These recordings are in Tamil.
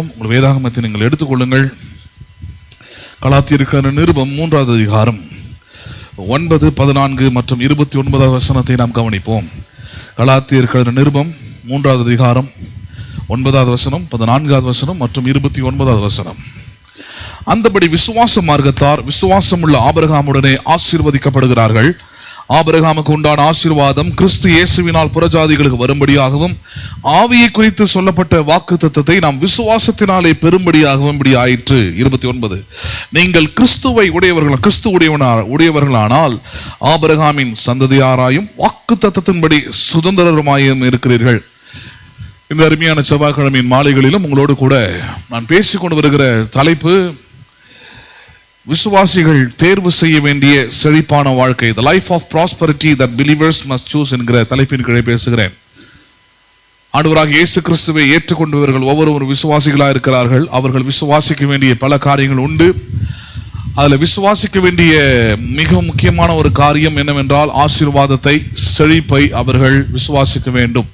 உங்கள் வேதாகமத்தை நீங்கள் எடுத்துக்கொள்ளுங்கள். கலாத்தியருக்கான நிருபம் 3வது அதிகாரம் 9, 14 மற்றும் 29வது வசனத்தை நாம் கவனிப்போம். கலாத்தியருக்கான நிருபம் 3வது அதிகாரம் 9வது வசனம், 14வது வசனம் மற்றும் 29வது வசனம். அந்தபடி விசுவாச மார்க்கத்தார் விசுவாசமுள்ள ஆபிரகாமுடனே ஆசீர்வதிக்கப்படுகிறார்கள். ஆபிரகாமுக்கு உண்டான ஆசீர்வாதம் கிறிஸ்து இயேசுவினால் புறஜாதிகளுக்கு வரும்படியாகவும், ஆவியை குறித்து சொல்லப்பட்ட வாக்குத்தத்தத்தை நாம் விசுவாசத்தினாலே பெறும்படியாகவும் இப்படி ஆயிற்று. 29, நீங்கள் கிறிஸ்துவை உடையவர்களானால் ஆபிரகாமின் சந்ததியாராயும் வாக்குத்தத்தத்தின்படி சுதந்திரமாயும் இருக்கிறீர்கள். இந்த அருமையான செவ்வாய்க்கிழமையின் மாலைகளிலும் உங்களோடு கூட நான் பேசிக்கொண்டு வருகிற தலைப்பு, விசுவாசிகள் தேர்வு செய்ய வேண்டிய செழிப்பான வாழ்க்கை, the life of prosperity that believers must choose என்கிற தலைப்பின் கீழே பேசுகிறேன். ஆண்டவராகிய இயேசு கிறிஸ்துவை ஏற்றுக்கொண்டவர்கள் ஒவ்வொருவரும் விசுவாசிகளாக இருக்கிறார்கள். அவர்கள் விசுவாசிக்க வேண்டிய பல காரியங்கள் உண்டு. அதில் விசுவாசிக்க வேண்டிய மிக முக்கியமான ஒரு காரியம் என்னவென்றால், ஆசீர்வாதத்தை, செழிப்பை அவர்கள் விசுவாசிக்க வேண்டும்.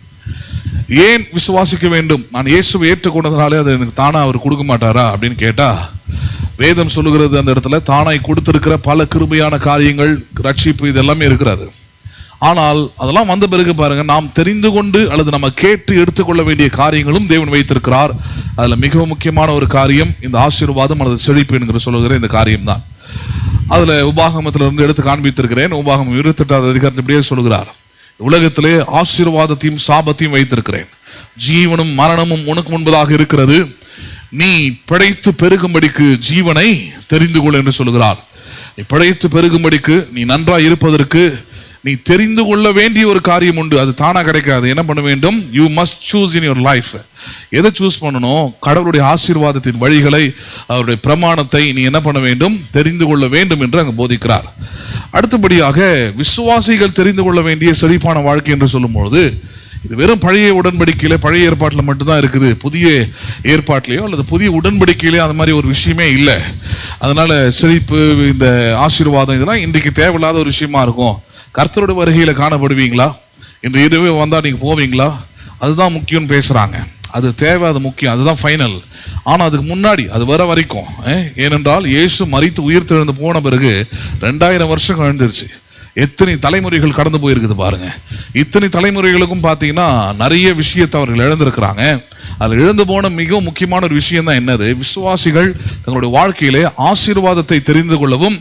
ஏன் விசுவாசிக்க வேண்டும்? நான் இயேசுவை ஏற்றுக்கொண்டதுனாலே அதை எனக்கு தானா அவர் கொடுக்க மாட்டாரா அப்படின்னு கேட்டா, வேதம் சொல்லுகிறது அந்த இடத்துல தானாய் கொடுத்திருக்கிற பல கிருபையான காரியங்கள், ரட்சிப்பு, இதெல்லாமே இருக்கிறது. ஆனால் அதெல்லாம் வந்த பிறகு பாருங்க, நாம் தெரிந்து கொண்டு அல்லது நம்ம கேட்டு எடுத்துக்கொள்ள வேண்டிய காரியங்களும் தேவன் வைத்திருக்கிறார். அதுல மிகவும் முக்கியமான ஒரு காரியம் இந்த ஆசீர்வாதம் அல்லது செழிப்பு என்கிற சொல்லுகிற இந்த காரியம் தான். அதுல உபாகமத்திலிருந்து எடுத்து காண்பித்திருக்கிறேன். உபாகமம் 28வது அதிகாரத்தில் இப்படியே சொல்லுகிறார், உலகத்திலே ஆசீர்வாதத்தையும் சாபத்தையும் வைத்திருக்கிறேன், ஜீவனும் மரணமும் உனக்கு முன்பதாக இருக்கிறது, நீ பிழைத்து பெருகும்படிக்கு ஜீவனை தெரிந்து கொள் என்று சொல்லுகிறார். நீ பிழைத்து பெருகும்படிக்கு, நீ நன்றாய் இருப்பதற்கு நீ தெரிந்து கொள்ள வேண்டிய ஒரு காரியம் உண்டு. அது தானா கிடைக்காது. என்ன பண்ண வேண்டும்? You must choose in your life. எதை சூஸ் பண்ணணும்? கடவுளுடைய ஆசீர்வாதத்தின் வழிகளை, அவருடைய பிரமாணத்தை நீ என்ன பண்ண வேண்டும்? தெரிந்து கொள்ள வேண்டும் என்று அங்கு போதிக்கிறார். அடுத்தபடியாக, விசுவாசிகள் தெரிந்து கொள்ள வேண்டிய செழிப்பான வாழ்க்கை என்று சொல்லும்போது, இது வெறும் பழைய உடன்படிக்கையில, பழைய ஏற்பாட்டில் மட்டும்தான் இருக்குது. புதிய ஏற்பாட்டிலேயோ அல்லது புதிய உடன்படிக்கையிலே அந்த மாதிரி ஒரு விஷயமே இல்லை. அதனால செழிப்பு, இந்த ஆசீர்வாதம், இதெல்லாம் இன்றைக்கு தேவையில்லாத ஒரு விஷயமா இருக்கும். கர்த்தருடைய வருகையில காணப்படுவீங்களா? இன்று இரவே வந்தா நீங்க போவீங்களா? அதுதான் முக்கியம்னு பேசுறாங்க. அது தேவை, அது முக்கியம், அதுதான் ஃபைனல். ஆனா அதுக்கு முன்னாடி அது வர வரைக்கும், ஏனென்றால் இயேசு மரித்து உயிர் தெழுந்து போன பிறகு 2000 வருஷம் கழிந்துருச்சு. எத்தனை தலைமுறைகள் கடந்து போயிருக்குது பாருங்க. இத்தனை தலைமுறைகளுக்கும் பார்த்தீங்கன்னா நிறைய விஷயத்தை அவர்கள் இழந்திருக்கிறாங்க. அதில் இழந்து போன மிகவும் முக்கியமான ஒரு விஷயம் தான் என்னது? விசுவாசிகள் தங்களுடைய வாழ்க்கையிலே ஆசீர்வாதத்தை தெரிந்து கொள்ளவும்,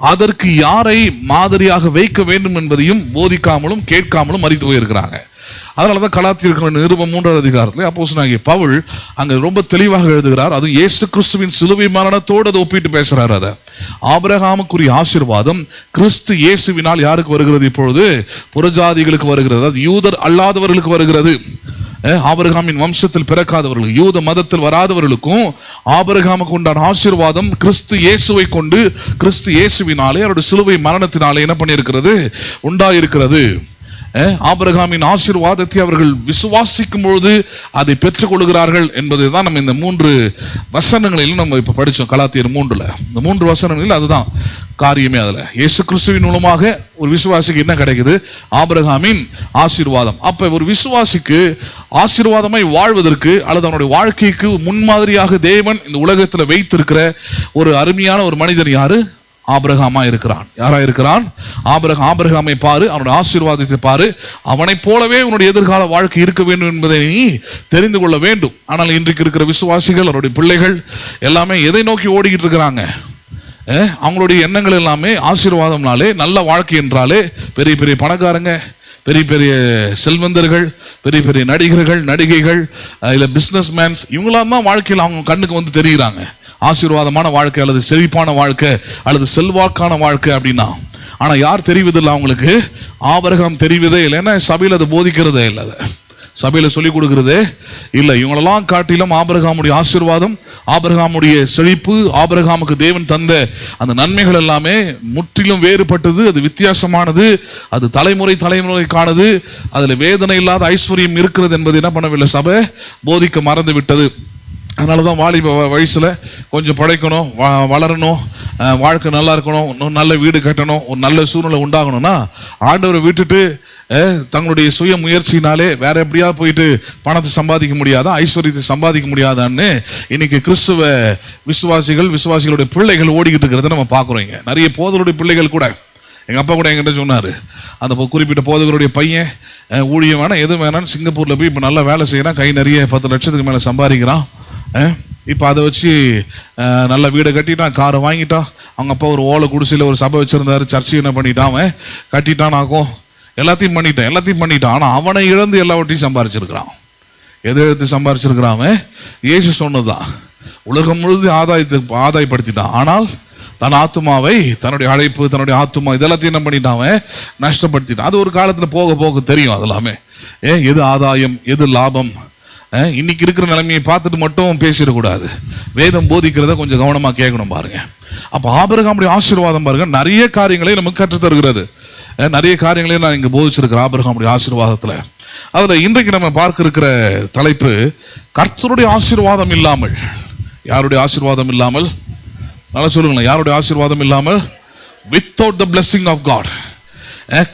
அதற்கு யாரை மாதிரியாக வைக்க வேண்டும் என்பதையும் போதிக்காமலும் கேட்காமலும் மரித்து போயிருக்கிறாங்க. அதனாலதான் கலாத்தியர் நிருபம் 3வது அதிகாரத்தில் அப்போஸ்தலனாகிய பவுல் அங்க ரொம்ப தெளிவாக எழுதுகிறார். அது இயேசு கிறிஸ்துவின் சிலுவை மரணத்தோடு அதை ஒப்பிட்டு பேசுறாரு. அதை ஆபிரகாமுக்குரிய ஆசீர்வாதம் கிறிஸ்து இயேசுவினால் யாருக்கு வருகிறது? இப்பொழுது புறஜாதிகளுக்கு வருகிறது, அது யூதர் அல்லாதவர்களுக்கு வருகிறது. ஆபிரகாமின் வம்சத்தில் பிறக்காதவர்கள், யூத மதத்தில் வராதவர்களுக்கும் ஆபிரகாமுக்கு உண்டான ஆசீர்வாதம் கிறிஸ்து இயேசுவை கொண்டு, கிறிஸ்து இயேசுவினாலே அவருடைய சிலுவை மரணத்தினாலே என்ன பண்ணியிருக்கிறது? உண்டாயிருக்கிறது. ஆபிரகாமின் ஆசீர்வாதத்தை அவர்கள் விசுவாசிக்கும் பொழுது அதை பெற்றுக் கொள்கிறார்கள் என்பதை தான் நம்ம இந்த 3 வசனங்களிலும் நம்ம இப்ப படிச்சோம். கலாத்தியர் 3ல இந்த 3 வசனங்களில் அதுதான் காரியமே. அதுல இயேசு கிறிஸ்துவின் மூலமாக ஒரு விசுவாசிக்கு என்ன கிடைக்குது? ஆபிரகாமின் ஆசீர்வாதம். அப்ப ஒரு விசுவாசிக்கு ஆசீர்வாதமாய் வாழ்வதற்கு அல்லது அவனுடைய வாழ்க்கைக்கு முன்மாதிரியாக தேவன் இந்த உலகத்துல வைத்திருக்கிற ஒரு அருமையான ஒரு மனிதன் யாரு? ஆபிரகாமா இருக்கிறான். யாரா இருக்கிறான்? ஆபிரகாமை பாரு, அவனுடைய ஆசீர்வாதத்தை பாரு, அவனை போலவே உன்னுடைய எதிர்கால வாழ்க்கை இருக்க வேண்டும் என்பதை நீ தெரிந்து கொள்ள வேண்டும். ஆனால் இன்றைக்கு இருக்கிற விசுவாசிகள், அவருடைய பிள்ளைகள் எல்லாமே எதை நோக்கி ஓடிக்கிட்டு இருக்கிறாங்க? அவங்களுடைய எண்ணங்கள் எல்லாமே ஆசீர்வாதம்னாலே, நல்ல வாழ்க்கை என்றாலே பெரிய பெரிய பணக்காரங்க, பெரிய பெரிய செல்வந்தர்கள், பெரிய பெரிய நடிகர்கள், நடிகைகள், இல்ல பிசினஸ் மேன்ஸ், இவங்களாம் தான் வாழ்க்கையில் அவங்க கண்ணுக்கு வந்து தெரிகிறாங்க. ஆசீர்வாதமான வாழ்க்கை அல்லது செழிப்பான வாழ்க்கை அல்லது செல்வாக்கான வாழ்க்கை அப்படின்னா. ஆனா யார் தெரிவதில்லை அவங்களுக்கு? ஆபிரகாம் தெரிவதே இல்லை. ஏன்னா சபையில் அது போதிக்கிறதே இல்லை, சபையில சொல்லிக் கொடுக்கிறதே இல்லை. இவங்களெல்லாம் காட்டிலும் ஆபிரகாமுடைய ஆசீர்வாதம், ஆபிரகாமுடைய செழிப்பு, ஆபிரகாமுக்கு தேவன் தந்த அந்த நன்மைகள் எல்லாமே முற்றிலும் வேறுபட்டது. அது வித்தியாசமானது, அது தலைமுறைக்கானது. அதுல வேதனை இல்லாத ஐஸ்வர்யம் இருக்கிறது என்பது என்ன பண்ணவில்லை? சபை போதிக்க மறந்து விட்டது. அதனாலதான் வாலிப வயசுல கொஞ்சம் படைக்கணும், வளரணும், வாழ்க்கை நல்லா இருக்கணும், நல்ல வீடு கட்டணும், ஒரு நல்ல சூழ்நிலை உண்டாகணும்னா ஆண்டவரை விட்டுட்டு தங்களுடைய சுய முயற்சினாலே வேற எப்படியா போயிட்டு பணத்தை சம்பாதிக்க முடியாதா, ஐஸ்வர்யத்தை சம்பாதிக்க முடியாதான்னு இன்னைக்கு கிறிஸ்துவ விசுவாசிகளுடைய பிள்ளைகள் ஓடிக்கிட்டு இருக்கிறத நம்ம பார்க்குறோம். நிறைய போதகருடைய பிள்ளைகள் கூட, எங்கள் அப்பா கூட என்கிட்ட சொன்னார், அந்த குறிப்பிட்ட போதகருடைய பையன் ஊழியம் வேணாம் எதுவும் வேணாம் சிங்கப்பூரில் போய் இப்போ நல்லா வேலை செய்கிறான், கை நிறைய 10 லட்சத்துக்கு மேலே சம்பாதிக்கிறான். இப்போ அதை வச்சு நல்ல வீடை கட்டிட்டான், காரை வாங்கிட்டான். அவங்க அப்பா ஒரு ஓலை குடிசையில் ஒரு சபை வச்சுருந்தாரு, சர்ச்சை என்ன பண்ணிட்டான், அவன் கட்டிட்டான், ஆகும் எல்லாத்தையும் பண்ணிட்டான். ஆனால் அவனை இழந்து எல்லாவற்றையும் சம்பாரிச்சிருக்கிறான். எதை எடுத்து சம்பாரிச்சிருக்கிறான்? இயேசு சொன்னதுதான், உலகம் முழுது ஆதாயப்படுத்திட்டான். ஆனால் தன் ஆத்துமாவை, தன்னுடைய அழைப்பு, தன்னுடைய ஆத்துமா இதெல்லாத்தையும் என்ன பண்ணிட்டான்? நஷ்டப்படுத்திட்டான். அது ஒரு காலத்தில் போக போக தெரியும் அதெல்லாமே. எது ஆதாயம் எது லாபம். இன்னைக்கு இருக்கிற நிலைமையை பார்த்துட்டு மட்டும் பேசிடக்கூடாது. வேதம் போதிக்கிறத கொஞ்சம் கவனமா கேட்கணும் பாருங்க. அப்ப ஆபிரகாமுடைய ஆசீர்வாதம் பாருங்க நிறைய காரியங்களை நமக்கு கற்றுத் தருகிறது. நிறைய காரியங்களையும் நான் இங்க போதிச்சிருக்கிறேன் ஆபிரகாமுடைய ஆசீர்வாதத்துல. அதுல இன்றைக்கு நம்ம பார்க்க இருக்கிற தலைப்பு, கர்த்தருடைய ஆசீர்வாதம் இல்லாமல். யாருடைய ஆசீர்வாதம் இல்லாமல்? நல்லா சொல்லுங்களேன், யாருடைய ஆசீர்வாதம் இல்லாமல்? Without the blessing of God.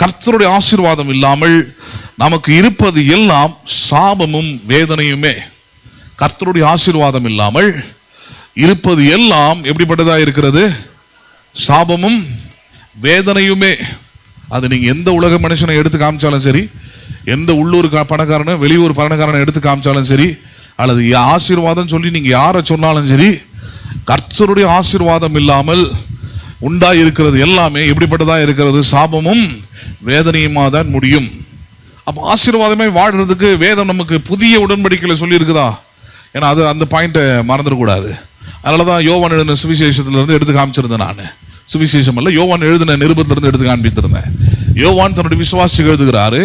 கர்த்தருடைய ஆசீர்வாதம் இல்லாமல் நமக்கு இருப்பது எல்லாம் சாபமும் வேதனையுமே. கர்த்தருடைய ஆசீர்வாதம் இல்லாமல் இருப்பது எல்லாம் எப்படிப்பட்டதா இருக்கிறது? சாபமும் வேதனையுமே. அது நீங்க எந்த உலக மனுஷனை எடுத்து காமிச்சாலும் சரி, எந்த உள்ளூர் பணக்காரனை வெளியூர் பணக்காரனை எடுத்து காமிச்சாலும் சரி, அல்லது ஆசீர்வாதம் சொல்லி நீங்க யாரை சொன்னாலும் சரி, கர்த்தருடைய ஆசீர்வாதம் இல்லாமல் உண்டாயிருக்கிறது எல்லாமே எப்படிப்பட்டதா இருக்கிறது? சாபமும் வேதனையுமா தான் முடியும். அப்போ ஆசீர்வாதமே வாழ்றதுக்கு வேதம் நமக்கு புதிய உடன்படிக்கையில சொல்லி இருக்குதா? ஏன்னா அது அந்த பாயிண்ட்டை மறந்துடக்கூடாது. அதனாலதான் யோவான் எழுதின சுவிசேஷத்துல இருந்து எடுத்து காமிச்சிருந்தேன். நான் சுவிசேஷம் அல்ல, யோவான் எழுதின நிருபத்திலிருந்து எடுத்து காண்பித்திருந்தேன். யோவான் தன்னுடைய விசுவாசி எழுதுகிறாரு,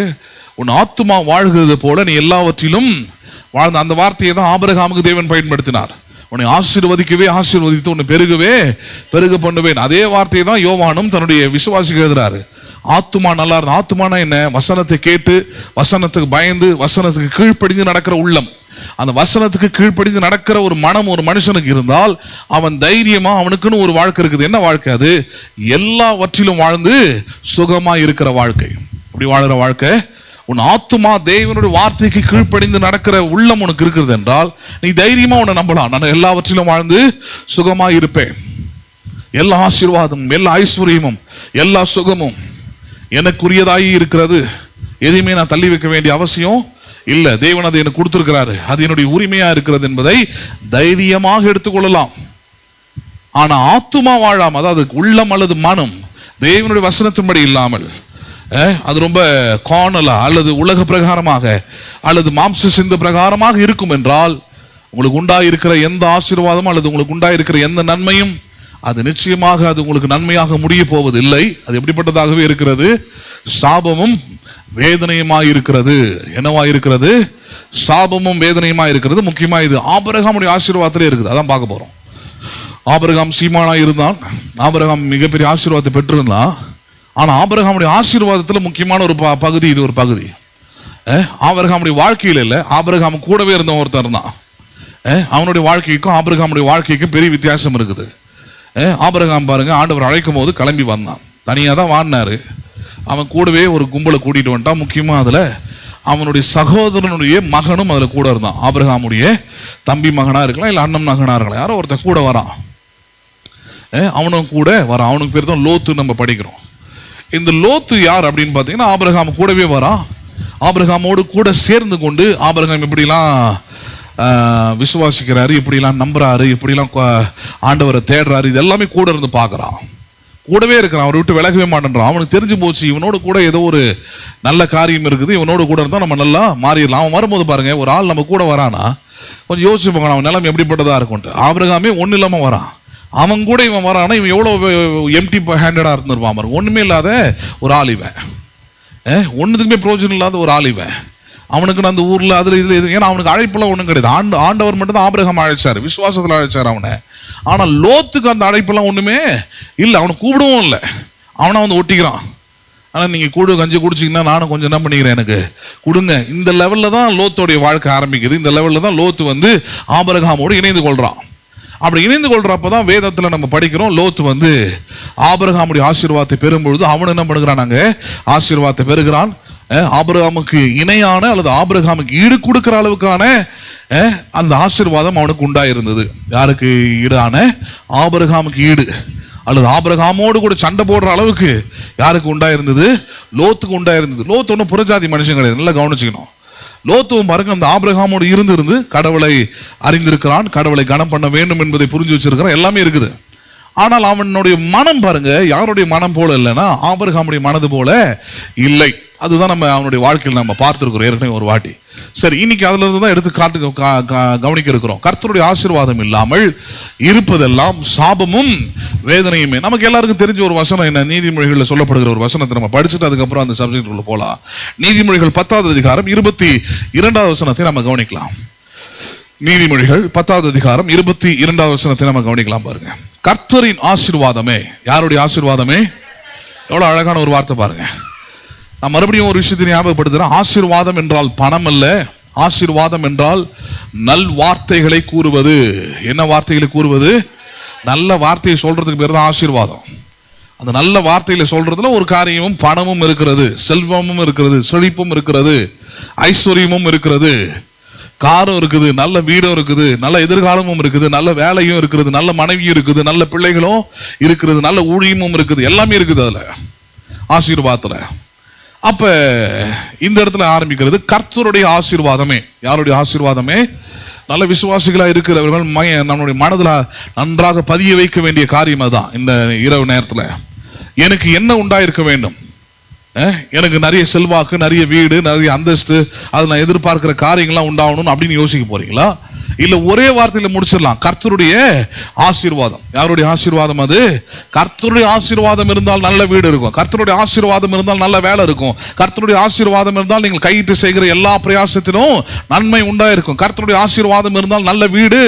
உன் ஆத்துமா வாழ்கிறது போல நீ எல்லாவற்றிலும் வாழ்ந்த. அந்த வார்த்தையை தான் ஆபிரகாமுக்கு தேவன் பயன்படுத்தினார். உன்னை ஆசீர்வதிக்கவே ஆசீர்வதித்து உன்னை பெருக பண்ணுவேன். அதே வார்த்தையை தான் யோவானும் தன்னுடைய விசுவாசிக்கு எழுதுறாரு. ஆத்துமா நல்லா இருந்த. ஆத்துமானா என்ன? வசனத்தை கேட்டு வசனத்துக்கு பயந்து வசனத்துக்கு கீழ்ப்படிந்து நடக்கிற உள்ளம். அந்த வசனத்துக்கு கீழ்ப்படிந்து நடக்கிற ஒரு மனம் ஒரு மனுஷனுக்கு இருந்தால் அவன் தைரியமா, அவனுக்குன்னு ஒரு வாழ்க்கை இருக்குது. என்ன வாழ்க்கை அது? எல்லாவற்றிலும் வாழ்ந்து சுகமா இருக்கிற வாழ்க்கை. அப்படி வாழுற வாழ்க்கை. உன் ஆத்துமா தேவனுடைய வார்த்தைக்கு கீழ்ப்படிந்து நடக்கிற உள்ளம் உனக்கு இருக்கிறது என்றால் நீ தைரியமா உன்னை நம்பலாம். நான் எல்லாவற்றிலும் வாழ்ந்து சுகமா இருப்பேன். எல்லா ஆசீர்வாதமும் எல்லா ஐஸ்வர்யமும் எல்லா சுகமும் எனக்குரியதாகி இருக்கிறது. எதையுமே நான் தள்ளி வைக்க வேண்டிய அவசியம் இல்லை. தேவன் அதை எனக்கு கொடுத்திருக்கிறாரு, அது என்னுடைய உரிமையா இருக்கிறது என்பதை தைரியமாக எடுத்துக்கொள்ளலாம். ஆனா ஆத்துமா வாழாம, அதாவது உள்ளம் அல்லது மனம் தேவனுடைய வசனத்தின்படி இல்லாமல், அது ரொம்ப காணலா அல்லது உலக பிரகாரமாக அல்லது மாம்ச சிந்த பிரகாரமாக இருக்கும் என்றால் உங்களுக்கு உண்டாயிருக்கிற எந்த ஆசீர்வாதமும் அல்லது உங்களுக்கு உண்டாயிருக்கிற எந்த நன்மையும் அது நிச்சயமாக அது உங்களுக்கு நன்மையாக முடிய போவது இல்லை. அது எப்படிப்பட்டதாகவே இருக்கிறது? சாபமும் வேதனையுமாய் இருக்கிறது. என்னவாய் இருக்கிறது? சாபமும் வேதனையுமாய் இருக்கிறது. முக்கியமா இது ஆபிரகாமுடைய ஆசீர்வாதத்திலே இருக்குது. அதான் பார்க்க போறோம். ஆபிரகாம் சீமானாய் இருந்தான். ஆபிரகாம் மிகப்பெரிய ஆசீர்வாதத்தை பெற்றிருந்தான். ஆனா ஆபிரகாமுடைய ஆசீர்வாதத்துல முக்கியமான ஒரு பகுதி இது. ஒரு பகுதி ஆபிரகாமுடைய வாழ்க்கையில இல்ல, ஆபிரகாம் கூடவே இருந்த ஒருத்தர் தான். அவனுடைய வாழ்க்கைக்கும் ஆபிரகாமுடைய வாழ்க்கைக்கும் பெரிய வித்தியாசம் இருக்குது. ஆபிரகாம் பாருங்க, ஆண்டவர் அழைக்கும் போது கிளம்பி வந்தான். தனியா தான் வாழ்னாரு. அவன் கூடவே ஒரு கும்பலை கூட்டிட்டு வந்துட்டான். முக்கியமா அதுல அவனுடைய சகோதரனுடைய மகனும் அதுல கூட இருந்தான். ஆபிரகாமுடைய தம்பி மகனா இருக்கலாம், இல்ல அண்ணன் மகனா இருக்கலாம், யாரோ ஒருத்தன் கூட வரான். அவனும் கூட வரான். அவனுக்கு பேர் தான் லோத்து. நம்ம படிக்கிறோம். இந்த லோத்து யார் அப்படின்னு பார்த்தீங்கன்னா, ஆபிரகாம் கூடவே வரான். ஆபிரகாமோடு கூட சேர்ந்து கொண்டு ஆபிரகாம் இப்படிலாம் விசுவாசிக்கிறாரு, இப்படிலாம் நம்புறாரு, இப்படிலாம் ஆண்டவரை தேடுறாரு, இது எல்லாமே கூட இருந்து பார்க்குறான். கூடவே இருக்கிறான், அவரை விட்டு விலகவே மாட்டேன்றான். அவனுக்கு தெரிஞ்சு போச்சு, இவனோடு கூட ஏதோ ஒரு நல்ல காரியம் இருக்குது, இவனோடு கூட இருந்தால் நம்ம நல்லா மாறிடலாம். அவன் வரும்போது பாருங்க, ஒரு ஆள் நம்ம கூட வரானா கொஞ்சம் யோசிச்சு பார்க்கணும், அவன் நிலைமை எப்படிப்பட்டதா இருக்கும்ட்டு. ஆபிரகாமே ஒன்றும் இல்லாமல் வரான். அவன் கூட இவன் வரானா, இவன் எவ்வளோ எம்டி ஹேண்டடா இருந்திருப்பான் பாருங்க. ஒன்றுமே இல்லாத ஒரு ஆள் இவன், ஒன்றுத்துக்குமே பிரயோஜனம் இல்லாத ஒரு ஆள் இவன். அவனுக்கு அந்த ஊர்ல அதுல இது, ஏன்னா அவனுக்கு அழைப்பெல்லாம் ஒன்றும் கிடையாது. ஆண்டவர் மட்டும் தான் ஆபிரகாம் அழைச்சாரு, விசுவாசத்தில் அழைச்சார் அவனை. ஆனா லோத்துக்கு அந்த அழைப்பெல்லாம் ஒண்ணுமே இல்லை. அவனை கூப்பிடவும் இல்லை, அவனை வந்து ஒட்டிக்கிறான். ஆனால் நீங்கள் கஞ்சி குடிச்சிங்கன்னா நானும் கொஞ்சம் என்ன பண்ணிக்கிறேன், எனக்கு கொடுங்க. இந்த லெவலில் தான் லோத்தோடைய வாழ்க்கை ஆரம்பிக்குது. இந்த லெவலில் தான் லோத்து வந்து ஆபிரகாமோடு இணைந்து கொள்கிறான். அப்படி இணைந்து கொள்றப்ப தான் வேதத்தில் நம்ம படிக்கிறோம், லோத்து வந்து ஆபிரகாமுடைய ஆசீர்வாதத்தை பெறும்பொழுது அவன் என்ன பண்ணுகிறான், நாங்கள் ஆசீர்வாதத்தை பெறுகிறான். ஆபிரகாமுக்கு இணையான அல்லது ஆபிரகாமுக்கு ஈடு கொடுக்கிற அளவுக்கான அந்த ஆசீர்வாதம் அவனுக்கு உண்டாயிருந்தது. யாருக்கு ஈடான? ஆபிரகாமுக்கு ஈடு அல்லது ஆபிரகாமோடு கூட சண்டை போடுற அளவுக்கு யாருக்கு உண்டாயிருந்தது? லோத்துக்கு உண்டாயிருந்தது. லோத்து ஒன்றும் புறஜாதி மனுஷன் கிடையாது, நல்லா கவனிச்சுக்கணும். லோத்துவும் பாருங்க அந்த ஆபிரகாமோடு இருந்து கடவுளை அறிந்திருக்கிறான், கடவுளை கனம் பண்ண வேண்டும் என்பதை புரிஞ்சு வச்சிருக்கிறான், எல்லாமே இருக்குது. ஆனால் அவனுடைய மனம் பாருங்க யாருடைய மனம் போல இல்லைன்னா ஆபிரகாமுடைய மனது போல இல்லை. அதுதான் நம்ம அவனுடைய வாழ்க்கையில் நம்ம பார்த்துருக்கிறோம் ஏற்கனவே ஒரு வாட்டி. சரி, இன்னைக்கு அதுல இருந்து தான் எடுத்து கவனிக்க இருக்கிறோம். கர்த்தருடைய ஆசீர்வாதம் இல்லாமல் இருப்பதெல்லாம் சாபமும் வேதனையுமே. நமக்கு எல்லாருக்கும் தெரிஞ்ச ஒரு வசனம் என்ன? நீதிமொழிகளில் சொல்லப்படுகிற ஒரு வசனத்தை நம்ம படிச்சுட்டு அதுக்கப்புறம் அந்த சப்ஜெக்ட் உள்ள போலாம். நீதிமொழிகள் 10வது அதிகாரம் 22வது வசனத்தை நம்ம கவனிக்கலாம். நீதிமொழிகள் 10வது அதிகாரம் 22வது வசனத்தை நம்ம கவனிக்கலாம். பாருங்க, கர்த்தரின் ஆசீர்வாதமே. யாருடைய ஆசீர்வாதமே? எவ்வளவு அழகான ஒரு வார்த்தை பாருங்க. நான் மறுபடியும் ஒரு விஷயத்தை ஞாபகப்படுத்துறேன். ஆசீர்வாதம் என்றால் பணம் அல்ல, ஆசீர்வாதம் என்றால் நல் வார்த்தைகளை கூறுவது. என்ன வார்த்தைகளை கூறுவது? நல்ல வார்த்தையை சொல்றதுக்கு பேர் தான் ஆசீர்வாதம். அந்த நல்ல வார்த்தையில சொல்றதுல ஒரு காரியமும் பணமும் இருக்கிறது, செல்வமும் இருக்கிறது, செழிப்பும் இருக்கிறது, ஐஸ்வர்யமும் இருக்கிறது, காரும் இருக்குது, நல்ல வீடும் இருக்குது, நல்ல எதிர்காலமும் இருக்குது, நல்ல வேலையும் இருக்குது, நல்ல மனைவியும் இருக்குது, நல்ல பிள்ளைகளும் இருக்கிறது, நல்ல ஊழியமும் இருக்குது, எல்லாமே இருக்குது அதுல ஆசீர்வாதத்துல. அப்ப இந்த இடத்துல ஆரம்பிக்கிறது கர்த்தருடைய ஆசீர்வாதமே. யாருடைய ஆசீர்வாதமே? நல்ல விசுவாசிகளா இருக்கிறவர்கள் நம்முடைய மனதில் நன்றாக பதிய வைக்க வேண்டிய காரியம் அதுதான். இந்த இரவு நேரத்துல எனக்கு என்ன உண்டாயிருக்க வேண்டும்? எனக்கு நிறைய செல்வாக்கு, நிறைய வீடு, நிறைய அந்தஸ்து, அது நான் எதிர்பார்க்கிற காரியங்கள்லாம் உண்டாகணும் அப்படின்னு யோசிக்க போறீங்களா? இல்ல ஒரே வார்த்தையில முடிச்சிடலாம், கர்த்தருடைய ஆசீர்வாதம். யாருடைய ஆசீர்வாதம் அது? கர்த்தருடைய ஆசீர்வாதம் இருந்தால் நல்ல வீடு இருக்கும், கர்த்தருடைய ஆசீர்வாதம் இருந்தால் நல்ல வேலை இருக்கும், கர்த்தருடைய ஆசீர்வாதம் இருந்தால் நீங்கள் கையிட்டு செய்கிற எல்லா பிரயாசத்திலும் நன்மை உண்டாயிருக்கும், கர்த்தருடைய ஆசீர்வாதம் இருந்தால் நல்ல வீடு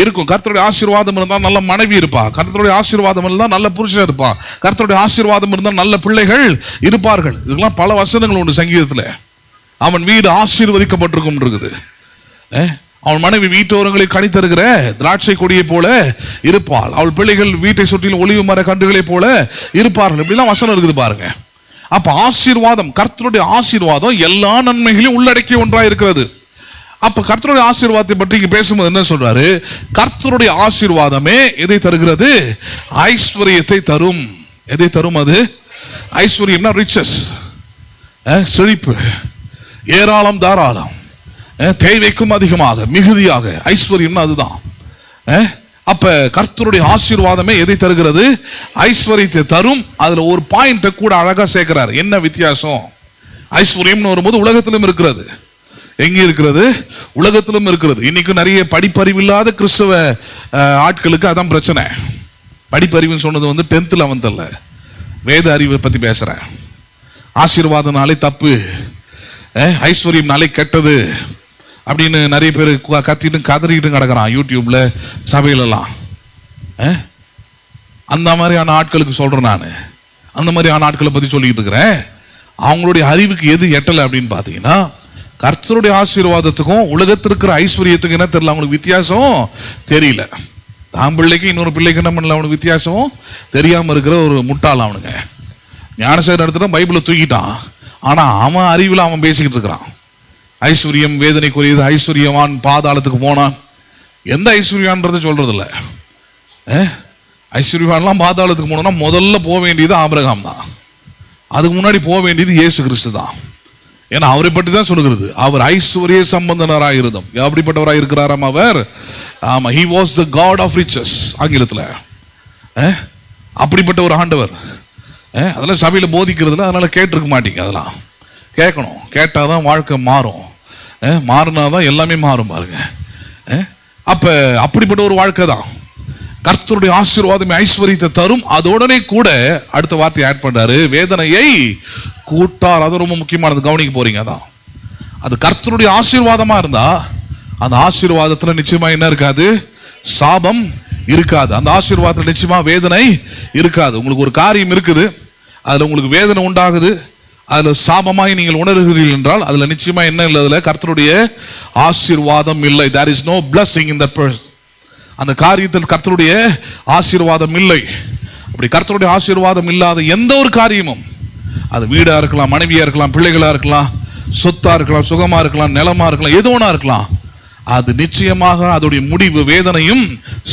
இருக்கும், கர்த்தருடைய ஆசீர்வாதம் இருந்தால் நல்ல மனைவி இருப்பா, கர்த்தருடைய ஆசீர்வாதம் இருந்தால் நல்ல புருஷன் இருப்பா, கர்த்தருடைய ஆசீர்வாதம் இருந்தால் நல்ல பிள்ளைகள் இருப்பார்கள். இதெல்லாம் பல வசனங்கள் உண்டு சங்கீதத்துல. அவன் வீடு ஆசீர்வதிக்கப்பட்டிருக்கும் இருக்குது. அவன் மனைவி வீட்டோரங்களை கனி தருகிற திராட்சை கொடியை போல இருப்பாள், அவள் பிள்ளைகள் வீட்டை சுற்றிலும் ஒலிவு மர கன்றுகளை போல இருப்பார்கள். இப்படிலாம் வசனம் இருக்குது பாருங்க. அப்ப ஆசீர்வாதம், கர்த்தருடைய ஆசீர்வாதம் எல்லா நன்மைகளையும் உள்ளடக்கிய ஒன்றாக இருக்கிறது. அப்ப கர்த்தருடைய ஆசீர்வாதத்தை பற்றி பேசும்போது என்ன சொல்றாரு? கர்த்தருடைய ஆசீர்வாதமே எதை தருகிறது? ஐஸ்வர்யத்தை தரும். எதை தரும் அது? ஐஸ்வர்யம்னா ரிச்சஸ், செழிப்பு, ஏராளம், தாராளம், தேவைக்கும் அதிகமாக, மிகுதியாக. ஐஸ்வர்யம் அதுதான். அப்ப கர்த்தருடைய ஆசீர்வாதமே எதை தருகிறது? ஐஸ்வர்யத்தை தரும். அதுல ஒரு பாயிண்ட் கூட அழகா சேர்க்கிறார். என்ன வித்தியாசம்? ஐஸ்வர்யம்னு வரும்போது உலகத்திலும் இருக்கிறது. எங்க இருக்கிறது? உலகத்திலும் இருக்கிறது. இன்னைக்கு நிறைய படிப்பறிவில்லாத கிறிஸ்தவ ஆட்களுக்கு அதான் பிரச்சனை. படிப்பறிவுன்னு சொன்னது 10th 11th அல்ல, வேத அறிவை பத்தி பேசுறேன். ஆசீர்வாதனாலே தப்பு, ஐஸ்வர்யம்னாலே கெட்டது அப்படின்னு நிறைய பேர் கத்திட்டு கதறிக்கிட்டு கிடக்கிறான் யூடியூப்ல, சபையிலலாம். அந்த மாதிரியான ஆட்களுக்கு சொல்றேன் நான். அந்த மாதிரியான ஆட்களை பத்தி சொல்லிட்டு இருக்கிறேன். அவங்களுடைய அறிவுக்கு எது எட்டலை அப்படின்னு பாத்தீங்கன்னா, கர்த்தருடைய ஆசீர்வாதத்துக்கும் உலகத்திற்கு இருக்கிற ஐஸ்வர்யத்துக்கு என்ன தெரியல, அவங்களுக்கு வித்தியாசம் தெரியல. தான் பிள்ளைக்கு இன்னொரு பிள்ளைக்கு என்ன பண்ணல அவனுக்கு வித்தியாசம் தெரியாம இருக்கிற ஒரு முட்டாள் அவனுங்க. ஞானசேகரன் எடுத்துட்டு பைபிளை தூக்கிட்டான், ஆனா அவன் அறிவில் அவன் பேசிக்கிட்டு இருக்கிறான். ஐஸ்வர்யம் வேதனைக்குரியது, ஐஸ்வர்யவான் பாதாளத்துக்கு போனான். எந்த ஐஸ்வர்யான்றதை சொல்றது இல்லை. ஐஸ்வர்யவான்லாம் பாதாளத்துக்கு போனோம்னா முதல்ல போக வேண்டியது ஆபிரகாம் தான். அதுக்கு முன்னாடி போக வேண்டியது இயேசு கிறிஸ்து தான். ஏன்னா அவரை பற்றி தான் சொல்லுகிறது, அவர் ஐஸ்வர்ய சம்பந்தனராக இருந்தோம். எப்படிப்பட்டவராக இருக்கிறாராம் அவர்? ஆமா, he was the God of riches ஆங்கிலத்தில். அப்படிப்பட்ட ஒரு ஆண்டவர். அதெல்லாம் சபையில போதிக்கிறதுல, அதனால கேட்டிருக்க மாட்டீங்க. அதெல்லாம் கேட்கணும், கேட்டாதான் வாழ்க்கை மாறும், மாறினாதான் எல்லாமே மாறும் பாருங்க. அப்ப அப்படிப்பட்ட ஒரு வாழ்க்கை தான். கர்த்தருடைய ஆசீர்வாதம் ஐஸ்வர்யத்தை தரும். அதோடனே கூட அடுத்த வார்த்தை ஆட் பண்றாரு, வேதனையை கூட்டார். அது ரொம்ப முக்கியமானது, கவனிக்க போறீங்க. அதான் அது கர்த்தருடைய ஆசீர்வாதமா இருந்தா அந்த ஆசீர்வாதத்துல நிச்சயமா என்ன இருக்காது? சாபம் இருக்காது. அந்த ஆசீர்வாதத்துல நிச்சயமா வேதனை இருக்காது. உங்களுக்கு ஒரு காரியம் இருக்குது, அதுல உங்களுக்கு வேதனை உண்டாகுது, அதுல சாபமாய் நீங்கள் உணர்கிறீர்கள் என்றால் அதுல நிச்சயமா என்ன இல்லை? அதுல கர்த்தருடைய ஆசீர்வாதம் இல்லை. there is no blessing in that person. அந்த காரியத்தில் கர்த்தருடைய ஆசீர்வாதம் இல்லை. அப்படி கர்த்தருடைய ஆசீர்வாதம் இல்லாத எந்த ஒரு காரியமும் அது வீடா இருக்கலாம், மனைவியா இருக்கலாம், பிள்ளைகளா இருக்கலாம், சொத்தா இருக்கலாம், சுகமா இருக்கலாம், நிலமா இருக்கலாம், எது ஒன்றா இருக்கலாம். அது நிச்சயமாக அதோடைய முடிவு வேதனையும்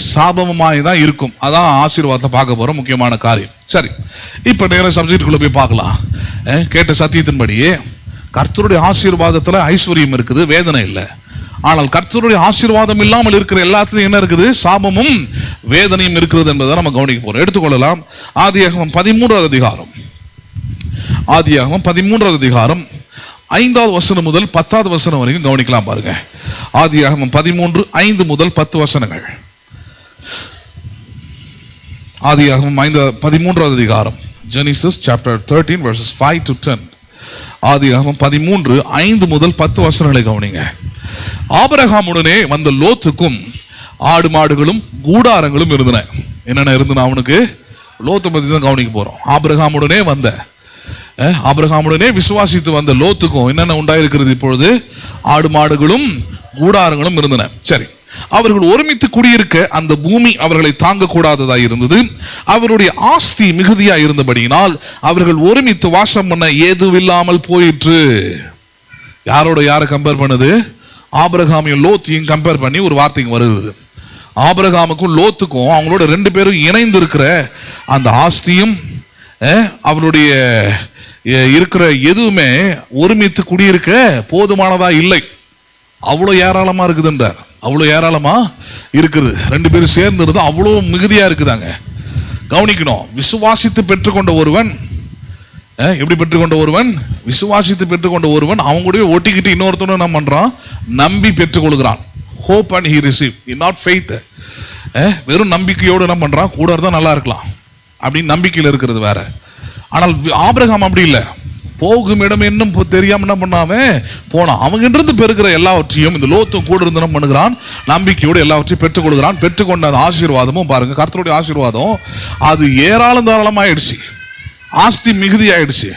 சாபமுமாய் தான் இருக்கும். அதான் ஆசீர்வாதத்தை பார்க்க போற முக்கியமான காரியம். சரி, இப்ப நேரம் சப்ஜெக்டுக்குள்ள போய் பார்க்கலாம். கேட்ட சத்தியத்தின்படியே கர்த்தருடைய ஆசீர்வாதத்துல ஐஸ்வர்யம் இருக்குது, வேதனை இல்லை. ஆனால் கர்த்தருடைய ஆசீர்வாதம் இல்லாமல் இருக்கிற எல்லாத்துலயும் என்ன இருக்குது? சாபமும் வேதனையும் இருக்கிறது என்பதை நம்ம கவனிக்க போறோம். எடுத்துக்கொள்ளலாம். ஆதியாகமம் 13வது அதிகாரம். ஆதியாகமம் 13வது அதிகாரம் 5வது வசனம் முதல் 10வது வசனம் வரைக்கும் கவனிக்கலாம் பாருங்க. ஆதியாகமம் 13, 5 முதல் 10 வசனங்கள். ஆதியாகமம் 13வது அதிகாரம், ஜெனிசிஸ் சாப்டர் 13 verses 5 to 10. ஆதியாகமம் 13, 5 முதல் 10 வசனங்களை கவனிங்க. ஆபிரகாமுடனே வந்த லோத்துக்கும் ஆடு மாடுகளும் கூடாரங்களும் இருந்தன. என்னென்ன இருந்தன அவனுக்கு? லோத்தை பத்தி தான் கவனிக்க போறோம். ஆபிரகாமுடனே விசுவாசித்து வந்த லோத்துக்கும் என்னென்ன உண்டாயிருக்கிறது? இப்பொழுது ஆடு மாடுகளும் கூடாரங்களும் இருந்தன. சரி, அவர்கள் ஒருமித்து குடியிருக்க அந்த பூமி அவர்களை தாங்க கூடாததாய் இருந்தது. அவருடைய ஆஸ்தி மிகுதியா இருந்தபடியினால் அவர்கள் ஒருமித்து வாசம் பண்ண ஏதுவில்லாமல் போயிற்று. யாரோட யாரை கம்பேர் பண்ணுது? ஆபிரகாமையும் லோத்தையும் கம்பேர் பண்ணி ஒரு வார்த்தைக்கு வருகிறது. ஆபிரகாமுக்கும் லோத்துக்கும் அவங்களோட 2 பேரும் இணைந்து இருக்கிற அந்த ஆஸ்தியும் அவருடைய இருக்கிற எதுவுமே ஒருமித்து குடியிருக்க போதுமானதா இல்லை. அவ்வளவு ஏராளமா இருக்குதுன்றார். அவ்வளவு ஏராளமா இருக்குது. 2 பேரும் சேர்ந்து இருந்தா அவ்வளவு மிகுதியா இருக்குதாங்க. கவனிக்கணும். விசுவாசித்து பெற்றுக்கொண்ட ஒருவன், எப்படி பெற்றுக்கொண்ட ஒருவன்? விசுவாசித்து பெற்றுக்கொண்ட ஒருவன் அவங்களுடைய ஒட்டிக்கிட்டு இன்னொருத்தனும் என்ன பண்றான்? நம்பி பெற்றுக்கொள்கிறான். hope and he receive, not faith. வெறும் நம்பிக்கையோடு என்ன பண்றான்? கூட இருந்தா நல்லா இருக்கலாம் அப்படின்னு நம்பிக்கையில் இருக்கிறது வேற. ஆனால் ஆபிரகாம் அப்படி இல்லை. போகும் இடம் இன்னும் தெரியாம என்ன பண்ணாம போனான். அவங்க இருந்து பெறுகிற எல்லாவற்றையும் இந்த லோத்தும் கூட இருந்து என்ன பண்ணுகிறான்? நம்பிக்கையோடு எல்லாவற்றையும் பெற்றுக்கொள்கிறான். பெற்றுக்கொண்ட ஆசீர்வாதமும் பாருங்க, கர்த்தருடைய ஆசீர்வாதம் அது ஏராளம் தாராளமாயிடுச்சு. ஆஸ்தி மிகுதி ஆயிடுச்சு.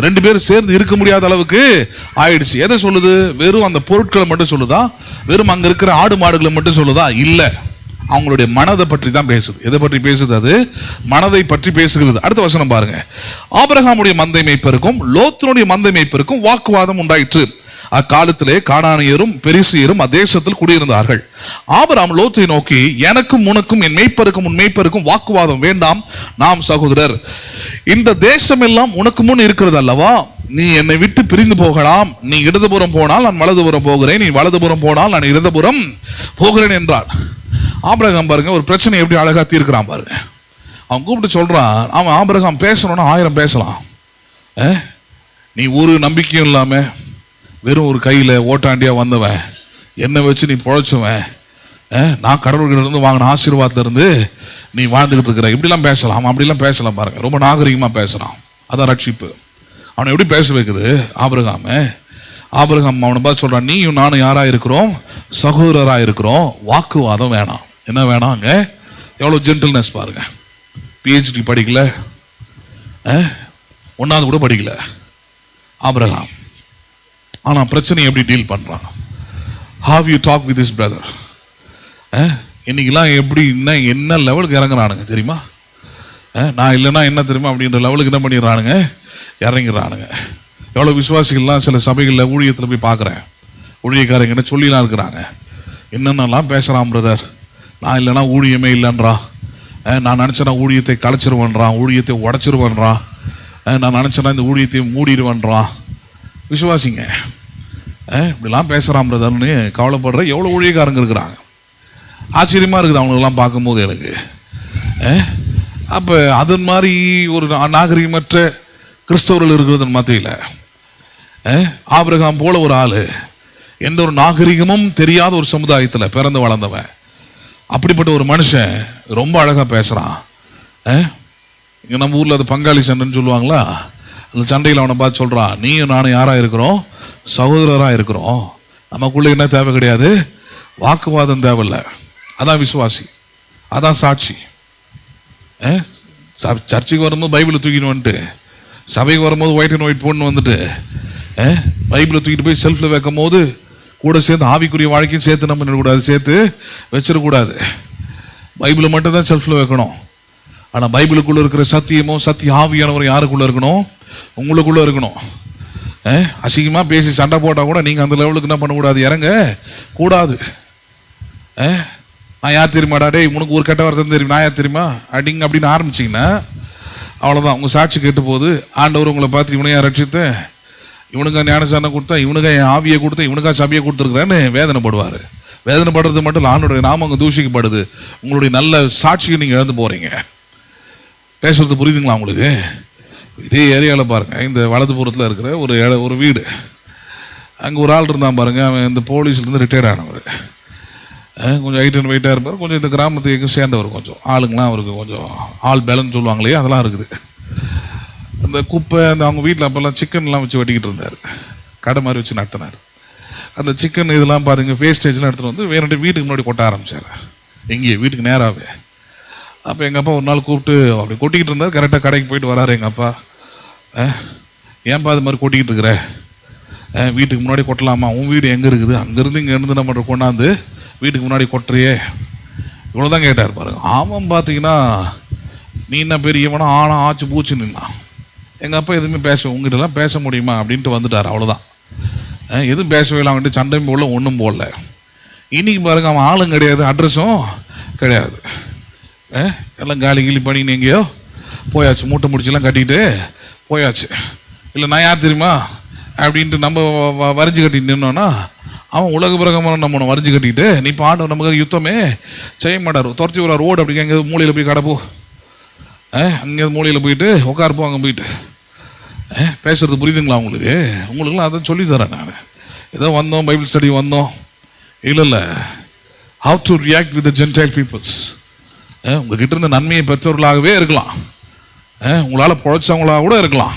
2 பேரும் சேர்ந்து இருக்க முடியாத அளவுக்கு ஆயிடுச்சு. எதை சொல்லுது? வெறும் அந்த பொருட்களை மட்டும் சொல்லுதா? வெறும் அங்க இருக்கிற ஆடு மாடுகளை மட்டும் சொல்லுதா? இல்ல, அவங்களுடைய மனதை பற்றி தான் பேசுது. எதை பற்றி பேசுது? அது மனதை பற்றி பேசுகிறது. அடுத்த வசனம் பாருங்க. ஆபிரகாமுடைய மந்தை மேய்ப்பருக்கும் லோத்தினுடைய மந்தை மேய்ப்பருக்கும் வாக்குவாதம் உண்டாயிற்று. அக்காலத்திலே கானானியரும் பெரிசியரும் அத்தேசத்தில் குடியிருந்தார்கள். ஆபிரகாம் லோத்தை நோக்கி, எனக்கும் உனக்கும் என் மேய்ப்பருக்கும் உன் மேய்ப்பருக்கும் வாக்குவாதம் வேண்டாம், நாம் சகோதரர். இந்த தேசம் எல்லாம் உனக்கு முன் இருக்கிறது அல்லவா? நீ என்னை விட்டு பிரிந்து போகலாம். நீ இடதுபுறம் போனால் நான் வலதுபுறம் போகிறேன், நீ வலதுபுறம் போனால் நான் இடதுபுறம் போகிறேன் என்றான். ஆபிரகாம் பாருங்க ஒரு பிரச்சனை எப்படி அழகா தீர்க்கிறான் பாருங்க. அவன் கூப்பிட்டு சொல்றான், அவன் ஆபிரகாம் பேசணும்னா 1000 பேசலாம். நீ ஒரு நம்பிக்கையும் இல்லாம வெறும் ஒரு கையில ஓட்டாண்டியா வந்தவன், என்னை வச்சு நீ பொழைச்சவன், நான் கடவுள்கிட்ட இருந்து வாங்கின ஆசீர்வாதத்துல இருந்து நீ வாழ்ந்துகிட்டு இருக்கிற, இப்படிலாம் பேசலாம். அவன் அப்படிலாம் பேசலாம் பாருங்க. ரொம்ப நாகரிகமா பேசுறான். அதான் ரட்சிப்பு. அவனை எப்படி பேச வைக்குது? ஆபிரகாம் அவனை பார்த்து சொல்றான், நீயும் நானும் யாரா இருக்கிறோம்? சகோதரரா இருக்கிறோம். வாக்குவாதம் வேணாம். என்ன வேணாங்க? எவ்வளவு ஜென்டில்னஸ் பாருங்க. PhD படிக்கல, 1வது கூட படிக்கல ஆபிரகாம். ஆனா பிரச்சனை எப்படி டீல் பண்றான்? How you talk with this brother? இன்னைக்கெல்லாம் எப்படி என்ன லெவலுக்கு இறங்குறானுங்க தெரியுமா? நான் இல்லைன்னா என்ன தெரியுமா அப்படின்ற லெவலுக்கு என்ன பண்ணிடுறானுங்க? இறங்கிறானுங்க. எவ்வளோ விசுவாசிகள்லாம் சில சபைகளில் ஊழியத்தில் போய் பார்க்குறேன். ஊழியக்காரங்க என்ன சொல்லிலாம் இருக்கிறாங்க, என்னென்னலாம் பேசுகிறான் பிரதர். நான் இல்லைன்னா ஊழியமே இல்லைன்றா. நான் நினச்சேன்னா ஊழியத்தை கலைச்சிருவேன்றான், ஊழியத்தை உடச்சிருவேன்றான். நான் நினச்சேன்னா இந்த ஊழியத்தை மூடிடுவேன்றான். விசுவாசிங்க இப்படிலாம் பேசுகிறான் பிரதர்னு கவலைப்படுற எவ்வளோ ஊழியக்காரங்க இருக்கிறாங்க. ஆச்சரியமாக இருக்குது அவங்களெல்லாம் பார்க்கும்போது எனக்கு. அப்போ அது மாதிரி ஒரு நாகரிகமற்ற கிறிஸ்தவர்கள் இருக்கிறது மத்தியில் ஆபிரகாம் போல ஒரு ஆள், எந்த ஒரு நாகரிகமும் தெரியாத ஒரு சமுதாயத்தில் பிறந்து வளர்ந்தவன், அப்படிப்பட்ட ஒரு மனுஷன் ரொம்ப அழகாக பேசுகிறான். இங்கே நம்ம ஊரில் அது பங்காளி சண்டைன்னு சொல்லுவாங்களா, அந்த சண்டையில் அவனை பார்த்து சொல்கிறான், நீயும் நானும் யாராக இருக்கிறோம்? சகோதரராக இருக்கிறோம். நமக்குள்ளே என்ன தேவை கிடையாது? வாக்குவாதம் தேவையில்லை. அதான் விசுவாசி, அதான் சாட்சி. சர்ச்சுக்கு வரும்போது பைபிளை தூக்கின்னு வந்துட்டு, சபைக்கு வரும்போது ஒயிட் அண்ட் ஒயிட் போடணும் வந்துட்டு, பைபிளை தூக்கிட்டு போய் செல்ஃபில் வைக்கும் போது கூட சேர்ந்து ஆவிக்குரிய வாழ்க்கையும் சேர்த்து நம்ம பண்ணக்கூடாது, சேர்த்து வச்சிடக்கூடாது. பைபிளை மட்டும் தான் செல்ஃபில் வைக்கணும். ஆனால் பைபிளுக்குள்ளே இருக்கிற சத்தியமோ சத்திய ஆவியானவர் யாருக்குள்ளே இருக்கணும்? உங்களுக்குள்ள இருக்கணும். அசிங்கமாக பேசி சண்டை போட்டால் கூட நீங்கள் அந்த லெவலுக்கு என்ன பண்ணக்கூடாது, இறங்க கூடாது. நான் யார் தெரியுமாடா, டே உனக்கு ஒரு கெட்ட வார்த்தை தெரியும், நான் யார் தெரியுமா அடிங்க அப்படின்னு ஆரம்பிச்சிங்கன்னா அவ்வளோதான், உங்கள் சாட்சி கேட்டு போகுது. ஆண்டவர் உங்களை பார்த்து இவனையா ரட்சித்தேன், இவனுக்கா ஞானசானம் கொடுத்தா, இவனுக்கா என் ஆவியை கொடுத்தேன், இவனுக்கா சபையை கொடுத்துருக்குறேன்னு வேதனைப்படுவார். வேதனைப்படுறது மட்டும் இல்லை, ஆண்டோடைய நாமம் அங்கே தூஷிக்கப்படுது. உங்களுடைய நல்ல சாட்சியை நீங்கள் இழந்து போகிறீங்க. பேசுறது புரியுதுங்களா உங்களுக்கு? இதே ஏரியாவில் பாருங்கள், இந்த வலதுபுறத்தில் இருக்கிற ஒரு வீடு, அங்கே ஒரு ஆள் இருந்தான் பாருங்கள். அவன் இந்த போலீஸ்லேருந்து ரிட்டையர்ட் ஆனவர். கொஞ்சம் ஹைட் அண்ட் வெயிட்டாக இருப்பார். கொஞ்சம் இந்த கிராமத்துக்கு சேர்ந்தவர். கொஞ்சம் ஆளுங்களாம் அவருக்கு கொஞ்சம் ஆள் பேலன்னு சொல்லுவாங்களே, அதெல்லாம் இருக்குது. அந்த குப்பை அந்த அவங்க வீட்டில் அப்போல்லாம் சிக்கன்லாம் வச்சு வெட்டிக்கிட்டு இருந்தார். கடை மாதிரி வச்சு நடத்தினார். அந்த சிக்கன் இதெல்லாம் பாருங்கள் வேஸ்டேஜ்லாம் எடுத்துகிட்டு வந்து வேறு வீட்டுக்கு முன்னாடி கொட்ட ஆரம்பித்தார். எங்கேயே வீட்டுக்கு நேராகவே. அப்போ எங்கள் அப்பா ஒரு நாள் கூப்பிட்டு அப்படி கொட்டிக்கிட்டு இருந்தார். கரெக்டாக கடைக்கு போயிட்டு வராரு எங்கள் அப்பா. ஏன்பா அது மாதிரி கொட்டிக்கிட்டு இருக்கிற, வீட்டுக்கு முன்னாடி கொட்டலாமா, உன் வீடு எங்கே இருக்குது, அங்கேருந்து இங்கேருந்து நம்ம கொண்டாந்து வீட்டுக்கு முன்னாடி கொட்டுறியே, இவ்வளோதான் கேட்டார் பாருங்க. ஆமாம், பார்த்தீங்கன்னா நீ என்ன பெரியவனா ஆனா ஆச்சு பூச்சு நின்னா. எங்கள் அப்பா எதுவுமே உங்ககிட்டலாம் பேச முடியுமா அப்படின்ட்டு வந்துட்டார். அவ்வளோதான், எதுவும் பேசவே இல்லை. அவன்கிட்ட சண்டையும் போடல, ஒன்றும் போடல. இன்னைக்கு பாருங்க, அவன் ஆளும் கிடையாது, அட்ரஸும் கிடையாது. எல்லாம் காலி கிளி பண்ணின்னு எங்கேயோ போயாச்சு, மூட்டை முடிச்செல்லாம் கட்டிக்கிட்டு போயாச்சு. இல்லை நான் யார் தெரியுமா அப்படின்ட்டு நம்ம வரைஞ்சி கட்டிட்டு நின்னோன்னா அவன் உலக பிரகமான நம்ம வரைஞ்சி கட்டிக்கிட்டு நீ இப்போ ஆண்டவர் நமக்கு யுத்தமே செய்ய மாட்டார். துரத்தி ஒரு ரோடு அப்படி எங்கேயாவது மூலையில் போய் கடப்போ, அங்கேயாவது மூலையில் போயிட்டு உட்காருப்போம். அங்கே போயிட்டு பேசுறது புரியுதுங்களா உங்களுக்கு? உங்களுக்குலாம் அதை சொல்லி தரேன் நான். ஏதோ வந்தோம், பைபிள் ஸ்டடி வந்தோம், இல்லை how to react with the gentile peoples. உங்ககிட்ட இருந்த நன்மையை பெற்றவர்களாகவே இருக்கலாம், உங்களால் பிழைச்சவங்களாக கூட இருக்கலாம்.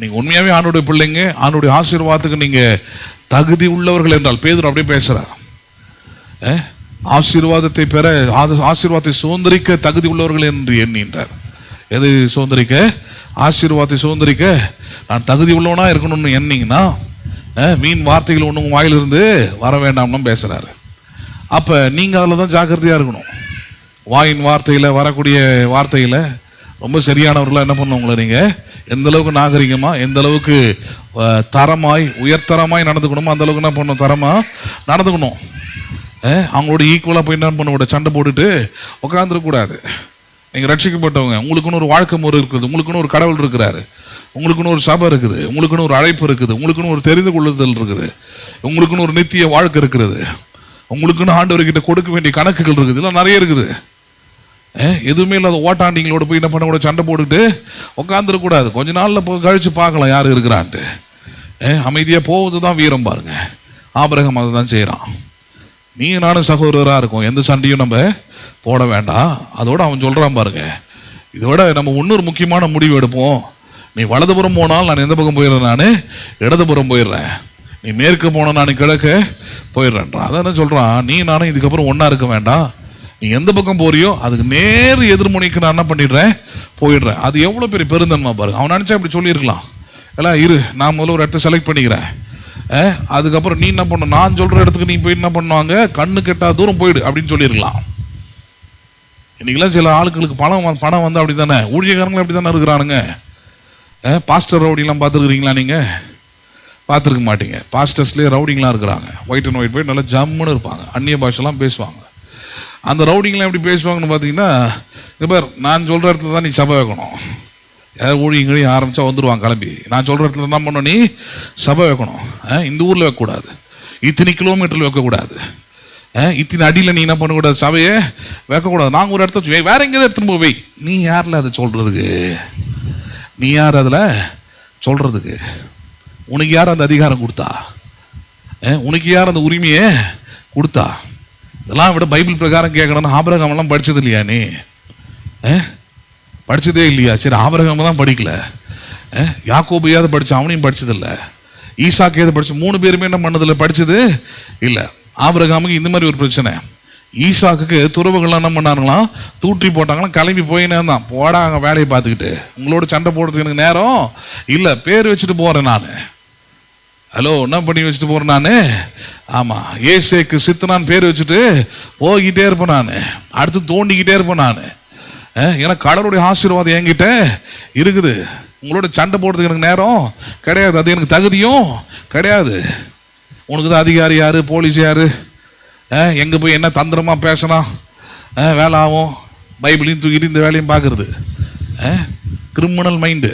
நீங்கள் உண்மையாகவே ஆண்டோடைய பிள்ளைங்க, ஆண்டோடைய ஆசீர்வாதத்துக்கு நீங்கள் தகுதி உள்ளவர்கள் என்றால் பேதுரு அப்படியே பேசுகிறார். ஆசீர்வாதத்தை பெற, ஆசீர்வாதத்தை சுதந்திரிக்க தகுதி உள்ளவர்கள் என்று எண்ணின்றார். எது சுதந்திரிக்க? ஆசீர்வாதத்தை சுதந்திரிக்க நான் தகுதி உள்ளவனா இருக்கணும்னு எண்ணிங்கன்னா மீன் வார்த்தைகள் ஒன்றும் வாயிலிருந்து வர வேண்டாம்னு பேசுகிறாரு. அப்போ நீங்கள் அதில் தான் ஜாக்கிரதையாக இருக்கணும். வாயின் வார்த்தையில் வரக்கூடிய வார்த்தையில் ரொம்ப சரியானவர்களாக என்ன பண்ணுவங்கள நீங்கள் எந்த அளவுக்கு நாகரிகமாக, எந்த அளவுக்கு தரமாய் உயர்தரமாய் நடந்துக்கணுமோ அந்த அளவுக்கு என்ன பண்ணணும், தரமாக நடந்துக்கணும். அவங்களோட ஈக்குவலாக போய் என்ன பண்ண சண்டை போட்டுட்டு உட்காந்துருக்கூடாது. நீங்கள் ரட்சிக்கப்பட்டவங்க, உங்களுக்குன்னு ஒரு வாழ்க்கை முறை இருக்குது, உங்களுக்குன்னு ஒரு கடவுள் இருக்கிறாரு, உங்களுக்குன்னு ஒரு சபை இருக்குது, உங்களுக்குன்னு ஒரு அழைப்பு இருக்குது, உங்களுக்குன்னு ஒரு தெரிந்து கொள்ளுதல் இருக்குது, உங்களுக்குன்னு ஒரு நித்திய வாழ்க்கை இருக்கிறது, உங்களுக்குன்னு ஆண்டவர்கிட்ட கொடுக்க வேண்டிய கணக்குகள் இருக்குது, இதெல்லாம் நிறைய இருக்குது. எதுவுமே இல்லாத ஓட்டாண்டிங்களோட போய் என்ன பண்ண கூட சண்டை போட்டுட்டு உட்காந்துருக்கூடாது. கொஞ்ச நாளில் கழிச்சு பார்க்கலாம் யார் இருக்கிறான்ட்டு. அமைதியாக போவது தான் வீரம் பாருங்க. ஆபிரகாம் அதை தான் செய்கிறான். நீ நானும் சகோதரராக இருக்கும், எந்த சண்டையும் நம்ம போட வேண்டாம். அதோட அவன் சொல்கிறான் பாருங்க, இதோட நம்ம இன்னொரு முக்கியமான முடிவு எடுப்போம். நீ வலதுபுறம் போனால் நான் எந்த பக்கம் போயிடுறேன், நான் இடதுபுறம் போயிடுறேன். நீ மேற்கு போனால் நான் கிழக்க போயிடுறேன்றான். அதான் என்ன சொல்கிறான், நீ நானும் இதுக்கப்புறம் ஒன்றா இருக்க வேண்டாம். நீ எந்த பக்கம் போறியோ அதுக்கு நேர் எதிர்முனைக்கு நான் என்ன பண்ணிடுறேன், போயிடுறேன். அது எவ்வளோ பெரிய பெருந்தன்மை பாருங்க. அவன் நினச்சா இப்படி சொல்லியிருக்கலாம், எல்லாம் இரு நான் முதல்ல ஒரு இடத்த செலக்ட் பண்ணிக்கிறேன், அதுக்கப்புறம் நீ என்ன பண்ண, நான் சொல்கிற இடத்துக்கு நீ போய் என்ன பண்ணுவாங்க, கண்ணு கெட்டா தூரம் போயிடு அப்படின்னு சொல்லியிருக்கலாம். இன்னைக்கெல்லாம் சில ஆளுங்களுக்கு பணம் வந்து அப்படி தானே, ஊழியக்காரங்களும் அப்படி தானே இருக்கிறானுங்க. பாஸ்டர் ரவுடிலாம் பார்த்துருக்குறீங்களா? நீங்கள் பார்த்துருக்க மாட்டீங்க. பாஸ்டர்ஸ்லேயே ரவுடிங்களாம் இருக்கிறாங்க. ஒயிட் அண்ட் ஒயிட் போய் நல்லா ஜம்முன்னு இருப்பாங்க, அந்நிய பாஷெல்லாம் பேசுவாங்க. அந்த ரவுடிங்களாம் எப்படி பேசுவாங்கன்னு பார்த்தீங்கன்னா, இந்த பேர் நான் சொல்கிற இடத்துல தான் நீ சபை வைக்கணும். யாராவது ஊழியங்களையும் ஆரம்பித்தா வந்துடுவாங்க கிளம்பி. நான் சொல்கிற இடத்துல என்ன பண்ணணும், நீ சபை வைக்கணும். இந்த ஊரில் வைக்கக்கூடாது, இத்தனை கிலோமீட்டரில் வைக்கக்கூடாது, இத்தனை அடியில் நீ என்ன பண்ணக்கூடாது, சபையை வைக்கக்கூடாது. நாங்கள் ஒரு இடத்த வேற எங்கேயாவது எடுத்துன்னு போய் வை. நீ யாரில் அதை சொல்கிறதுக்கு? நீ யார் அதில் சொல்கிறதுக்கு? உனக்கு யார் அந்த அதிகாரம் கொடுத்தா? உனக்கு யார் அந்த உரிமையை கொடுத்தா? இதெல்லாம் விட பைபிள் பிரகாரம் கேட்கணும்னு ஆபிரகாமெல்லாம் படித்தது இல்லையா? நீ படித்ததே இல்லையா? சரி, ஆபிரகாம் தான் படிக்கல, யாக்கோபையாவது படித்தான், அவனையும் படித்ததில்லை. ஈசாக்கு ஏதாவது படிச்சு, 3 பேருமே என்ன பண்ணதில்லை, படித்தது இல்லை. ஆபிரகாமுக்கு இந்த மாதிரி ஒரு பிரச்சனை. ஈசாக்கு துறவுகள்லாம் என்ன பண்ணாங்களாம், தூற்றி போட்டாங்களாம், கிளம்பி போயினே தான். போடா அங்கே வேலையை பார்த்துக்கிட்டு, உங்களோட சண்டை போடுறதுக்கு எனக்கு நேரம் இல்லை, பேர் வச்சுட்டு போகிறேன் நான். ஹலோ, என்ன பண்ணி வச்சுட்டு போகிறேன் நான்? ஆமாம், ஏசேக்கு சித்தனான் பேர் வச்சுட்டு போய்கிட்டே இருப்பேன் நான், அடுத்து தோண்டிக்கிட்டே இருப்பேன் நான். ஏன்னா கடவுளுடைய ஆசீர்வாதம் என்கிட்ட இருக்குது. உங்களோட சண்டை போடுறதுக்கு எனக்கு நேரம் கிடையாது, அது எனக்கு தகுதியும் கிடையாது. உனக்கு தான் அதிகாரி யாரு, போலீஸ் யாரு, எங்கே போய் என்ன தந்திரமாக பேசினா வேலை ஆகும், பைபிளையும் தூக்கிட்டு இந்த வேலையும் பார்க்குறது. Criminal mind.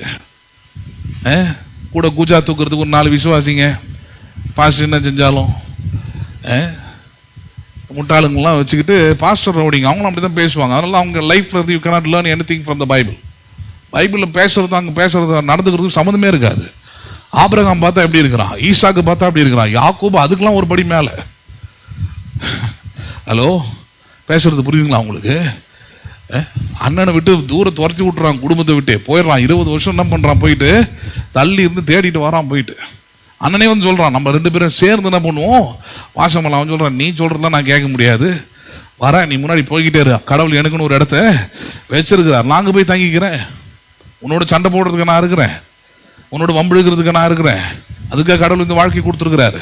கூட கூஜா தூக்குறதுக்கு ஒரு 4 விசுவாசிங்க பாஸ்டர் என்ன செஞ்சாலும் முட்டாளுங்கெல்லாம் வச்சுக்கிட்டு பாஸ்டர் ரவுடிங்க, அவங்களும் அப்படி தான் பேசுவாங்க. அதனால அவங்க லைஃப்ல இருந்து you cannot learn anything from the Bible. பைபிளில் பேசுறது அங்கே பேசுறது நடந்துக்கிறதுக்கு சம்மந்தமே இருக்காது. ஆபிரகாம் பார்த்தா எப்படி இருக்கிறான், ஈசாக்கு பார்த்தா எப்படி இருக்கிறான், யாக்கோபு அதுக்கெல்லாம் ஒரு படி மேலே. ஹலோ, பேசுறது புரியுதுங்களா உங்களுக்கு? அண்ணனை விட்டு தூரம் துரத்தி விட்டுறான், குடும்பத்தை விட்டு போயிடுறான். 20 வருஷம் என்ன பண்ணுறான், போயிட்டு தள்ளி இருந்து தேடிட்டு வரான். போயிட்டு அண்ணனே வந்து சொல்கிறான், நம்ம 2 பேரும் சேர்ந்து என்ன பண்ணுவோம் வாசமெல்லாம். அவன் சொல்கிறான், நீ சொல்கிறதெல்லாம் நான் கேட்க முடியாது, வரேன், நீ முன்னாடி போய்கிட்டே இரு, கடவுள் எனக்குன்னு ஒரு இடத்த வச்சிருக்கிறார், நாங்கள் போய் தங்கிக்கிறேன். உன்னோட சண்டை போடுறதுக்கு நான் இருக்கிறேன், உன்னோட வம்பிழுக்கிறதுக்கு நான் இருக்கிறேன். அதுக்காக கடவுள் இந்த வாழ்க்கை கொடுத்துருக்கிறாரு.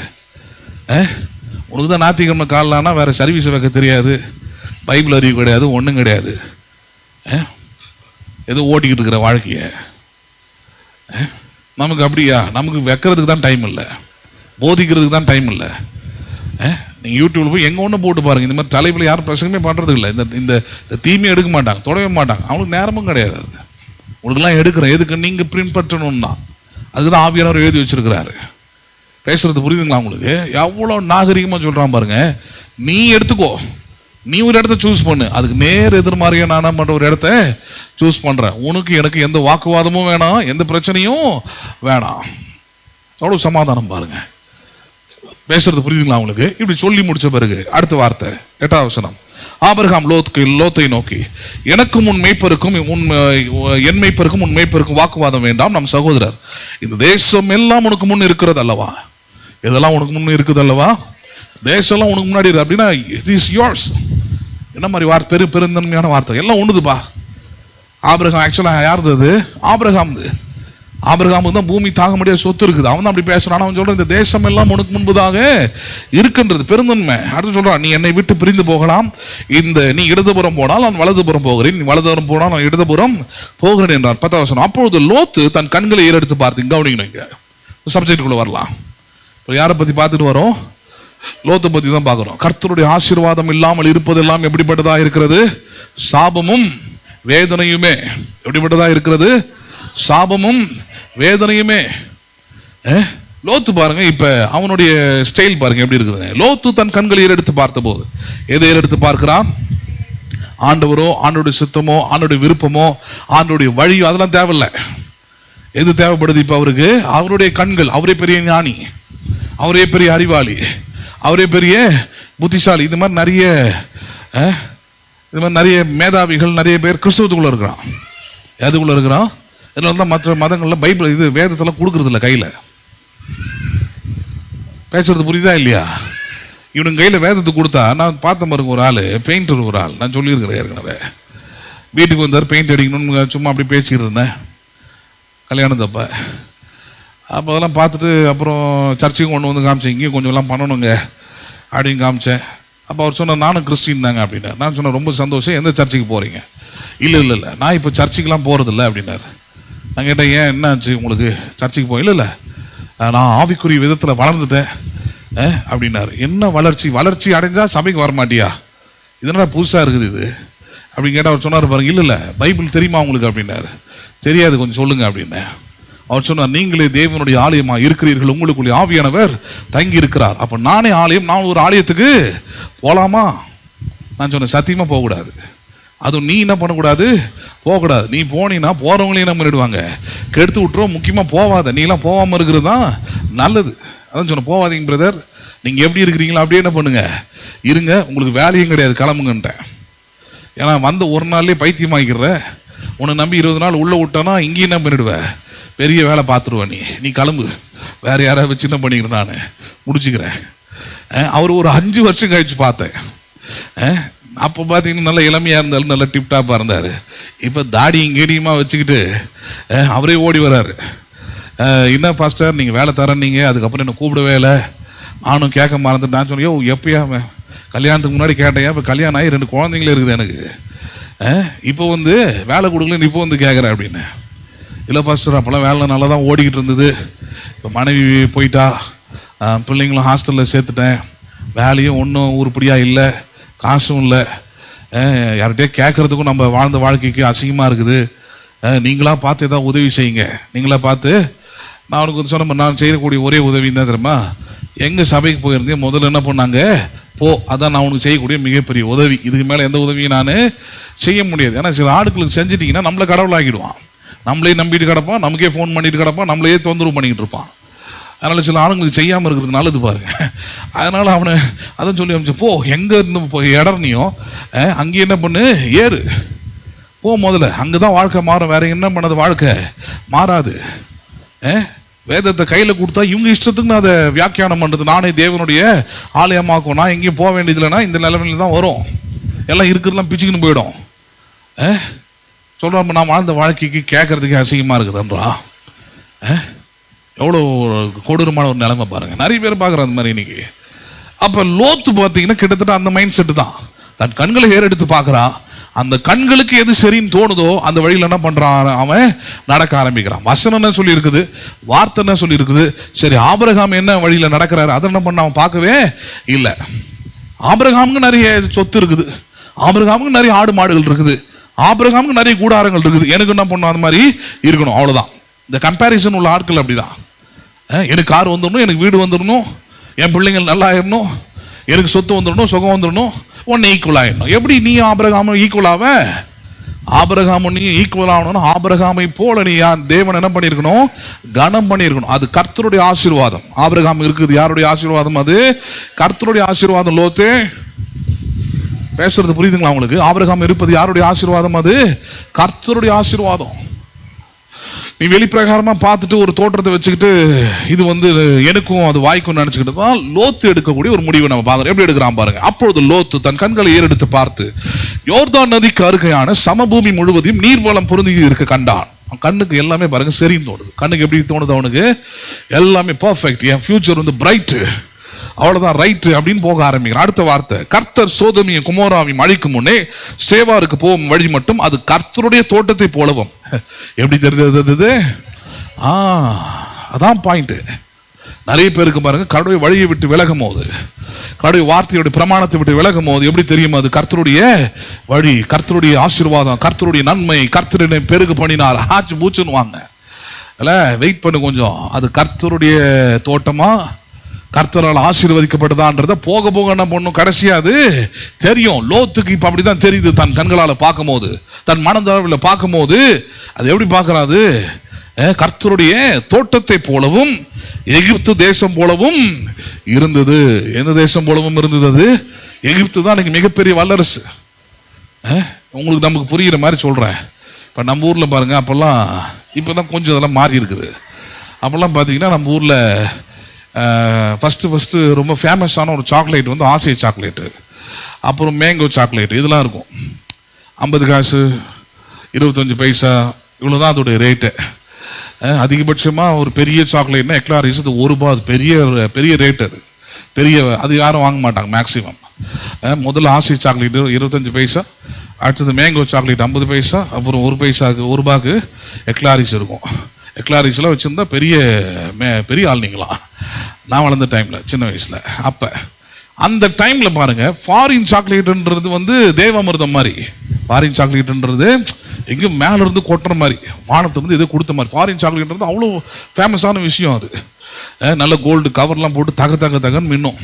உனக்கு தான் ஞாயிற்றுக்கிழமை காலைலானா வேற சர்வீஸ் வைக்க தெரியாது, பைபிள் அறிவு கிடையாது, ஒன்றும் கிடையாது, ஏதோ ஓட்டிக்கிட்டு இருக்கிற வாழ்க்கைய. நமக்கு அப்படியா? நமக்கு வைக்கிறதுக்கு தான் டைம் இல்லை, போதிக்கிறதுக்கு தான் டைம் இல்லை. நீங்கள் யூடியூப்ல போய் எங்கே ஒன்று போட்டு பாருங்கள், இந்த மாதிரி தலைப்பில் யாரும் பிரசங்கமே பண்ணுறது இல்லை. இந்த தீமையை எடுக்க மாட்டாங்க, தொடவே மாட்டாங்க, அவங்களுக்கு நேரமும் கிடையாது. அது உங்களுக்குலாம் எடுக்கிறேன், எதுக்கு நீங்கள் பின்பற்றணும்னா அதுக்குதான் ஆவியானவர் எழுதி வச்சிருக்கிறாரு. பேசுறது புரியுதுங்களா உங்களுக்கு? எவ்வளோ நாகரிகமாக சொல்கிறான் பாருங்க. நீ எடுத்துக்கோ, நீ ஒரு இடத்த சூஸ் பண்ணு, அதுக்கு நேர் எதிர்மாறியா நான் பண்ணுற ஒரு இடத்த சூஸ் பண்ணுறேன். உனக்கு எனக்கு எந்த வாக்குவாதமும் வேணாம், எந்த பிரச்சனையும் வேணாம். அவ்வளோ சமாதானம் பாருங்க. பேசுறது புரியுதுங்களா உங்களுக்கு? இப்படி சொல்லி முடிச்ச பிறகு அடுத்த வார்த்தை 8ஆம் வசனம். ஆபிரகாம் லோத்தை நோக்கி, எனக்கும் உன் மேய்ப்பருக்கும் என் மேய்ப்பருக்கும் உன் மேய்ப்பருக்கும் வாக்குவாதம் வேண்டாம், நம் சகோதரர், இந்த தேசம் எல்லாம் உனக்கு முன் இருக்கிறது அல்லவா? இதெல்லாம் உனக்கு முன் இருக்குது அல்லவா? தேசம்லாம் உனக்கு முன்னாடி இருக்கு அப்படின்னா it is yours. என்ன மாதிரி வார்த்தை, பெருந்தன்மையான வார்த்தை. எல்லாம் ஒண்ணுதுப்பா. ஆபிரகாம் ஆக்சுவலாக யாருது? அது ஆபிரகாமுக்கு தான் பூமி தாங்க முடியாத சொத்து இருக்குது. அவன் தான் அப்படி பேசுறான். அவன் சொல்றான், இந்த தேசம் எல்லாம் உனக்கு முன்பதாக இருக்கின்றது, பெருந்தன்மை. அடுத்து சொல்றான், நீ என்னை விட்டு பிரிந்து போகலாம், நீ இடதுபுறம் போனால் நான் வலதுபுறம் போகிறேன், நீ வலதுபுறம் போனால் நான் இடதுபுறம் போகிறேன் என்றான். 10ஆம் வசனம். அப்பொழுது லோத்து தன் கண்களை ஏறெடுத்து பார்த்து, கவனிக்கணும், இங்க சப்ஜெக்டுக்குள்ள வரலாம். யாரை பத்தி பார்த்துட்டு வரோம்? லோத்தை பத்தி தான் பார்க்கிறோம். கர்த்தருடைய ஆசீர்வாதம் இல்லாமல் இருப்பதெல்லாம் எப்படிப்பட்டதா இருக்கிறது? சாபமும் வேதனையுமே. எப்படிப்பட்டதா இருக்கிறது? சாபமும் வேதனையுமே. லோத்து பாருங்க, இப்ப அவனுடைய ஸ்டைல் பாருங்க எப்படி இருக்குது. லோத்து தன் கண்களை ஏறெடுத்து பார்த்த போது எதை ஏறெடுத்து பார்க்கிறான்? ஆண்டவரோ, ஆண்டோடைய சித்தமோ, ஆண்டோடைய விருப்பமோ, ஆண்டோடைய வழியோ அதெல்லாம் தேவையில்லை. எது தேவைப்படுது இப்ப அவருக்கு? அவருடைய கண்கள். அவரே பெரிய ஞானி, அவரே பெரிய அறிவாளி, அவரே பெரிய புத்திசாலி. இது மாதிரி நிறைய மேதாவிகள் நிறைய பேர் கிறிஸ்தவத்துக்குள்ள இருக்கிறான். எதுக்குள்ள இருக்கிறான்? இதனால தான் மற்ற மதங்கள்ல பைபிள் இது வேதத்தெல்லாம் கொடுக்கறது இல்லை கையில். பேசுறது புரியுதா இல்லையா? இவனுங்க கையில் வேதத்தை கொடுத்தா, நான் பார்த்த பாருங்க, ஒரு ஆள் பெயிண்டர், ஒரு ஆள், நான் சொல்லியிருக்கிறேன் ஏற்கனவே, வீட்டுக்கு வந்தார் பெயிண்ட் அடிக்கணும்னு சும்மா அப்படி பேசிக்கிட்டு இருந்தேன் கல்யாணத்தப்ப. அப்போ அதெல்லாம் பார்த்துட்டு அப்புறம் சர்ச்சையும் கொண்டு வந்து காமிச்சேன், இங்கேயும் கொஞ்சம் எல்லாம் பண்ணணுங்க அப்படின்னு காமிச்சேன். அப்போ அவர் சொன்னார், நானும் கிறிஸ்டின் தாங்க அப்படின்னார். நான் சொன்னேன், ரொம்ப சந்தோஷம், எந்த சர்ச்சைக்கு போகிறீங்க? இல்லை நான் இப்போ சர்ச்சைக்கெலாம் போகிறதில்ல அப்படின்னாரு. நான் கேட்டேன், ஏன் என்னாச்சு உங்களுக்கு சர்ச்சைக்கு போய்? இல்லை நான் ஆவிக்குரிய விதத்தில் வளர்ந்துட்டேன் அப்படின்னாரு. என்ன வளர்ச்சி அடைஞ்சால் சபைக்கு வரமாட்டியா? இதனால புதுசாக இருக்குது இது அப்படின்னு கேட்டால் அவர் சொன்னார் பாருங்க, இல்லை பைபிள் தெரியுமா உங்களுக்கு அப்படின்னாரு. தெரியாது, கொஞ்சம் சொல்லுங்க அப்படின்னேன். அவர் சொன்னார், நீங்களே தேவனுடைய ஆலயமா இருக்கிறீர்கள், உங்களுக்குள்ளே ஆவியானவர் தங்கி இருக்கிறார். அப்போ நானே ஆலயம், நான் ஒரு ஆலயத்துக்கு போகலாமா? நான் சொன்னேன், சத்தியமாக போகக்கூடாது. அதுவும் நீ என்ன பண்ணக்கூடாது? போகக்கூடாது. நீ போனீங்கன்னா போகிறவங்களையும் என்ன பண்ணிடுவாங்க, கெடுத்து விட்டுரும். முக்கியமாக போவாத, நீலாம் போகாமல் இருக்கிறது தான் நல்லது. அதான் சொன்னேன், போவாதீங்க பிரதர், நீங்கள் எப்படி இருக்கிறீங்களோ அப்படியே என்ன பண்ணுங்க இருங்க, உங்களுக்கு வேலையும் கிடையாது, கிளம்புங்கன்ட்டேன். ஏன்னா வந்த ஒரு நாள்லேயே பைத்தியமாக்கிற உன்னை நம்பி 20 நாள் உள்ளே விட்டானா இங்கேயும் என்ன பண்ணிடுவேன், பெரிய வேலை பார்த்துருவேன். நீ கிளம்பு, வேற யாராவது வச்சு என்ன பண்ணிக்கிறேன், நான் முடிச்சுக்கிறேன். அவர் ஒரு 5 வருஷம் கழிச்சு பார்த்தேன். அப்போ பார்த்தீங்கன்னா நல்ல இளமையாக இருந்தாலும் நல்ல டிப்டாப்பாக இருந்தார். இப்போ தாடியும் கேடியுமா வச்சுக்கிட்டு அவரே ஓடி வர்றாரு. என்ன பாஸ்டர் நீங்கள் வேலை தரேன்னீங்க, அதுக்கப்புறம் என்ன கூப்பிடவே இல்லை, நானும் கேட்க மறந்துட்டு. நான் சொன்னேன், எப்பயா கல்யாணத்துக்கு முன்னாடி கேட்டேன், இப்போ கல்யாணம் ஆகி 2 குழந்தைங்களே இருக்குது எனக்கு, இப்போ வேலை கொடுக்கலன்னு இப்போ கேட்குறேன் அப்படின்னு. இல்லை பாஸ்டர் அப்போல்லாம் வேலை நல்லா தான் ஓடிக்கிட்டு இருந்தது, இப்போ மனைவி போயிட்டா, பிள்ளைங்களும் ஹாஸ்டலில் சேர்த்துட்டேன், வேலையும் ஒன்றும் உருப்படியாக இல்லை, காசும் இல்லை, யார்கிட்டயே கேட்குறதுக்கும் நம்ம வாழ்ந்த வாழ்க்கைக்கு அசிங்கமாக இருக்குது, நீங்களாக பார்த்து ஏதாவது உதவி செய்யுங்க. நீங்களாக பார்த்து நான் அவனுக்கு சொன்ன நான் செய்யக்கூடிய ஒரே உதவி தான் தெரியுமா, எங்கள் சபைக்கு போயிருந்தேன், முதல்ல என்ன பண்ணாங்க, போ, அதான் நான் உனக்கு செய்யக்கூடிய மிகப்பெரிய உதவி. இதுக்கு மேலே எந்த உதவியும் நான் செய்ய முடியாது. ஏன்னா சில ஆட்களுக்கு செஞ்சிட்டிங்கன்னா நம்மளை கடவுளாக்கிடுவான், நம்மளே நம்பிட்டு கிடப்பான், நமக்கே ஃபோன் பண்ணிட்டு கிடப்பான், நம்மளையே தொந்தரவு பண்ணிக்கிட்டு இருப்பான். அதனால் சில ஆளுங்களுக்கு செய்யாமல் இருக்கிறது நல்லது பாருங்க. அதனால் அவனை அதான் சொல்லி அமைச்சு, போ, எங்கே இருந்து இடர்னியோ அங்கே என்ன பண்ணு, ஏறு, போ முதல்ல, அங்கே தான் வாழ்க்கை மாறும், வேற என்ன பண்ணது வாழ்க்கை மாறாது. வேதத்தை கையில் கொடுத்தா இவங்க இஷ்டத்துக்கு நான் அதை வியாக்கியானம் பண்ணுறது, நானே தேவனுடைய ஆலயமாக்கும், நான் எங்கேயும் போக வேண்டியதில்லைன்னா இந்த நிலைமையில தான் வரும், எல்லாம் இருக்கிறதுலாம் பிச்சுக்கின்னு போயிடும். சொல்கிறோம் நான் வாழ்ந்த வாழ்க்கைக்கு கேட்கறதுக்கே அசிங்கமாக இருக்குதுன்றா. எவ்வளோ கொடூரமான ஒரு நிலைமை பாருங்கள், நிறைய பேர் பார்க்குறேன் அந்த மாதிரி இன்னைக்கு. அப்போ லோத்து பார்த்தீங்கன்னா கிட்டத்தட்ட அந்த மைண்ட் செட்டு தான், தன் கண்களை ஏறெடுத்து பார்க்குறான், அந்த கண்களுக்கு எது சரின்னு தோணுதோ அந்த வழியில் என்ன பண்ணுறான், அவன் நடக்க ஆரம்பிக்கிறான். வசனம் என்ன சொல்லி இருக்குது, வார்த்தை என்ன சொல்லி இருக்குது, சரி ஆபிரகாம் என்ன வழியில் நடக்கிறாரு அதை என்ன பண்ண அவன் பார்க்கவே இல்லை. ஆபிரகாமுக்கு நிறைய சொத்து இருக்குது, ஆபிரகாமுக்கு நிறைய ஆடு மாடுகள் இருக்குது, ஆபிரகாமுக்கு நிறைய கூடாரங்கள் இருக்குது, எனக்கு என்ன பண்ணும் அந்த மாதிரி இருக்கணும், அவ்வளோதான். இந்த கம்பேரிசன் உள்ள ஆட்கள் அப்படிதான். எனக்கு கார் வந்துடணும், எனக்கு வீடு வந்துடணும், என் பிள்ளைங்கள் நல்லா ஆயிடணும், எனக்கு சொத்து வந்துடணும், சுகம் வந்துடணும், ஒன்று ஈக்குவல் ஆகிடணும். எப்படி நீ ஆபிரகாமும் ஈக்குவல் ஆவ? ஆபிரகாமும் நீ ஈக்குவல் ஆகணும்னா ஆபிரகாமை போல நீ தேவன் என்ன பண்ணியிருக்கணும், கனம் பண்ணியிருக்கணும். அது கர்த்தருடைய ஆசீர்வாதம். ஆபிரகாம் இருக்குது யாருடைய ஆசீர்வாதம்? அது கர்த்தருடைய ஆசீர்வாதம். லோத்தே பேசுறது புரியுதுங்களா உங்களுக்கு? ஆபிரகாம் இருப்பது யாருடைய ஆசீர்வாதம்? அது கர்த்தருடைய ஆசீர்வாதம். நீ வெளிப்பிரகாரமா பார்த்துட்டு ஒரு தோற்றத்தை வச்சுக்கிட்டு இது எனக்கும் அது வாய்க்கும் நினைச்சுக்கிட்டு தான் லோத்து எடுக்கக்கூடிய ஒரு முடிவை நம்ம பார்க்கறோம். எப்படி எடுக்கிறான் பாருங்க. அப்பொழுது லோத்து தன் கண்களை ஏறெடுத்து பார்த்து யோர்தான் நதிக்கு அருகையான சமபூமி முழுவதையும் நீர்வளம் பொருந்தி இருக்க கண்டான். கண்ணுக்கு எல்லாமே பாருங்க சரின்னு தோணுது. கண்ணுக்கு எப்படி தோணுது அவனுக்கு? எல்லாமே பர்ஃபெக்ட், என் ஃபியூச்சர் பிரைட்டு, அவ்வளவுதான் ரைட்டு அப்படின்னு போக ஆரம்பிக்கிறான். அடுத்த வார்த்தை, கர்த்தர் சோதோமையும் குமோராவையும் அழிக்கும் முன்னே சேவாருக்கு போகும் வழி மட்டும் அது கர்த்தருடைய தோட்டத்தை போலவும். எப்படி தெரிஞ்சது? அதான் பாயிண்ட். நிறைய பேருக்கு பாருங்க கடவுள் வழியை விட்டு விலகும் போது, கடவுள் வார்த்தையோட பிரமாணத்தை விட்டு விலகும் போது எப்படி தெரியும்? அது கர்த்தருடைய வழி, கர்த்தருடைய ஆசீர்வாதம், கர்த்தருடைய நன்மை, கர்த்தருடைய பெருகு பண்ணினார் ஆச்சு பூச்சுன்னு வாங்க இல்ல, வெயிட் பண்ணு கொஞ்சம். அது கர்த்தருடைய தோட்டமா, கர்த்தரால் ஆசீர்வதிக்கப்பட்டதான்றத போக போக என்ன பண்ணும், கடைசியா அது தெரியும். லோத்துக்கு இப்ப அப்படிதான் தெரியுது. தன் கண்களால் பார்க்கும் போது, தன் மனதளவில் பார்க்கும் போது அது எப்படி பார்க்கறாது? கர்த்தருடைய தோட்டத்தை போலவும் எகிப்து தேசம் போலவும் இருந்தது. எந்த தேசம் போலவும் இருந்தது? அது எகிப்து தான் இன்னைக்கு மிகப்பெரிய வல்லரசு. உங்களுக்கு நமக்கு புரிகிற மாதிரி சொல்றேன். இப்ப நம்ம ஊர்ல பாருங்க, அப்பெல்லாம் இப்பதான் கொஞ்சம் இதெல்லாம் மாறி இருக்குது. அப்பெல்லாம் பாத்தீங்கன்னா நம்ம ஊர்ல ஃபஸ்ட்டு ரொம்ப ஃபேமஸான ஒரு சாக்லேட் ஆசை சாக்லேட்டு, அப்புறம் மேங்கோ சாக்லேட், இதெல்லாம் இருக்கும். 50 காசு 25 பைசா இவ்வளோதான் அதோடைய ரேட்டு. அதிகபட்சமாக ஒரு பெரிய சாக்லேட்னா எக்லாரிஸ் அது ₹1, அது பெரிய ரேட். அது பெரிய, அது யாரும் வாங்க மாட்டாங்க மேக்ஸிமம். முதல்ல ஆசை சாக்லேட்டு 25 பைசா, அடுத்தது மேங்கோ சாக்லேட் 50 பைசா, அப்புறம் ₹1க்கு எக்லாரிஸ் இருக்கும். எக்லாரிஸ்லாம் வச்சுருந்தா பெரிய ஆள் நீங்களாம். நான் வளர்ந்த டைமில் சின்ன வயசில் அப்போ அந்த டைமில் பாருங்க, ஃபாரின் சாக்லேட்டுன்றது தேவாமிர்தம் மாதிரி. ஃபாரின் சாக்லேட்டுன்றது எங்கேயும் மேலே இருந்து கொட்டுற மாதிரி, வானத்திலிருந்து எதோ கொடுத்த மாதிரி. ஃபாரின் சாக்லேட்ன்றது அவ்வளோ ஃபேமஸான விஷயம். அது நல்ல கோல்டு கவர்லாம் போட்டு தகன்னு மின்னும்,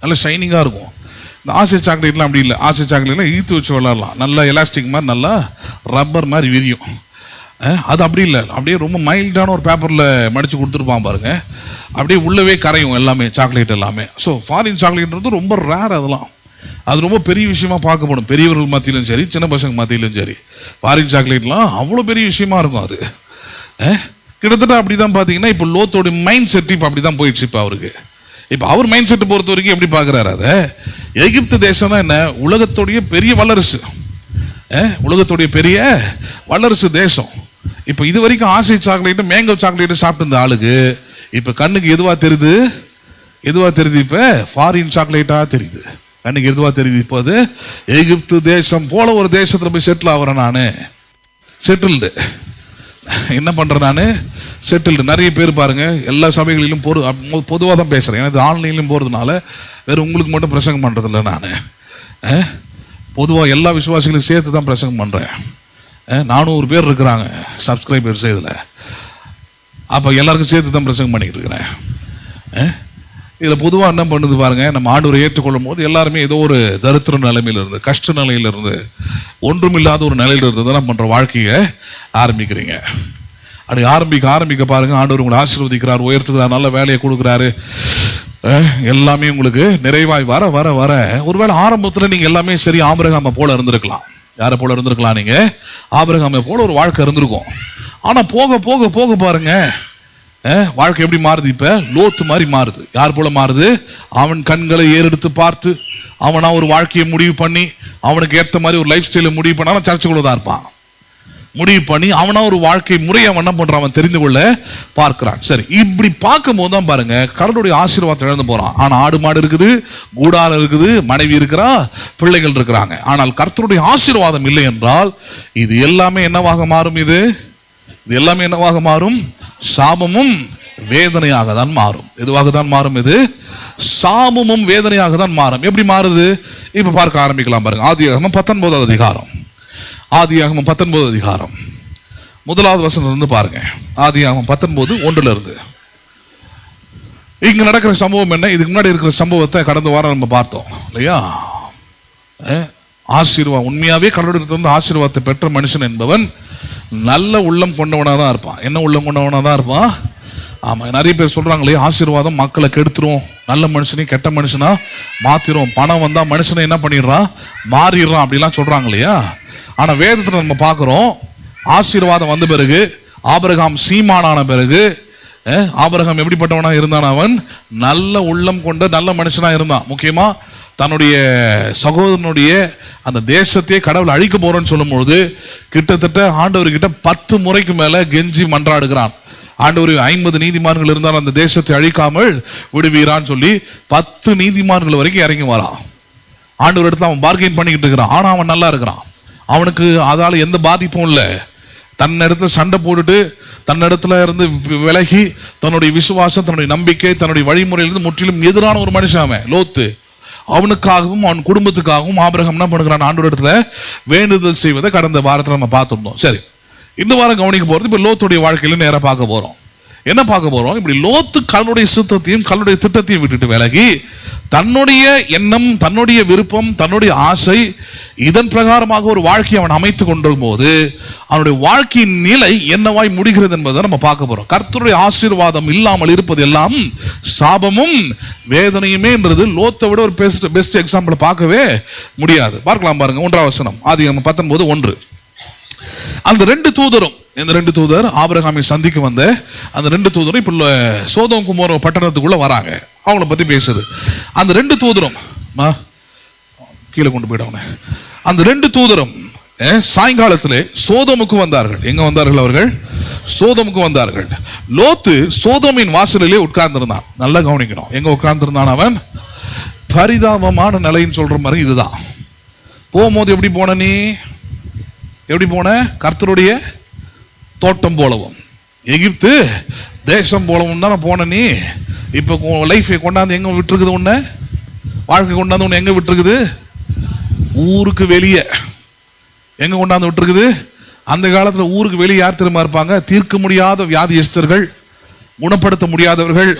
நல்ல ஷைனிங்காக இருக்கும். இந்த ஆசை சாக்லேட்லாம் அப்படி இல்லை. ஆசை சாக்லேட்லாம் இழுத்து வச்சு விளாட்லாம், நல்லா எலாஸ்டிக் மாதிரி, நல்லா ரப்பர் மாதிரி விரியும். அது அப்படி இல்லை, அப்படியே ரொம்ப மைல்டான ஒரு பேப்பரில் மடித்து கொடுத்துருப்பான் பாருங்க, அப்படியே உள்ளவே கரையும் எல்லாமே, சாக்லேட் எல்லாமே. ஸோ ஃபாரின் சாக்லேட்ன்றது ரொம்ப ரேர். அதெல்லாம் அது ரொம்ப பெரிய விஷயமா பார்க்கப்படும், பெரியவர்கள் மத்தியிலும் சரி, சின்ன பசங்க மத்தியிலும் சரி. ஃபாரின் சாக்லேட்லாம் அவ்வளோ பெரிய விஷயமா இருக்கும். அது கிட்டத்தட்ட அப்படி தான் பார்த்தீங்கன்னா இப்போ லோத்தோட மைண்ட் செட் இப்போ அப்படி தான் போயிடுச்சு. இப்போ அவருக்கு இப்போ அவர் மைண்ட் செட்டை பொறுத்த வரைக்கும் எப்படி பார்க்குறாரு? அதை எகிப்து தேசம்னா என்ன, உலகத்துடைய பெரிய வல்லரசு, உலகத்துடைய பெரிய வல்லரசு தேசம். இப்போ இது வரைக்கும் ஆசை சாக்லேட்டு மேங்கோ சாக்லேட்டு சாப்பிட்டு இருந்த ஆளுக்கு இப்போ கண்ணுக்கு எதுவா தெரியுது? இப்போ ஃபாரின் சாக்லேட்டா தெரியுது. கண்ணுக்கு எதுவா தெரியுது? இப்போ அது எகிப்து தேசம் போல ஒரு தேசத்தில் போய் செட்டில் ஆகிறேன் நான், செட்டில்டு. என்ன பண்ணுறேன் நான், செட்டில்டு. நிறைய பேர் பாருங்க, எல்லா சபைகளிலும் பொதுவாக தான் பேசுகிறேன். எனக்கு ஆன்லைன்லையும் போகிறதுனால வேறு உங்களுக்கு மட்டும் பிரசங்கம் பண்ணுறதில்ல. நான் பொதுவாக எல்லா விசுவாசிகளையும் சேர்த்து தான் பிரசங்கம் பண்ணுறேன். 400 பேர் இருக்கிறாங்க சப்ஸ்கிரைபர்ஸ் இதில். அப்போ எல்லாருக்கும் சேர்த்து தான் பிரசங்கம் பண்ணிக்கிட்டு இருக்கிறேன். இதில் பொதுவாக என்ன பண்ணுது பாருங்க, நம்ம ஆண்டவரை ஏற்றுக்கொள்ளும் போது எல்லாருமே ஏதோ ஒரு தரித்திர நிலைமையிலிருந்து, கஷ்ட நிலையிலிருந்து, ஒன்றுமில்லாத ஒரு நிலையிலிருந்து தான் பண்ணுற வாழ்க்கையை ஆரம்பிக்கிறீங்க. அப்படி ஆரம்பிக்க பாருங்க, ஆண்டவர் உங்களை ஆசீர்வதிக்கிறார், உயர்த்துக்கிறார், நல்ல வேலையை கொடுக்குறாரு, எல்லாமே உங்களுக்கு நிறைவாய் வர வர வர ஒருவேளை ஆரம்பத்தில் நீங்கள் எல்லாமே சரி ஆபிரகாமை போல இருந்திருக்கலாம். யாரை போல இருந்திருக்கலாம்? நீங்கள் ஆபிரகாமை போல ஒரு வாழ்க்கை இருந்திருக்கும். ஆனால் போக போக போக பாருங்க, வாழ்க்கை எப்படி மாறுது? இப்ப லோத்து மாதிரி மாறுது. யார் போல மாறுது? அவன் கண்களை ஏறெடுத்து பார்த்து அவனா ஒரு வாழ்க்கையை முடிவு பண்ணி, அவனுக்கு ஏற்ற மாதிரி ஒரு லைஃப் ஸ்டைலை முடிவு பண்ணாலும் சர்ச்சுக்குள்ள தான் இருப்பான். முடிவு பண்ணி அவனா ஒரு வாழ்க்கை முறையை அவன் என்ன பண்றான், அவன் தெரிந்து கொள்ள பார்க்கிறான். சரி, இப்படி பார்க்கும் போது தான் பாருங்க கடவுளுடைய ஆசீர்வாதத்தை இழந்து போறான். ஆனா ஆடு மாடு இருக்குது, கூடாரம் இருக்குது, மனைவி இருக்கிறா, பிள்ளைகள் இருக்கிறாங்க. ஆனால் கர்த்தருடைய ஆசீர்வாதம் இல்லை என்றால் இது எல்லாமே என்னவாக மாறும்? இது எல்லாமே என்னவாக மாறும்? சாபமும் வேதனையாக தான் மாறும். எதுவாக தான் மாறும்? இது சாபமும் வேதனையாக தான் மாறும். எப்படி மாறுது? இப்ப பார்க்க ஆரம்பிக்கலாம் பாருங்க. ஆதியாகமம் 19வது அதிகாரம். ஆதியாகமம் 19வது அதிகாரம் 1வது வசனத்துல இருந்து பாருங்க. ஆதியாகமம் 19:1 இருந்து. இங்க நடக்கிற சம்பவம் என்ன? இதுக்கு முன்னாடி இருக்கிற சம்பவத்தை கடந்த வாரம் நம்ம பார்த்தோம் இல்லையா? ஆசீர்வாதம், உண்மையாவே கடவுளிடத்திலிருந்து ஆசீர்வாதத்தை பெற்ற மனுஷன் என்பவன் நல்ல உள்ளம் கொண்டவனா தான் இருப்பான். என்ன உள்ளம் கொண்டவனா தான் இருப்பான்? ஆமா, நிறைய பேர் சொல்றாங்களே ஆசீர்வாதம் மக்களை கெடுத்துரும், நல்ல மனுஷனையும் கெட்ட மனுஷனா மாத்திரும், பணம் வந்தா மனுஷனை என்ன பண்ணிடுறான், மாறிடுறான், அப்படிலாம் சொல்றாங்க இல்லையா? ஆனா வேதத்துல நம்ம பார்க்கிறோம், ஆசீர்வாதம் வந்த பிறகு, ஆபிரகாம் சீமானான பிறகு, ஆபிரகாம் எப்படிப்பட்டவனா இருந்தான்? அவன் நல்ல உள்ளம் கொண்ட நல்ல மனுஷனா இருந்தான். முக்கியமா தன்னுடைய சகோதரனுடைய அந்த தேசத்தையே கடவுள் அழிக்க போறோன்னு சொல்லும் பொழுது கிட்டத்தட்ட ஆண்டவர்கிட்ட 10 முறைக்கு மேல கெஞ்சி மன்றாடுகிறான். ஆண்டவர் 50 நீதிமான்கள் இருந்தால் அந்த தேசத்தை அழிக்காமல் விடுவீரான்னு சொல்லி 10 நீதிமான்கள் வரைக்கும் இறங்கி வரான். ஆண்டவர் இடத்துல அவன் பார்கெயின் பண்ணிக்கிட்டு இருக்கிறான். ஆனா அவன் நல்லா இருக்கிறான், அவனுக்கு அதால எந்த பாதிப்பும் இல்லை. தன்னிடத்துல சண்டை போட்டுட்டு தன்னிடத்துல இருந்து விலகி தன்னுடைய விசுவாசம், தன்னுடைய நம்பிக்கை, தன்னுடைய வழிமுறையிலிருந்து முற்றிலும் எதிரான ஒரு மனுஷன் அவன் லோத்து. அவனுக்காகவும் அவன் குடும்பத்துக்காகவும் ஆபிரகாம் என்ன பண்ணுகிறான், ஆண்டவர் இடத்துல வேண்டுதல் செய்வதை கடந்த வாரத்தில் நம்ம பார்த்துருந்தோம். சரி, இந்த வாரம் கவனிக்க போறது இப்ப லோத்துடைய வாழ்க்கையில நேரம் பார்க்க போறோம். என்ன பார்க்க போறோம்? இப்படி லோத்து கடவுளுடைய சித்தத்தையும் கடவுளுடைய திட்டத்தையும் விட்டுட்டு விலகி தன்னுடைய எண்ணம், தன்னுடைய விருப்பம், தன்னுடைய ஆசை, இதன் பிரகாரமாக ஒரு வாழ்க்கையை அவன் அமைத்துக் கொண்டிருக்கும் போது அவனுடைய வாழ்க்கையின் நிலை என்னவாய் முடிகிறது என்பதை நம்ம பார்க்க போறோம். கர்த்தருடைய ஆசீர்வாதம் இல்லாமல் இருப்பது எல்லாம் சாபமும் வேதனையுமே என்றது லோத்தை விட ஒரு பெஸ்ட் எக்ஸாம்பிள் பார்க்கவே முடியாது. பார்க்கலாம் பாருங்க. 1வது வசனம், ஆதியாகமம் 19:1. அந்த 2 தூதரும், இந்த 2 தூதர் ஆபிரகாமை சந்திக்க வந்த அந்த 2 தூதரும் இப்ப சோதோம் குமோர பட்டணத்துக்குள்ள வராங்க. அவங்கள பத்தி பேசுது. அந்த 2 தூதரும் கீழே கொண்டு போயிடுவாங்க. அந்த 2 தூதரும் சாயங்காலத்திலே சோதோமுக்கு வந்தார்கள். எங்க வந்தார்கள் அவர்கள்? சோதோமுக்கு வந்தார்கள். லோத்து சோதோமின் வாசலிலே உட்கார்ந்திருந்தான். நல்லா கவனிக்கணும், எங்க உட்கார்ந்திருந்தான் அவன்? பரிதாபமான நிலைன்னு சொல்ற மாதிரி இதுதான். போகும்போது எப்படி போன நீ? எப்படி போன? கர்த்தருடைய தோட்டம் போலவும் எகிப்து தேசம் போலவும் தானே போன நீ. இப்ப லைஃபை கொண்டாந்து எங்க விட்டுருக்குது? உன்ன வாழ்க்கை கொண்டாந்து உன்னை எங்க விட்டுருக்குது? ஊருக்கு வெளியே. எங்க கொண்டாந்து விட்டுருக்குது? அந்த காலத்துல ஊருக்கு வெளியே யார் தெரியுமா இருப்பாங்க? தீர்க்க முடியாத வியாதியஸ்தர்கள், குணப்படுத்த முடியாதவர்கள்,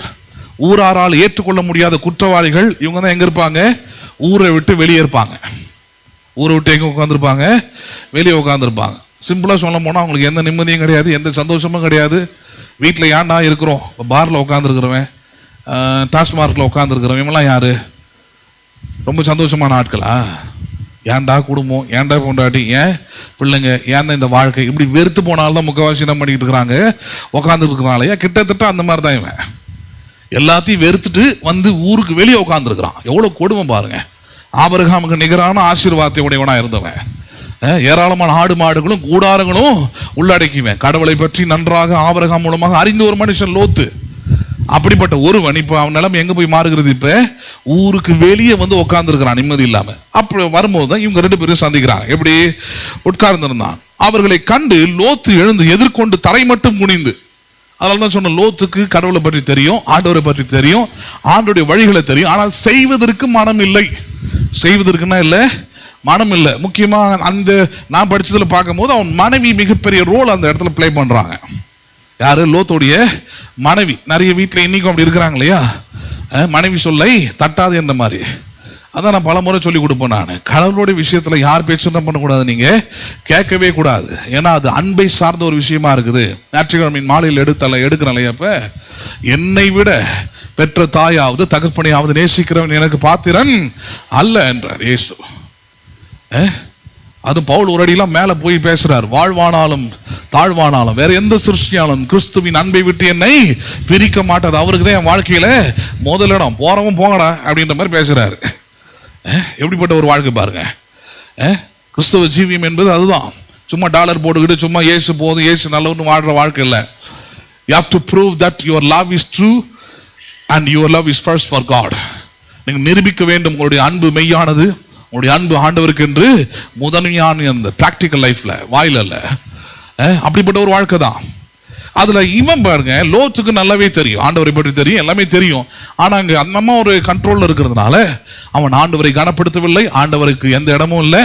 ஊராரால் ஏற்றுக்கொள்ள முடியாத குற்றவாளிகள். இவங்க தான் எங்க இருப்பாங்க? ஊரை விட்டு வெளியே இருப்பாங்க. ஊரை விட்டு எங்க உட்காந்துருப்பாங்க? வெளியே உட்காந்துருப்பாங்க. சிம்பிளா சொல்ல போனா அவங்களுக்கு எந்த நிம்மதியும் கிடையாது, எந்த சந்தோஷமும் கிடையாது. வீட்டில் ஏன்டா இருக்கிறோம்? பார்ல உட்காந்துருக்கிறவன், டாஸ்மார்க்ல உட்காந்துருக்கிறவன், இவங்கெல்லாம் யாரு? ரொம்ப சந்தோஷமான ஆட்களா? ஏன்டா குடும்பம், ஏன்டா கொண்டாட்டி, ஏன் பிள்ளைங்க, ஏன் தான் இந்த வாழ்க்கை, இப்படி வெறுத்து போனால்தான் முக்கவாசி என்ன பண்ணிக்கிட்டு இருக்கிறாங்க? உட்காந்துட்டு இருக்கிறாங்க. கிட்டத்தட்ட அந்த மாதிரி தான் இவன் எல்லாத்தையும் வெறுத்துட்டு வந்து ஊருக்கு வெளியே உட்காந்துருக்கிறான். எவ்வளவு கொடுமை பாருங்க. ஆபிரகாமுக்கு நிகரான ஆசீர்வாதத்தை உடையவனா இருந்தவன், ஏராளமான ஆடு மாடுகளும் கூடாரங்களும் உள்ளடக்கிவன், கடவுளை பற்றி நன்றாக ஆபிரகாம் மூலமாக அறிந்த ஒரு மனுஷன் லோத்து. அப்படிப்பட்ட ஒருவன் இப்ப அவன் நிலைமை எங்க போய் மாறுகிறது? இப்ப ஊருக்கு வெளியே வந்து உட்கார்ந்து இருக்கிறான் நிம்மதி இல்லாம. அப்படி வரும்போது தான் இவங்க 2 பேரும் சந்திக்கிறாங்க. எப்படி உட்கார்ந்திருந்தான். அவர்களை கண்டு லோத்து எழுந்து எதிர்கொண்டு தரை மட்டும் குனிந்து, அதனால தான் சொன்ன, லோத்துக்கு கடவுளை பற்றி தெரியும், ஆண்டவரை பற்றி தெரியும், ஆண்டோடைய வழிகளை தெரியும், ஆனால் செய்வதற்கு மனம் இல்லை. செய்வதற்குன்னா இல்லை, மனம் இல்லை. முக்கியமா அந்த நான் படிச்சதுல பார்க்கும் போது அவன் மனைவி மிகப்பெரிய ரோல் அந்த இடத்துல பிளே பண்றாங்க. யாரு? லோத்துடைய மனைவி. நிறைய வீட்டில் இன்னைக்கும் அப்படி இருக்கிறாங்க இல்லையா? மனைவி சொல்லை தட்டாது என்ற மாதிரி. அதான் நான் பல முறை சொல்லி கொடுப்பேன். நான் கடவுளுடைய விஷயத்துல யார் பேச்சு என்ன பண்ணக்கூடாது, நீங்க கேட்கவே கூடாது. ஏன்னா அது அன்பை சார்ந்த ஒரு விஷயமா இருக்குது. ஞாயிற்றுக்கிழமை மாலையில் எடுக்கிறேன். அப்ப என்னை விட பெற்ற தாயாவது தகப்பனையாவது நேசிக்கிறவன் எனக்கு பாத்திரன் அல்ல என்றார் இயேசு. அது பவுல் ஒரு அடியெல்லாம் மேல போய் பேசுறார். வாழ்வானாலும் தாழ்வானாலும் வேற எந்த சிருஷ்டியாலும் கிறிஸ்துவின் அன்பை விட்டு என்னை பிரிக்க மாட்டாது. அவருக்கு தான் என் வாழ்க்கையில முதலிடம். போறவன் போங்கடா அப்படின்ற மாதிரி பேசுறாரு. எப்படிப்பட்ட ஒரு வாழ்க்கை பாருங்க. கிறிஸ்தவ ஜீவியம் என்பது அதுதான். சும்மா டாலர் போட்டுக்கிட்டு சும்மா இயேசு போதும், இயேசு நல்லவன்னு வாழ்ற வாழ்க்கை இல்லை. You have to prove that your love is true and your love is first for God. நீங்க நிரூபிக்க வேண்டும் உங்களுடைய அன்பு மெய்யானது, உங்களுடைய அன்பு ஆண்டவருக்கு என்று முதன்மையான அந்த பிராக்டிக்கல் லைஃப்ல, வாயில அல்ல. அப்படிப்பட்ட ஒரு வாழ்க்கை தான். அதுல இவன் பாருங்க, லோத்துக்கு நல்லாவே தெரியும், ஆண்டவரை பற்றி தெரியும், எல்லாமே தெரியும். ஆனா அங்க அந்த அம்மா ஒரு கண்ட்ரோல்ல இருக்கிறதுனால அவன் ஆண்டவரை கனப்படுத்தவில்லை. ஆண்டவருக்கு எந்த இடமும் இல்லை.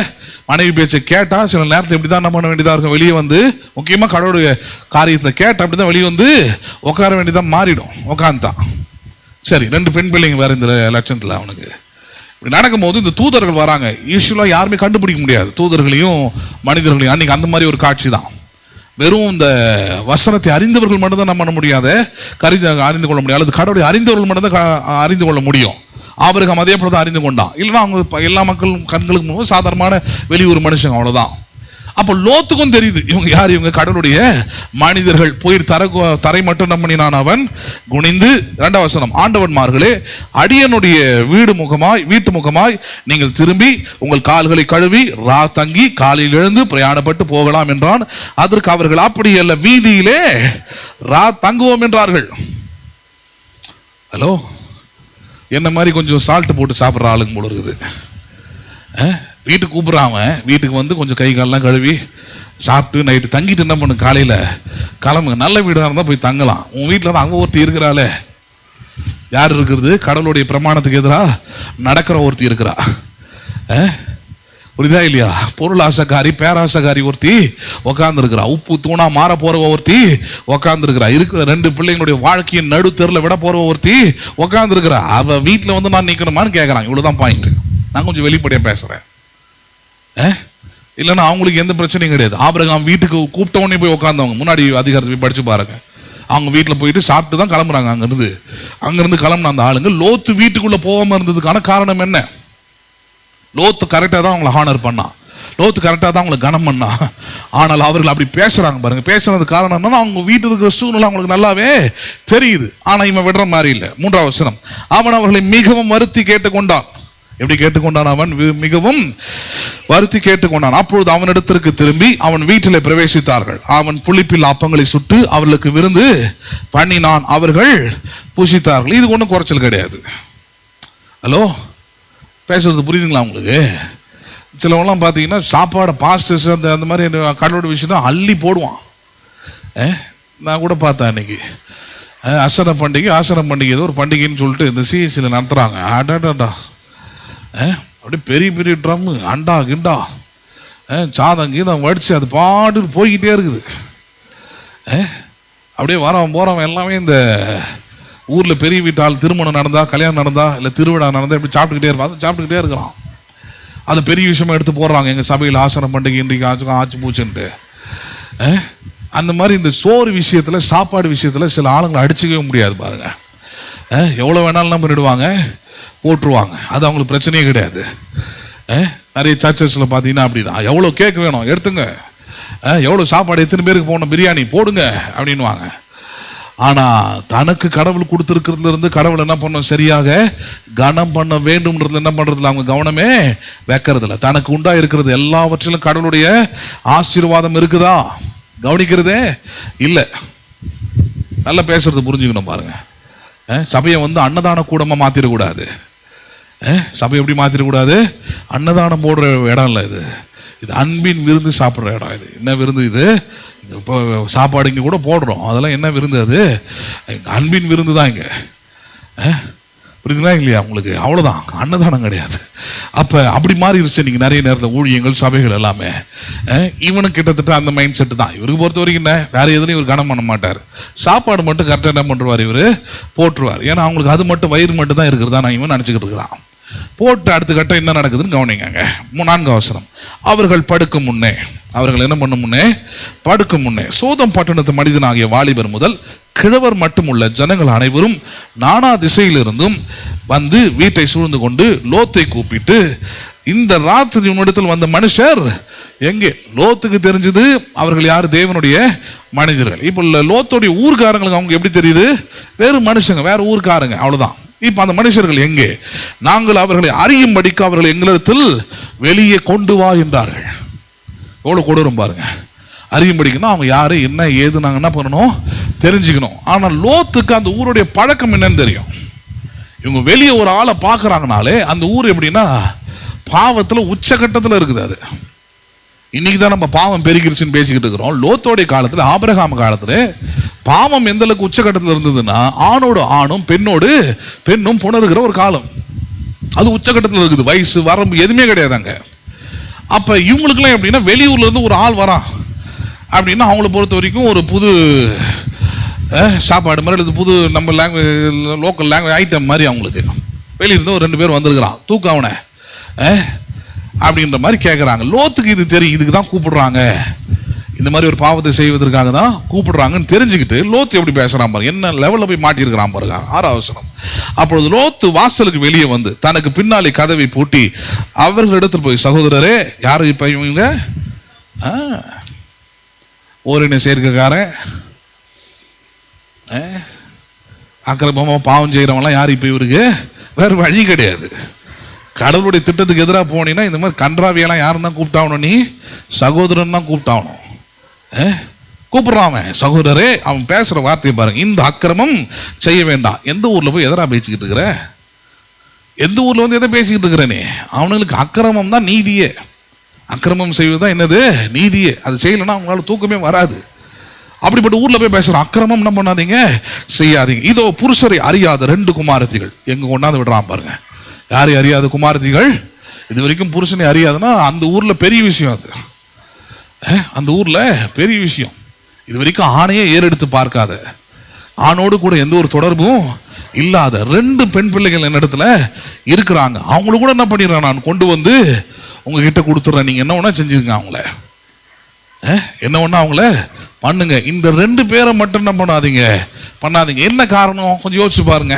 மனைவி பேச்சை கேட்டா சில நேரத்தில் இப்படிதான் நம்ம பண்ண வேண்டியதா இருக்கும். வெளியே வந்து முக்கியமா கடவுளுடைய காரியத்துல கேட்டா அப்படிதான் வெளியே வந்து உட்கார வேண்டியதான் மாறிடும். உட்காந்துதான் சரி. 2 பெண் பிள்ளைங்க வேற இந்த லட்சணத்துல அவனுக்கு நடக்கும்போது இந்த தூதர்கள் வராங்க. யூஸ்வலா யாருமே கண்டுபிடிக்க முடியாது தூதர்களையும் மனிதர்களையும். அன்னைக்கு அந்த மாதிரி ஒரு காட்சி தான். வெறும் இந்த வசனத்தை அறிந்தவர்கள் மட்டும்தான் நம்ம பண்ண முடியாத அறிந்து கொள்ள முடியாது. அல்லது கடவுளை அறிந்தவர்கள் மட்டும்தான் அறிந்து கொள்ள முடியும். ஆபிரகாம் அதே போல தான் அறிந்து கொண்டான். இல்லைன்னா அவங்க எல்லா மக்களும் கண்களுக்கு முன்பு சாதாரணமான வெளியூர் மனுஷங்க, அவ்வளவுதான். அப்போ லோத்துக்கும் தெரியுது இவங்க யார், இவங்க கடவுளுடைய மனிதர்கள். போய் தரை மட்டும் என்ன பண்ணினான் அவன்? குனிந்து. 2ஆம் வசனம், ஆண்டவன்மார்களே, அடியனுடைய வீட்டு முகமாய் நீங்கள் திரும்பி உங்கள் கால்களை கழுவி தங்கி காலையில் எழுந்து பிரயாணப்பட்டு போகலாம் என்றான். அதற்கு அவர்கள் அப்படி அல்ல, வீதியிலே தங்குவோம் என்றார்கள். ஹலோ, என்ன மாதிரி கொஞ்சம் சால்ட் போட்டு சாப்பிட்ற ஆளுங்க போல இருக்குது. வீட்டுக்கு கூப்பிட்றாங்க, வீட்டுக்கு வந்து கொஞ்சம் கை காலெல்லாம் கழுவி சாப்பிட்டு நைட்டு தங்கிட்டு என்ன பண்ணு, காலையில் கிளம்புங்க. நல்ல வீடாக இருந்தால் போய் தங்கலாம். உன் வீட்டில் தான் அங்கே ஒருத்தி இருக்கிறாளே, யார் இருக்கிறது? கடவுளுடைய பிரமாணத்துக்கு எதிராக நடக்கிற ஒருத்தி இருக்கிறா. புரியுதா இல்லையா? பொருள் ஆசைக்காரி, பேராசைக்காரி ஒருத்தி உக்காந்து இருக்கிறா. உப்பு தூணா மாற போறவ ஒருத்தி உக்காந்து இருக்கிறா. இருக்கிற 2 பிள்ளைங்களுடைய வாழ்க்கையின் நடு தெருல விட போறவ ஒருத்தி உக்காந்து இருக்கிறா. அவ வீட்டில் வந்து நான் நிக்கணுமான்னு கேட்கறான். இவ்வளவுதான் பாயிண்ட். நான் கொஞ்சம் வெளிப்படையா பேசுறேன். இல்லைன்னா அவங்களுக்கு எந்த பிரச்சனையும் கிடையாது. ஆபிரகாம் வீட்டுக்கு கூப்பிட்ட உடனே போய் உட்காந்தவங்க. முன்னாடி அதிகாரத்தை போய் படிச்சு பாருங்க. அவங்க வீட்டில் போயிட்டு சாப்பிட்டு தான் கிளம்புறாங்க. அங்கிருந்து கிளம்புன அந்த ஆளுங்க லோத்து வீட்டுக்குள்ள போகாம இருந்ததுக்கான காரணம் என்ன? லோத்து கரெக்டாக தான் அவங்களை ஹானர் பண்ணா, லோத்து கரெக்டாக தான் அவங்களை கனம் பண்ணா. ஆனால் அவர்கள் அப்படி பேசுறாங்க பாருங்க. பேசுறது காரணம் என்னன்னா அவங்க வீட்டில் இருக்கிற சூழ்நிலை அவங்களுக்கு நல்லாவே தெரியுது. ஆனா இவன் விடுற மாதிரி இல்லை. 3ஆம் வசனம், அவன் அவர்களை மிகவும் வருத்தி கேட்டுக்கொண்டான். எப்படி கேட்டுக்கொண்டான்? அவன் மிகவும் வருத்தி கேட்டுக்கொண்டான். அப்பொழுது அவனிடத்திற்கு திரும்பி அவன் வீட்டிலே பிரவேசித்தார்கள். அவன் புளிப்பில் அப்பங்களை சுட்டு அவர்களுக்கு விருந்து பண்ணினான். அவர்கள் புசித்தார்கள். இது ஒன்றும் குறைச்சல் கிடையாது. ஹலோ, பேசுறது புரியுதுங்களா உங்களுக்கு? சிலவெல்லாம் பார்த்தீங்கன்னா சாப்பாடை பாஸ்டர்ஸ் அந்த மாதிரி கடவுளோட விஷயம் அள்ளி போடுவான். நான் கூட பார்த்தேன் அன்னைக்கு அசர பண்டிகை ஏதோ ஒரு பண்டிகைன்னு சொல்லிட்டு இந்த சிஎஸ்சியில் நடத்துகிறாங்க. அடாடாடா, அப்படியே பெரிய பெரிய ட்ரம்மு, அண்டா கிண்டா, சாதம் கீதம் வடிச்சு அது பாட்டு போய்கிட்டே இருக்குது. அப்படியே வரவன் போகிறவன் எல்லாமே இந்த ஊரில் பெரிய வீட்டால் திருமணம் நடந்தா, கல்யாணம் நடந்தா, இல்லை திருவிழா நடந்தா இப்படி சாப்பிட்டுக்கிட்டே இருக்கிறான். அது பெரிய விஷயமா எடுத்து போடுறாங்க. எங்கள் சபையில் ஆசனம் பண்டிகை இன்றைக்கு ஆச்சு பூச்சுன்ட்டு. அந்த மாதிரி இந்த சோறு விஷயத்தில், சாப்பாடு விஷயத்தில் சில ஆளுங்களை அடிச்சுக்கவே முடியாது பாருங்க. எவ்வளோ வேணாலும் பண்ணிடுவாங்க, போட்டுருவாங்க. அது அவங்களுக்கு பிரச்சனையே கிடையாது. நிறைய சர்ச்சஸில் பார்த்தீங்கன்னா அப்படிதான். எவ்வளோ கேக் வேணும் எடுத்துங்க, எவ்வளோ சாப்பாடு, எத்தனை பேருக்கு போகணும், பிரியாணி போடுங்க அப்படின்வாங்க. ஆனால் தனக்கு கடவுள் கொடுத்துருக்கிறதுல இருந்து கடவுள் என்ன பண்ணணும், சரியாக கனம் பண்ண வேண்டும்ன்றது என்ன பண்ணுறதுல அவங்க கவனமே வைக்கிறதில்ல. தனக்கு உண்டா இருக்கிறது எல்லாவற்றிலும் கடவுளுடைய ஆசீர்வாதம் இருக்குதா கவனிக்கிறதே இல்லை. நல்லா பேசுறது புரிஞ்சுக்கணும் பாருங்க. சபையை அன்னதான கூடமா மாத்திரக்கூடாது. சபை எப்படி மாத்திரக்கூடாது? அன்னதானம் போடுற இடம் இல்லை இது. இது அன்பின் விருந்து சாப்பிட்ற இடம். இது என்ன விருந்து? இது இப்போ சாப்பாடு இங்கே கூட போடுறோம், அதெல்லாம் என்ன விருந்து? அது அன்பின் விருந்து தான் இங்கே. புரியுதுங்களா இல்லையா உங்களுக்கு? அவ்வளோதான், அன்னதானம் கிடையாது. அப்போ அப்படி மாறிடுச்சு நீங்கள் நிறைய நேரத்தில் ஊழியங்கள் சபைகள் எல்லாமே. இவனும் கிட்டத்தட்ட அந்த மைண்ட் செட்டு தான். இவருக்கு பொறுத்த வரைக்கும் என்ன, வேற எதுலையும் இவர் கனம் பண்ண மாட்டார். சாப்பாடு மட்டும் கரெக்டாக என்ன பண்ணுவார், இவர் போட்டுருவார். ஏன்னா அவங்களுக்கு அது மட்டும் வயிறு மட்டும் தான் இருக்கிறதா நான் இவன் நினச்சிக்கிட்டு இருக்கிறான். போட்டு அடுத்த கட்டம் என்ன நடக்குதுன்னு கவனிங்க. 4ஆம் வசனம். அவர்கள் படுக்கும் முன்னே, அவர்கள் என்ன பண்ணும் முன்னே, படுக்கும் முன்னே சோதம் பட்டணத்து மனிதனாகிய வாலிபர் முதல் கிழவர் மட்டுமுள்ள ஜனங்கள் அனைவரும் நானா திசையிலிருந்தும் வந்து வீட்டை சூழ்ந்து கொண்டு லோத்தை கூப்பிட்டு, இந்த ராத்திரி உன்னிடத்தில் வந்த மனுஷர் எங்கே? லோத்துக்கு தெரிஞ்சது அவர்கள் யார்? தேவனுடைய மனிதர்கள். இப்போ லோத்துடைய ஊர்க்காரங்களுக்கு அவங்க எப்படி தெரியுது? வேறு மனுஷங்க, வேற ஊர்க்காரங்க, அவ்வளவுதான். இப்ப அந்த மனுஷர்கள் எங்கே? நாங்கள் அவர்களை அறியும்படிக்கு அவர்கள் எங்களிடத்தில் வெளியே கொண்டு வா என்றார்கள். எவ்வளவு கொடூரம் பாருங்க. அறியும்படிக்குன்னா அவங்க யாரு, என்ன ஏது, நாங்கள் என்ன பண்ணணும், தெரிஞ்சுக்கணும். ஆனால் லோத்துக்கு அந்த ஊருடைய பழக்கம் என்னன்னு தெரியும். இவங்க வெளியே ஒரு ஆளை பார்க்கறாங்கனாலே அந்த ஊர் எப்படின்னா பாவத்துல உச்சகட்டத்தில் இருக்குது. அது இன்னைக்கு தான் நம்ம பாவம் பெருகிருச்சுன்னு பேசிக்கிட்டு இருக்கிறோம். லோத்தோடைய காலத்தில், ஆபிரகாம் காலத்தில் பாவம் எந்த அளவுக்கு உச்சகட்டத்தில் இருந்ததுன்னா ஆணோடு ஆணும் பெண்ணோடு பெண்ணும் புணருகிற ஒரு காலம். அது உச்சகட்டத்தில் இருக்குது. வயசு வரம்பு எதுவுமே கிடையாதாங்க. அப்ப இவங்களுக்குலாம் எப்படின்னா வெளியூர்ல இருந்து ஒரு ஆள் வரான் அப்படின்னா அவங்கள பொறுத்த வரைக்கும் ஒரு புது சாப்பாடு மாதிரி, புது நம்ம லாங்குவேஜ், லோக்கல் லாங்குவேஜ் ஐட்டம் மாதிரி அவங்களுக்கு. வெளியிருந்து ஒரு 2 பேர் வந்திருக்கிறான், தூக்க அவனை அப்படின்ற மாதிரி கேட்குறாங்க. லோத்துக்கு இது தெரியும், இதுக்கு தான் கூப்பிடுறாங்க, இந்த மாதிரி ஒரு பாவத்தை செய்வதற்காக தான் கூப்பிடுறாங்கன்னு தெரிஞ்சுக்கிட்டு லோத்து எப்படி பேசுறான் பாருங்க, என்ன லெவலில் போய் மாட்டியிருக்கிறான் பாருங்க. 6ஆம் வசனம். அப்பொழுது லோத்து வாசலுக்கு வெளியே வந்து தனக்கு பின்னாலே கதவை பூட்டி அவர்களிடத்தில் போய், சகோதரரே, யாரு இப்ப இவங்க? ஓரின சேர்க்கைக்காரன், அக்கிரமமா பாவம் செய்யறவங்களாம் யாரு இப்ப இவருக்கு? வேற வழி கிடையாது. கடவுளுடைய திட்டத்துக்கு எதிராக போனீங்கன்னா இந்த மாதிரி கன்றாவியெல்லாம் யாரும் தான் கூப்பிட்டாகணும், நீ சகோதரன் தான் கூப்பிட்டாகணும். கூப்பிடுறான் அவன், சகோதரரே. அவன் பேசுற வார்த்தையை பாருங்க, இந்த அக்கிரமம் செய்ய வேண்டாம். எந்த ஊர்ல போய் எதிராக பேசிக்கிட்டு இருக்கிற? எந்த ஊர்ல வந்து எதை பேசிக்கிட்டு இருக்கிறேனே? அவனுங்களுக்கு அக்கிரமம் தான் நீதியே. அக்கிரமம் செய்வதுதான் என்னது? நீதியே. அது செய்யலைன்னா அவங்களால தூக்கமே வராது. அப்படிப்பட்ட ஊர்ல போய் பேசுறான், அக்கிரமம் என்ன பண்ணாதீங்க, செய்யாதீங்க. இதோ புருஷரை அறியாத 2 குமாரத்திகள் எங்க கொண்டாந்து விடுறான் பாருங்க. யாரை அறியாத குமாரத்திகள்? இது வரைக்கும் புருஷனை அறியாதுன்னா அந்த ஊர்ல பெரிய விஷயம். அது அந்த ஊர்ல பெரிய விஷயம். இது வரைக்கும் ஆணையே ஏறெடுத்து பார்க்காத, ஆணோடு கூட எந்த ஒரு தொடர்பும் இல்லாத 2 பெண் பிள்ளைகள் என்னிடத்துல இருக்கிறாங்க. அவங்கள கூட என்ன பண்ணிடுறேன், நான் கொண்டு வந்து உங்ககிட்ட கொடுத்துட்றேன். நீங்க என்ன வேணா செஞ்சுருங்க, அவங்கள என்ன வேணா அவங்கள பண்ணுங்க. இந்த 2 பேரை மட்டும் என்ன பண்ணாதீங்க. என்ன காரணம் கொஞ்சம் யோசிச்சு பாருங்க.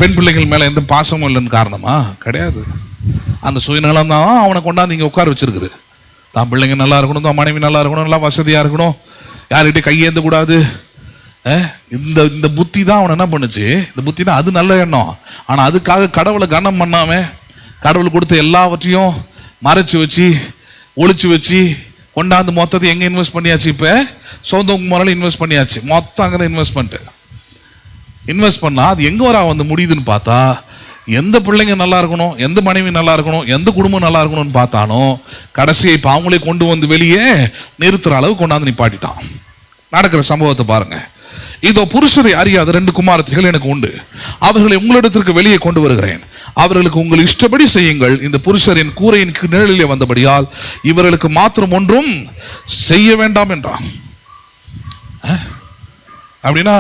பெண் பிள்ளைகள் மேல எந்த பாசமும் இல்லைன்னு காரணமா? கிடையாது. அந்த சுயநலம் தான் அவனை கொண்டாந்து இங்க உட்கார வச்சிருக்குது. தான் பிள்ளைங்க நல்லா இருக்கணும், தான் மனைவி நல்லா இருக்கணும், நல்லா வசதியா இருக்கணும், யார்கிட்ட கையேந்த கூடாது. இந்த புத்தி தான் அவனை என்ன பண்ணுச்சு? இந்த புத்தி தான், அது நல்ல எண்ணம். ஆனா அதுக்காக கடவுளை கனம் பண்ணாம, கடவுள் கொடுத்த எல்லாவற்றையும் மறைச்சு வச்சு ஒளிச்சு வச்சு கொண்டாந்து மொத்தத்தை எங்க இன்வெஸ்ட் பண்ணியாச்சு? இப்ப சோதம் முறையில் இன்வெஸ்ட் பண்ணியாச்சு. மொத்தம் அங்கதான் இன்வெஸ்ட் பண்ணா அது எங்க வர வந்து முடியுதுன்னு பார்த்தா, எந்த பிள்ளைங்க நல்லா இருக்கணும், எந்த மனைவி நல்லா இருக்கணும், எந்த குடும்பம் நல்லா இருக்கணும்னு பார்த்தாலும் கடைசியை இப்ப அவங்களே கொண்டு வந்து வெளியே நிறுத்துற அளவு கொண்டாந்து நிப்பாட்டிட்டான். நடக்கிற சம்பவத்தை பாருங்க. இதோ புருஷரை அறியாத 2 குமாரத்திகள் எனக்கு உண்டு, அவர்களை உங்களிடத்திற்கு வெளியே கொண்டு வருகிறேன். அவர்களுக்கு உங்கள் இஷ்டப்படி செய்யுங்கள். இந்த புருஷரின் கூரையின் நிழலிலே வந்தபடியால் இவர்களுக்கு மாத்திரம் ஒன்றும் செய்ய வேண்டாம் என்றான். அப்படின்னா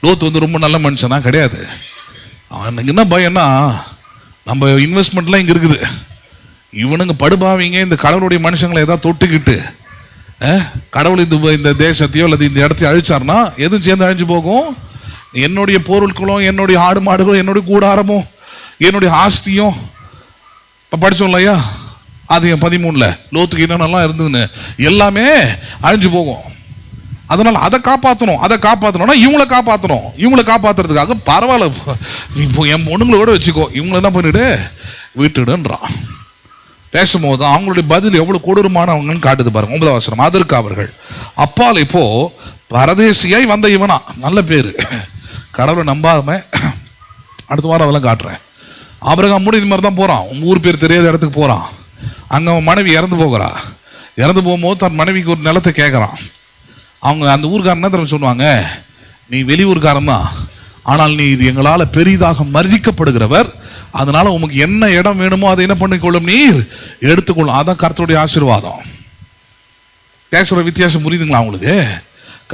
லோத்து வந்து ரொம்ப நல்ல மனுஷனா? கிடையாது. அவனுக்கு என்ன பயம்னா, நம்ம இன்வெஸ்ட்மெண்ட்லாம் இங்க இருக்குது, இவனுங்க படுபாவீங்க இந்த கடவுளுடைய மனுஷங்களை ஏதாவது தொட்டுக்கிட்டு கடவுள் இந்த தேசத்தையோ அல்லது இந்த இடத்தையும் அழிச்சார்னா எதுவும் சேர்ந்து அழிஞ்சு போகும். என்னுடைய பொருட்களும், என்னுடைய ஆடு மாடுகளும், என்னுடைய கூடாரமும், என்னுடைய ஆஸ்தியும் இப்ப படிச்சோம் இல்லையா, அது 13ல லோத்துக்கு என்னென்னலாம் இருந்ததுன்னு எல்லாமே அழிஞ்சு போகும். அதனால அதை காப்பாற்றணும்னா இவங்களை காப்பாற்றுறதுக்காக பரவாயில்ல, நீ என் பொண்ணுங்களோட வச்சுக்கோ, இவங்களை என்ன பண்ணிடு, விட்டுடுன்றான். பேசும்போது அவங்களுடைய பதில் எவ்வளவு கொடூரமானவங்கன்னு காட்டுது பாருங்க. 9ஆம் வசனம். அதற்கு அவர்கள், அப்பால் இப்போ பரதேசியாய் வந்த இவனா, நல்ல பேரு, கடவுளை நம்பாம அடுத்த வாரம் அதெல்லாம் காட்டுறேன். ஆபிரகாம் கூட இது மாதிரி தான் போகிறான். ஊர் பேர் தெரியாத இடத்துக்கு போகிறான். அங்கே அவன் மனைவி இறந்து போகிறா. இறந்து போகும்போது தன் மனைவிக்கு ஒரு நிலத்தை கேட்குறான். அவங்க அந்த ஊருக்காரன் என்ன தெரியும் சொல்லுவாங்க, நீ வெளியூர்காரன் தான், ஆனால் நீ எங்களால் பெரிதாக மர்ஜிக்கப்படுகிறவர், அதனால உனக்கு என்ன இடம் வேணுமோ அதை என்ன பண்ணிக்கொள்ளும், நீர் எடுத்துக்கொள்ளும். அதான் கர்த்தருடைய ஆசீர்வாதம். பேசுகிற வித்தியாசம் புரியுதுங்களா உங்களுக்கு?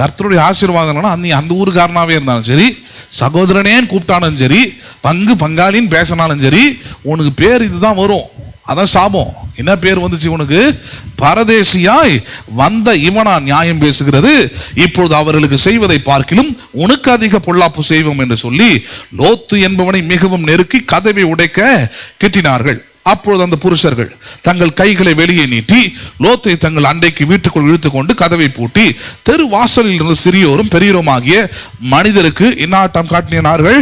கர்த்தருடைய ஆசீர்வாதம்னா நீ அந்த ஊருக்காரனாவே இருந்தாலும் சரி, சகோதரனேன்னு கூப்பிட்டாலும் சரி, பங்காளின்னு பேசினாலும் சரி, உனக்கு பேர் இதுதான் வரும். அதான் சாபம். என்ன பேர் வந்துச்சு உனக்கு? பரதேசியாய் வந்த இவனா நியாயம் பேசுகிறது, இப்பொழுது அவர்களுக்கு செய்வதை பார்க்கிலும் உனக்கு அதிக பொல்லாப்பு செய்வோம் என்று சொல்லி லோத்து என்பவனை மிகவும் நெருக்கி கதவை உடைக்க கிட்டினார்கள். அப்பொழுது அந்த புருஷர்கள் தங்கள் கைகளை வெளியே நீட்டி லோத்தை தங்கள் அண்டைக்கு வீட்டுக்குள் இழுத்துக் கொண்டு கதவை பூட்டி தெரு வாசலில் இருந்த சிறியோரும் பெரியோருமாகிய மனிதருக்கு இன்னாட்டம் காட்டினார்கள்,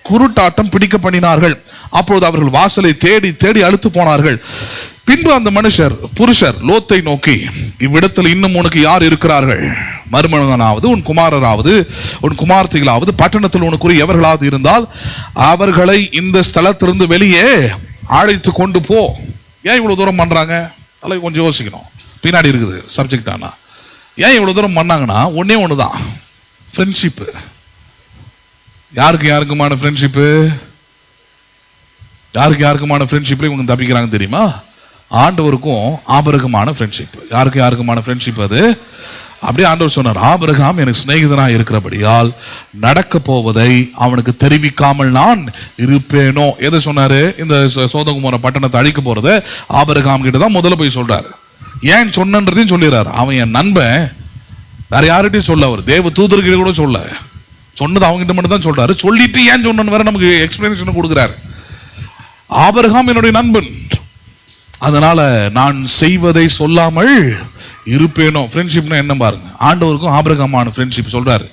குருட்டாட்டம் பிடிக்க பண்ணினார்கள். அப்பொழுது அவர்கள் வாசலை தேடி தேடி அழுத்து போனார்கள். பின்பு அந்த புருஷர் லோத்தை நோக்கி, இவ்விடத்தில் இன்னும் உனக்கு யார் இருக்கிறார்கள்? மருமகனாவது உன் குமாரராவது உன் குமார்த்திகளாவது பட்டணத்தில் உனக்குரிய எவர்களாவது இருந்தால் அவர்களை இந்த ஸ்தலத்திலிருந்து வெளியே அழைத்து கொண்டு போ. ஏன் இவ்வளவு தூரம் பண்றாங்க? அதெல்லாம் கொஞ்சம் யோசிக்கணும். பின்னாடி இருக்குது சப்ஜெக்ட். ஆனா ஏன் இவ்வளவு தூரம் பண்ணாங்கன்னா ஒன்னே ஒண்ணுதான், ஃப்ரெண்ட்ஷிப்பு. யாருக்குமான ஃப்ரெண்ட்ஷிப்பு? யாருக்குமான ஃப்ரெண்ட்ஷிப்ல இவங்க தப்பிக்கிறாங்க தெரியுமா? ஆண்டவருக்கும் ஆபிரகாமான ஃப்ரெண்ட்ஷிப். யாருக்குமான ஃப்ரெண்ட்ஷிப் அது? அப்படியே ஆண்டவர் சொன்னார், ஆபிரகாம் எனக்கு சிநேகிதனாக இருக்கிறபடியால் நடக்க போவதை அவனுக்கு தெரிவிக்காமல் நான் இருப்பேனோ. எதை சொன்னாரு? இந்த சோதோம் பட்டணத்தை அழிக்க போறத ஆபிரகாம் கிட்ட தான் முதல்ல போய் சொல்றாரு. ஏன் சொன்னன்றதையும் சொல்லிடுறாரு. அவன் என் நண்பன், வேற யார்கிட்டையும் சொல்ல, அவர் தேவ தூதர்கிட்ட கூட சொல்ல, சொன்னது அவங்ககிட்ட மட்டும் தான் சொல்றாரு. சொல்லிட்டு ஏன் சொன்னு வேற நமக்கு எக்ஸ்பிளனேஷன் கொடுக்குறாரு. ஆபிரகாம் என்னுடைய நண்பன், அதனால நான் செய்வதை சொல்லாமல் இருப்பேனோ. ஃப்ரெண்ட்ஷிப்னா என்ன பாருங்க. ஆண்டவருக்கும் ஆபிரகாமான ஃப்ரெண்ட்ஷிப் சொல்றாரு.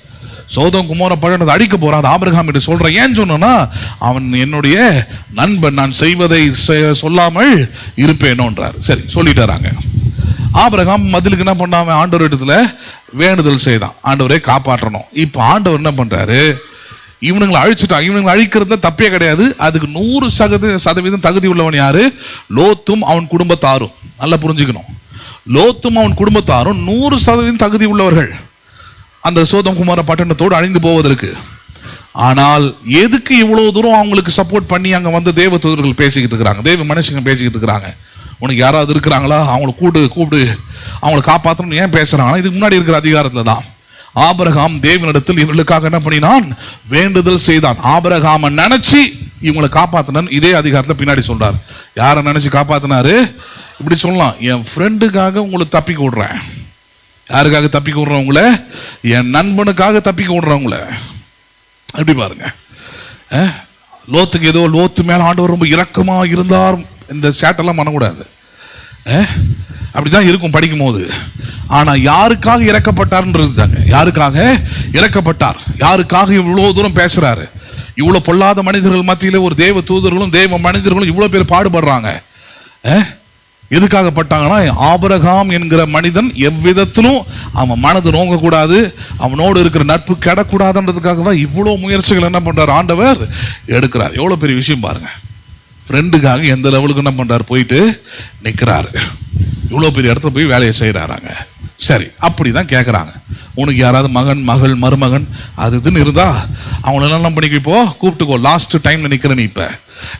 சோதோம் குமார பட்டணத்தை அடிக்க போறான், ஆபிரகாம் கிட்ட சொல்றேன். ஏன் சொன்னா அவன் என்னுடைய நண்பன், நான் செய்வதை சொல்லாமல் இருப்பேனோன்றார். சரி சொல்லிட்டாராங்க. ஆபிரகாம் பதிலுக்கு என்ன பண்ணாம ஆண்டவர் இடத்துல வேண்டுதல் செய்தான், ஆண்டவரை காப்பாற்றணும். இப்ப ஆண்டவர் என்ன பண்றாரு, இவனுங்களை அழிச்சுட்டான். இவனுங்களை அழிக்கிறதுல தப்பே கிடையாது. அதுக்கு 100% தகுதி உள்ளவன் யாரு? லோத்தும் அவன் குடும்பத்தாரும். நல்லா புரிஞ்சுக்கணும், லோத்தும் அவன் குடும்பத்தாரும் 100% தகுதி உள்ளவர்கள் அந்த சோதோம் குமார பட்டணத்தோடு அழிந்து போவதற்கு. ஆனால் எதுக்கு இவ்வளவு தூரம் அவங்களுக்கு சப்போர்ட் பண்ணி அங்க வந்து தேவ தூதர்கள் பேசிக்கிட்டு இருக்கிறாங்க, தேவ மனுஷங்க பேசிக்கிட்டு இருக்கிறாங்க? உனக்கு யாராவது இருக்கிறாங்களா அவங்களை கூப்பிடு அவங்களை காப்பாற்றணும் ஏன் பேசுறாங்க? இதுக்கு முன்னாடி இருக்கிற அதிகாரத்துல தான் ஆபிரகாம் தேவனிடத்தில் இவர்களுக்காக என்ன பண்ணினான்? வேண்டுதல் செய்தான். ஆபிரகாமை நினைச்சு இவங்களை காப்பாத்தினான். இதே அதிகாரத்தை பின்னாடி சொல்றாரு. யாரை நினைச்சு காப்பாத்தினாரு? இப்படி சொல்லலாம், என் ஃப்ரெண்டுக்காக உங்களை தப்பிக்க விடுறேன். யாருக்காக தப்பிக்க விடுறேன் உங்களை? என் நண்பனுக்காக தப்பிக்க விடுறவங்கள. எப்படி பாருங்க. லோத்துக்கு ஏதோ லோத்து மேல ஆண்டவர் ரொம்ப இரக்கமா இருந்தார், இந்த சேட்டெல்லாம் பண்ணக்கூடாது. அப்படிதான் இருக்கும் படிக்கும் போது. ஆனா யாருக்காக இறக்கப்பட்டார்ன்றது தாங்க. யாருக்காக இறக்கப்பட்டார்? யாருக்காக இவ்வளவு தூரம் பேசுறாரு? இவ்வளவு பொல்லாத மனிதர்கள் மத்தியில ஒரு தேவ தூதர்களும் தேவ மனிதர்களும் இவ்வளவு பேர் பாடுபடுறாங்க. எதுக்காக பட்டாங்கன்னா, ஆபிரகாம் என்கிற மனிதன் எவ்விதத்திலும் அவன் மனது நோங்க கூடாது, அவனோடு இருக்கிற நட்பு கெடக்கூடாதுன்றதுக்காக தான் இவ்வளவு முயற்சிகள் என்ன பண்றாரு ஆண்டவர் எடுக்கிறார். எவ்வளவு பெரிய விஷயம் பாருங்க. ஃப்ரெண்டுக்காக எந்த லெவலுக்கு என்ன பண்றாரு, போயிட்டு நிற்கிறாரு. இவ்வளோ பெரிய இடத்துல போய் வேலையை செய்கிறாராங்க. சரி, அப்படிதான் கேட்குறாங்க, உனக்கு யாராவது மகன் மகள் மருமகன் அது இதுன்னு இருந்தா அவங்களெல்லாம் என்ன பண்ணிக்க, இப்போ கூப்பிட்டுக்கோ, லாஸ்ட் டைம்ல நிற்கிற நீ இப்ப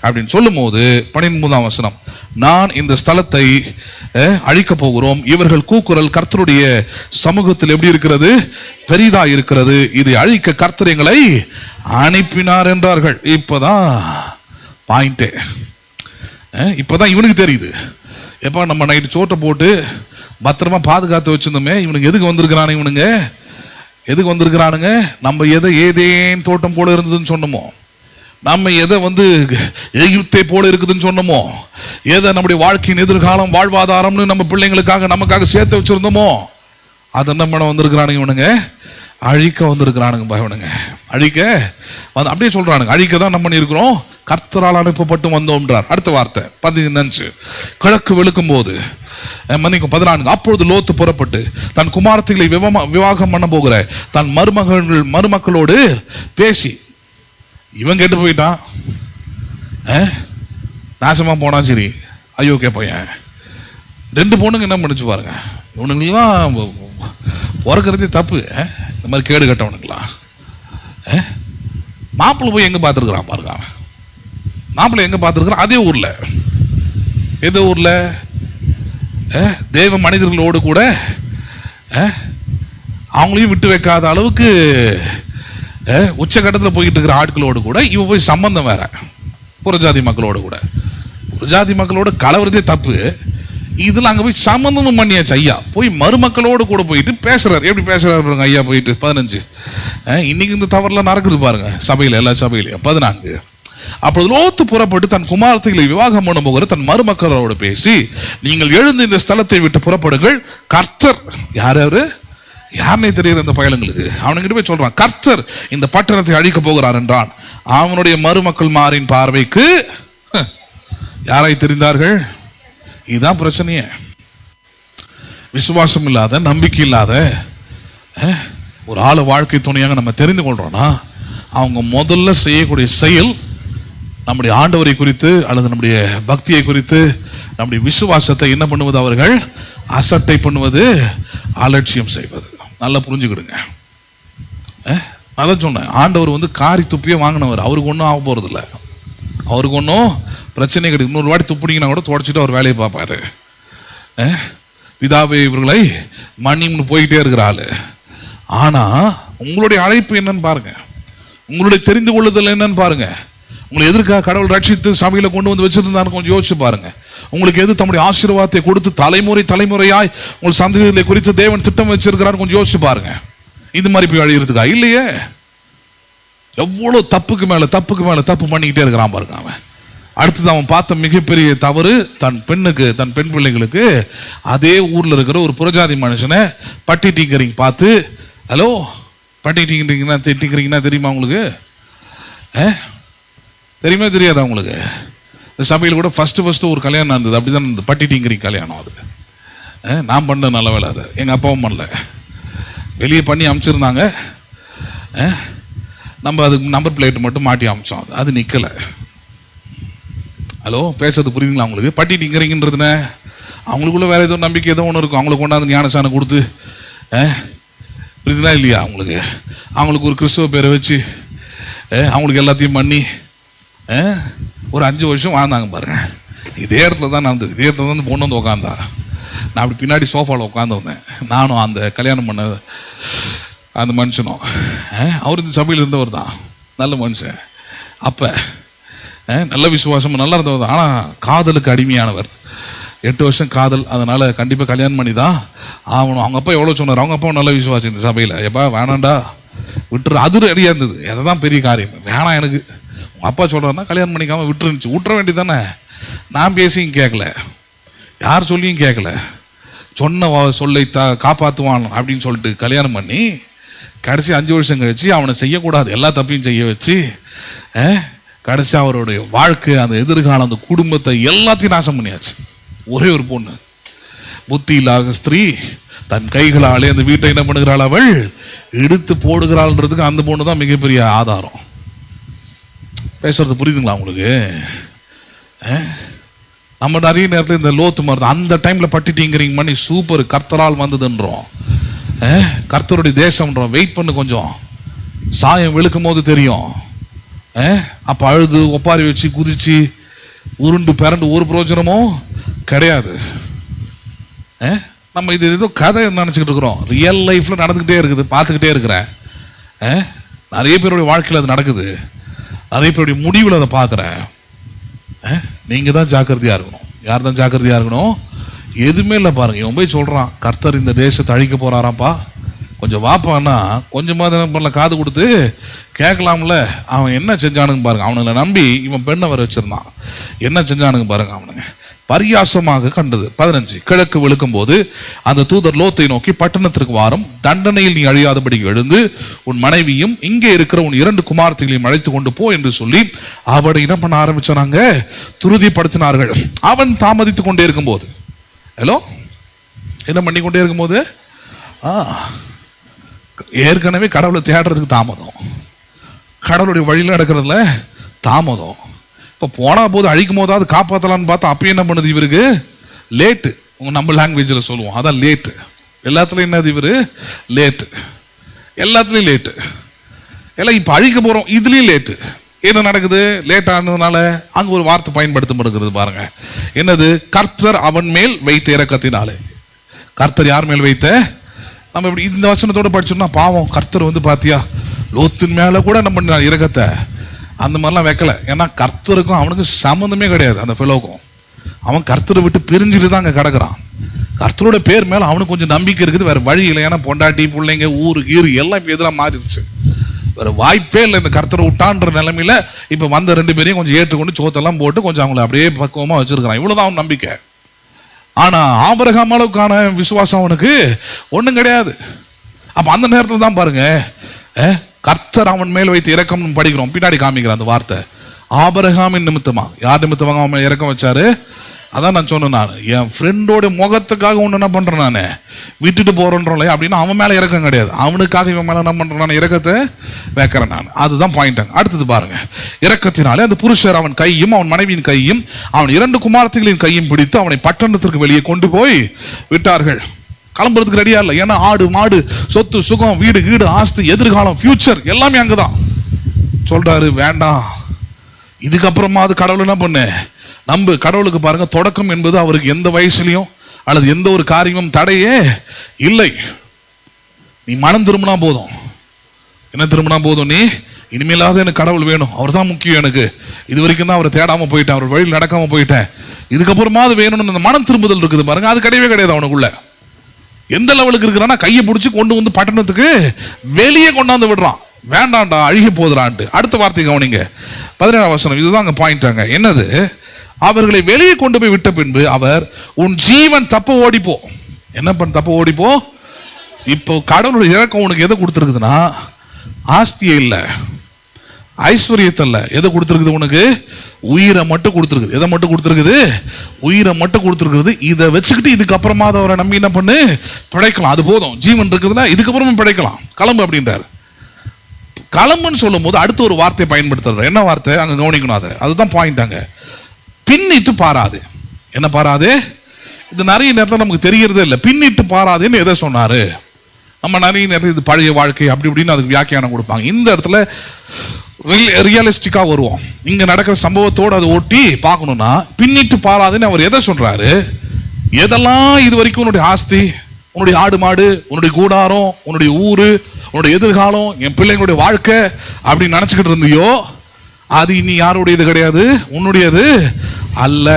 அப்படின்னு சொல்லும் போது 13ஆம் வசனம், நான் இந்த ஸ்தலத்தை அழிக்க போகிறோம், இவர்கள் கூக்குரல் கர்த்தருடைய சமூகத்தில் எப்படி இருக்கிறது, பெரிதா இருக்கிறது, இதை அழிக்க கர்த்தர் எங்களை அனுப்பினார் என்றார்கள். இப்பதான் பாயிண்டே, இப்பதான் இவனுக்கு தெரியுது. எப்போ நம்ம நைட்டு சோட்டை போட்டு பத்திரமா பாதுகாத்து வச்சிருந்தோமே, இவனுக்கு எதுக்கு வந்திருக்கிறானுங்க? இவனுங்க எதுக்கு வந்திருக்கிறானுங்க? நம்ம எதை ஏதேன் தோட்டம் போல இருந்ததுன்னு சொன்னோமோ, நம்ம எதை எகிப்தை போல இருக்குதுன்னு சொன்னோமோ, எதை நம்முடைய வாழ்க்கையின் எதிர்காலம் வாழ்வாதாரம்னு நம்ம பிள்ளைங்களுக்காக நமக்காக சேர்த்து வச்சிருந்தோமோ, அதை என்ன பண்ண வந்திருக்கிறானுங்க இவனுங்க? அழிக்க வந்திருக்கிறானுங்க. இவனுங்க அழிக்க அப்படியே சொல்றானுங்க, அழிக்க தான் நம்ம பண்ணியிருக்கிறோம், கர்த்தரால் அனுப்பப்பட்டு வந்தோம்ன்றார். அடுத்த வார்த்தை 15, கிழக்கு வெளுக்கும் போது மன்னிக்கும் 14, அப்பொழுது லோத்து புறப்பட்டு தன் குமாரத்திகளை விவாகம் பண்ண போகிற தன் மருமக்களோடு பேசி, இவன் கெட்டு போயிட்டான், நாசமா போனா. சரி, ஐயோ பையன். 2 பொண்ணுங்க என்ன பண்ணிச்சு பாருங்க. இவனுங்கெல்லாம் பிறக்கிறதே தப்பு. இந்த மாதிரி கேடு கட்டவனுங்களாம். மாப்பிள்ளை போய் எங்க பார்த்துருக்குறான் பாருங்க. மாப்பிள்ளை எங்க பார்த்துருக்குறான்? அதே ஊர்ல. எந்த ஊர்ல? தேவ மனிதர்களோடு கூட அவங்களையும் விட்டு வைக்காத அளவுக்கு உச்சகட்டத்தில் போய்கிட்டு இருக்கிற ஆட்களோடு கூட இவன் போய் சம்பந்தம் வேற. புறஜாதி மக்களோடு கூட. புறஜாதி மக்களோடு கலவரதே தப்பு. இதுல அங்க போய் சம்பந்தமும் பண்ணியாச்சு. ஐயா போய் மருமக்களோடு கூட போயிட்டு பேசுறாரு. எப்படி பேசுறாரு பாருங்க ஐயா போயிட்டு. 15. இன்னைக்கு இந்த தவறுலாம் நடக்குது பாருங்க சபையில, எல்லா சபையிலையும். 14. அப்பொழுது லோத்து புறப்பட்டு தன் குமாரத்திகளை விவாகம் பண்ண போகிற தன் மருமக்களோடு பேசி, நீங்கள் எழுந்து இந்த ஸ்தலத்தை விட்டு புறப்படுங்கள். கர்த்தர் யாருன்னே தெரியுது அந்த பயலுங்களுக்கு. அவனுக்கிட்ட போய் சொல்றான், கர்த்தர் இந்த பட்டணத்தை அழிக்க போகிறார் என்றான். அவனுடைய மருமக்கள் மாரின் பார்வைக்கு யாரை தெரிந்தார்கள்? இதுதான் பிரச்சனையே. விசுவாசம் இல்லாத, நம்பிக்கை இல்லாத ஒரு ஆளு வாழ்க்கை துணையாக நம்ம தெரிந்து கொள்றோம்னா அவங்க முதல்ல செய்யக்கூடிய செயல் நம்முடைய ஆண்டவரை குறித்து அல்லது நம்முடைய பக்தியை குறித்து நம்முடைய விசுவாசத்தை என்ன பண்ணுவது? அவர்கள் அசட்டை பண்ணுவது, அலட்சியம் செய்வது. நல்லா புரிஞ்சுக்கிடுங்க. அதான் சொன்னேன், ஆண்டவர் காரி துப்பியே வாங்கினவர். அவருக்கு ஒன்றும் ஆக போறது இல்லை. அவருக்கு ஒன்றும் பிரச்சனை கிடையாது. 100 வாட்டி துப்பினீங்கன்னா கூட தொடச்சிட்டு அவர் வேலையை பார்ப்பாரு. பிதாவே இவர்களை மன்னிம்னு போயிட்டே இருக்கிற ஆளு. ஆனா உங்களுடைய அழைப்பு என்னன்னு பாருங்க, உங்களுடைய தெரிந்து கொள்ளுதல் என்னன்னு பாருங்க. உங்களை எதற்காக கடவுள் ரட்சித்து சபையில கொண்டு வந்து வச்சிருந்தான்னு கொஞ்சம் யோசிச்சு பாருங்க. உங்களுக்கு எது தம்முடைய ஆசீர்வாதத்தை கொடுத்து தலைமுறையாய் உங்கள் சந்ததிகளை குறித்து தேவன் திட்டம் வச்சிருக்கிறார் கொஞ்சம் யோசிச்சு பாருங்க. இது மாதிரி போய் அழிகிறதுக்கா? இல்லையே. எவ்வளவு தப்புக்கு மேல தப்பு பண்ணிக்கிட்டே இருக்கிறான் பாருங்க அவன். அடுத்தது அவன் பார்த்த மிகப்பெரிய தவறு, தன் பெண் பிள்ளைகளுக்கு அதே ஊர்ல இருக்கிற ஒரு புறஜாதி மனுஷனை பட்டி டிங்கரிங் பார்த்து, ஹலோ பட்டி டிங்கரிங்னா தெரியுமா உங்களுக்கு? தெரியுமா தெரியாதா உங்களுக்கு? இந்த சபையில் கூட ஃபர்ஸ்ட் ஒரு கல்யாணம் இருந்தது. அப்படிதான் இந்த பட்டி டிங்கரிங் கல்யாணம். அது நான் பண்ண நல்ல வேலை. அது எங்கள் அப்பாவும் பண்ணல. வெளியே பண்ணி அனுப்பிச்சிருந்தாங்க. நம்ம அதுக்கு நம்பர் பிளேட் மட்டும் மாட்டி அமிச்சோம். அது நிற்கலை. ஹலோ, பேசுறது புரியுதுங்களா அவங்களுக்கு? பட்டி டிங்கரிங்கிறதுனே அவங்களுக்குள்ள வேற ஏதோ நம்பிக்கை ஏதோ ஒன்று இருக்கும். அவங்களுக்கு கொண்டாந்து ஞானசானம் கொடுத்து, புரியுதுங்களா இல்லையா அவங்களுக்கு? அவங்களுக்கு ஒரு கிறிஸ்துவ பேரை வச்சு அவங்களுக்கு எல்லாத்தையும் பண்ணி ஒரு 5 வருஷம் வாழ்ந்தாங்க பாருங்க. இதே இடத்துல தான் நடந்தது. இதே இடத்துல தான் பொண்ணு வந்து உட்காந்தா. நான் அப்படி பின்னாடி சோஃபாவில் உட்காந்து வந்தேன். நானும் அந்த கல்யாணம் பண்ண அந்த மனுஷனும். அவர் இந்த சபையில் இருந்தவர் தான், நல்ல மனுஷன். அப்போ நல்ல விசுவாசம் நல்லா இருந்தவர் தான். ஆனால் காதலுக்கு அடிமையானவர். 8 வருஷம் காதல். அதனால கண்டிப்பாக கல்யாணம் பண்ணி தான் ஆகணும். அவங்க அப்பா எவ்வளோ சொன்னார். அவங்க அப்பாவும் நல்ல விசுவாசம் இந்த சபையில். எப்பா வேணாண்டா விட்டுரு. அது ரெடியாக இருந்தது. அதை தான் பெரிய காரியம். வேணாம் எனக்கு, உங்கள் அப்பா சொல்கிறாருன்னா கல்யாணம் பண்ணிக்காமல் விட்டுருந்துச்சு. விட்டுற வேண்டியது தானே. நான் பேசியும் கேட்கல, யார் சொல்லியும் கேட்கல. சொன்ன சொல்லை காப்பாற்றுவான் அப்படின்னு சொல்லிட்டு கல்யாணம் பண்ணி கடைசி 5 வருஷம் கழிச்சு அவனை செய்யக்கூடாது எல்லா தப்பையும் செய்ய வச்சு கடைசி அவருடைய வாழ்க்கை, அந்த எதிர்காலம், அந்த குடும்பத்தை எல்லாத்தையும் நாசம் பண்ணியாச்சு. ஒரே ஒரு பொண்ணு, புத்தி இல்லாத ஸ்திரீ, தன் கைகளாலே அந்த வீட்டை என்ன பண்ணுகிறாள்? அவள் எடுத்து போடுகிறாள்ன்றதுக்கு அந்த பொண்ணு தான் மிகப்பெரிய ஆதாரம். பேசுறது புரியுதுங்களா உங்களுக்கு? நம்ம நிறைய நேரத்தில் இந்த லோத்து மாதிரி அந்த டைம்ல பட்டிட்டிங்கிறீங்க பண்ணி சூப்பர் கர்த்தரால் வந்ததுன்றோம், கர்த்தருடைய தேசம்ன்றோம். வெயிட் பண்ணு கொஞ்சம், சாயம் வெளுக்கும் போது தெரியும். அப்ப அழுது ஒப்பாரி வச்சு குதிச்சு உருண்டு பிறண்டு ஒரு பிரயோஜனமும் கிடையாது. நம்ம இது ஏதோ கதை நினைச்சுக்கிட்டு இருக்கிறோம். ரியல் லைஃப்ல நடந்துகிட்டே இருக்குது, பார்த்துக்கிட்டே இருக்கிறேன். நிறைய பேருடைய வாழ்க்கையில் அது நடக்குது, நிறைய பேருடைய முடிவில் அதை பார்க்குறேன். நீங்க தான் ஜாக்கிரதையா இருக்கணும். யார் தான் ஜாக்கிரதையா இருக்கணும்? எதுவுமே இல்லை பாருங்க. இவன் போய் சொல்றான், கர்த்தர் இந்த தேசத்தை அழிக்க போறாராப்பா, கொஞ்சம் வாப்பான்னா கொஞ்சமாக பண்ணல, காது கொடுத்து கேட்கலாம்ல. அவன் என்ன செஞ்சானுங்க பாருங்க. அவனுங்களை நம்பி இவன் பெண்ணை வர வச்சிருந்தான். என்ன செஞ்சானுங்க பாருங்க. அவனுங்க பரியாசமாக கண்டது. 15 கிழக்கு வெளுக்கும் போது அந்த தூதர் லோத்தை நோக்கி, பட்டணத்திற்கு வாரும், தண்டனையில் நீ அழியாதபடி எழுந்து உன் மனைவியும் இங்கே இருக்கிற உன் 2 குமாரத்தையும் அழைத்து கொண்டு போ என்று சொல்லி அவனை என்ன பண்ண ஆரம்பிச்சாங்க? துருதிப்படுத்தினார்கள். அவன் தாமதித்து கொண்டே இருக்கும்போது, ஹலோ என்ன பண்ணி கொண்டே இருக்கும்போது, ஏற்கனவே கடவுளை தேடுறதுக்கு தாமதம், கடவுளுடைய வழியில் நடக்கிறதுல தாமதம். இப்போ போனா போது அழிக்கும் போதாவது காப்பாற்றலான்னு பார்த்தா அப்பயும் என்ன பண்ணுது இவருக்கு? லேட்டு. நம்ம லாங்குவேஜில் சொல்லுவோம் அதான் லேட்டு. எல்லாத்துலையும் என்னது இவர்? லேட்டு. எல்லாத்துலேயும் லேட்டு. எல்லாம் இப்போ அழிக்க போகிறோம், இதுலேயும் லேட்டு. என்ன நடக்குது? லேட் ஆனதுனால அங்கே ஒரு வார்த்தை பயன்படுத்தப்படுகிறது பாருங்க. என்னது? கர்த்தர் அவன் மேல் வைத்த இரக்கத்தினாலே. கர்த்தர் யார் மேல் வைத்த? நம்ம இப்படி இந்த வசனத்தோட படிச்சோம்னா பாவம் கர்த்தர் வந்து பாத்தியா லோத்தின் மேல கூட நம்ம இரக்கத்தை அந்த மாதிரிலாம் வைக்கல. ஏன்னா கர்த்தருக்கும் அவனுக்கு சம்மந்தமே கிடையாது. அந்த ஃபெலோக்கும் அவன் கர்த்தரை விட்டு பிரிஞ்சுட்டு தான் அங்கே கிடக்குறான். கர்த்தரோட பேர் மேல அவனுக்கு கொஞ்சம் நம்பிக்கை இருக்குது, வேற வழி இல்லை. ஏன்னா பொண்டாட்டி பிள்ளைங்க ஊரு கீரு எல்லாம் இப்போ எதிராக மாறிடுச்சு. வேற வாய்ப்பே இல்லை. இந்த கர்த்தரை விட்டான்ற நிலைமையில இப்ப வந்த 2 பேரையும் கொஞ்சம் ஏற்றுக்கொண்டு சோத்தெல்லாம் போட்டு கொஞ்சம் அவங்களை அப்படியே பக்குவமா வச்சிருக்கிறான். இவ்வளவுதான் அவன் நம்பிக்கை. ஆனா ஆபிரகாம் அளவுக்கான விசுவாசம் அவனுக்கு ஒண்ணும் கிடையாது. அப்ப அந்த நேரத்தில் தான் பாருங்க கர்த்தர் அவன் மேல் வைத்து இரக்கம் படிக்கிறோம். பின்னாடி காமிக்கிற அந்த வார்த்தை ஆபிரகாமின் நிமித்தமா. யார் நிமித்தமாக அவன் இரக்கம் வச்சாரு? அதான் நான் சொன்னேன். நான் என் ஃப்ரெண்டோட முகத்துக்காக ஒன்று என்ன பண்றேன், நான் விட்டுட்டு போறேன்றோம் அப்படின்னா அவன் மேல இறக்கம் கிடையாது. அவனுக்காக இவன் மேல என்ன பண்றேன், நான் இறக்கத்தை வைக்கிறேன் நான். அதுதான் பாயிண்ட். அடுத்தது பாருங்க, இரக்கத்தினாலே அந்த புருஷர் அவன் கையும் அவன் மனைவியின் கையும் அவன் 2 குமாரத்திகளின் கையும் பிடித்து அவனை பட்டணத்திற்கு வெளியே கொண்டு போய் விட்டார்கள். கிளம்புறதுக்கு ரெடியா இல்லை. ஏன்னா ஆடு மாடு சொத்து சுகம் வீடு வீடு ஆஸ்தி எதிர்காலம் ஃபியூச்சர் எல்லாமே அங்கதான். சொல்றாரு வேண்டாம், இதுக்கப்புறமா அது கடவுள் என்ன பண்ணு நம்பு. கடவுளுக்கு பாருங்க தொடக்கம் என்பது அவருக்கு எந்த வயசுலயும் அல்லது எந்த ஒரு காரியமும் தடையே இல்லை. நீ மனம் திரும்பினா போதும். என்ன திரும்பினா போதும்? நீ இனிமேலாவது எனக்கு கடவுள் வேணும், அவர் தான் முக்கியம் எனக்கு. இது வரைக்கும் தான் அவரை தேடாம போயிட்டேன், அவர் வழியில் நடக்காம போயிட்டேன், இதுக்கப்புறமா அது வேணும்னு அந்த மனம் திரும்புதல் இருக்குது பாருங்க. அது கிடையவே கிடையாது அவனுக்குள்ள. எந்த லெவலுக்கு இருக்கிறான்னா கையை பிடிச்சி கொண்டு வந்து பட்டணத்துக்கு வெளியே கொண்டாந்து விடுறான். வேண்டாண்டா அழுகி போதுறான்ட்டு. அடுத்த வார்த்தை கவனிங்க, 17ஆம் வசனம். இதுதான் அங்க பாயிண்டாங்க. என்னது? அவர்களை வெளியே கொண்டு போய் விட்ட பின்பு அவர் உன் ஜீவன் தப்ப ஓடிப்போ. என்ன பண்ண தப்ப ஓடிப்போ? இப்போ கடவுளுடைய இறக்கம் உனக்கு எதை கொடுத்துருக்குதுன்னா ஆஸ்தியே இல்லை, ஐஸ்வர்யத்தை இல்லை. எதை கொடுத்துருக்குது உனக்கு? உயிரை மட்டும் கொடுத்துருக்குது. எதை மட்டும் கொடுத்துருக்குது? உயிரை மட்டும் கொடுத்துருக்குது. இதை வச்சுக்கிட்டு இதுக்கப்புறமா அவரை நம்பி என்ன பண்ணு பிழைக்கலாம். அது போதும். ஜீவன் இருக்குதுன்னா இதுக்கப்புறமா பிழைக்கலாம். கிளம்பு அப்படின்றார். கிளம்புன்னு சொல்லும் போது அடுத்த ஒரு வார்த்தை பயன்படுத்துறாரு. என்ன வார்த்தை அங்க கவனிக்கணும். அதுதான் பாயிண்ட். அங்க பின்னிட்டு பாராது. என்ன பாராது? இது நிறைய நேரத்தில் நமக்கு தெரியறதே இல்லை. பின்னிட்டு பாராதுன்னு எதை சொன்னாரு? நம்ம நிறைய நேரத்தில் இது பழைய வாழ்க்கை அப்படி இப்படின்னு அதுக்கு வியாக்கியானம் கொடுப்பாங்க. இந்த இடத்துல ரியலிஸ்டிக்கா வருவோம். இங்க நடக்கிற சம்பவத்தோடு அதை ஒட்டி பார்க்கணும்னா பின்னிட்டு பாராதுன்னு அவர் எதை சொல்றாரு? எதெல்லாம் இது வரைக்கும் உன்னுடைய ஆஸ்தி, உன்னுடைய ஆடு மாடு, உன்னுடைய கூடாரம், உன்னுடைய ஊரு, உன்னுடைய எதிர்காலம், என் பிள்ளைங்களுடைய வாழ்க்கை அப்படி நினைச்சுக்கிட்டு இருந்தியோ அது இனி யாருடையது கிடையாது, உன்னுடையது அல்ல.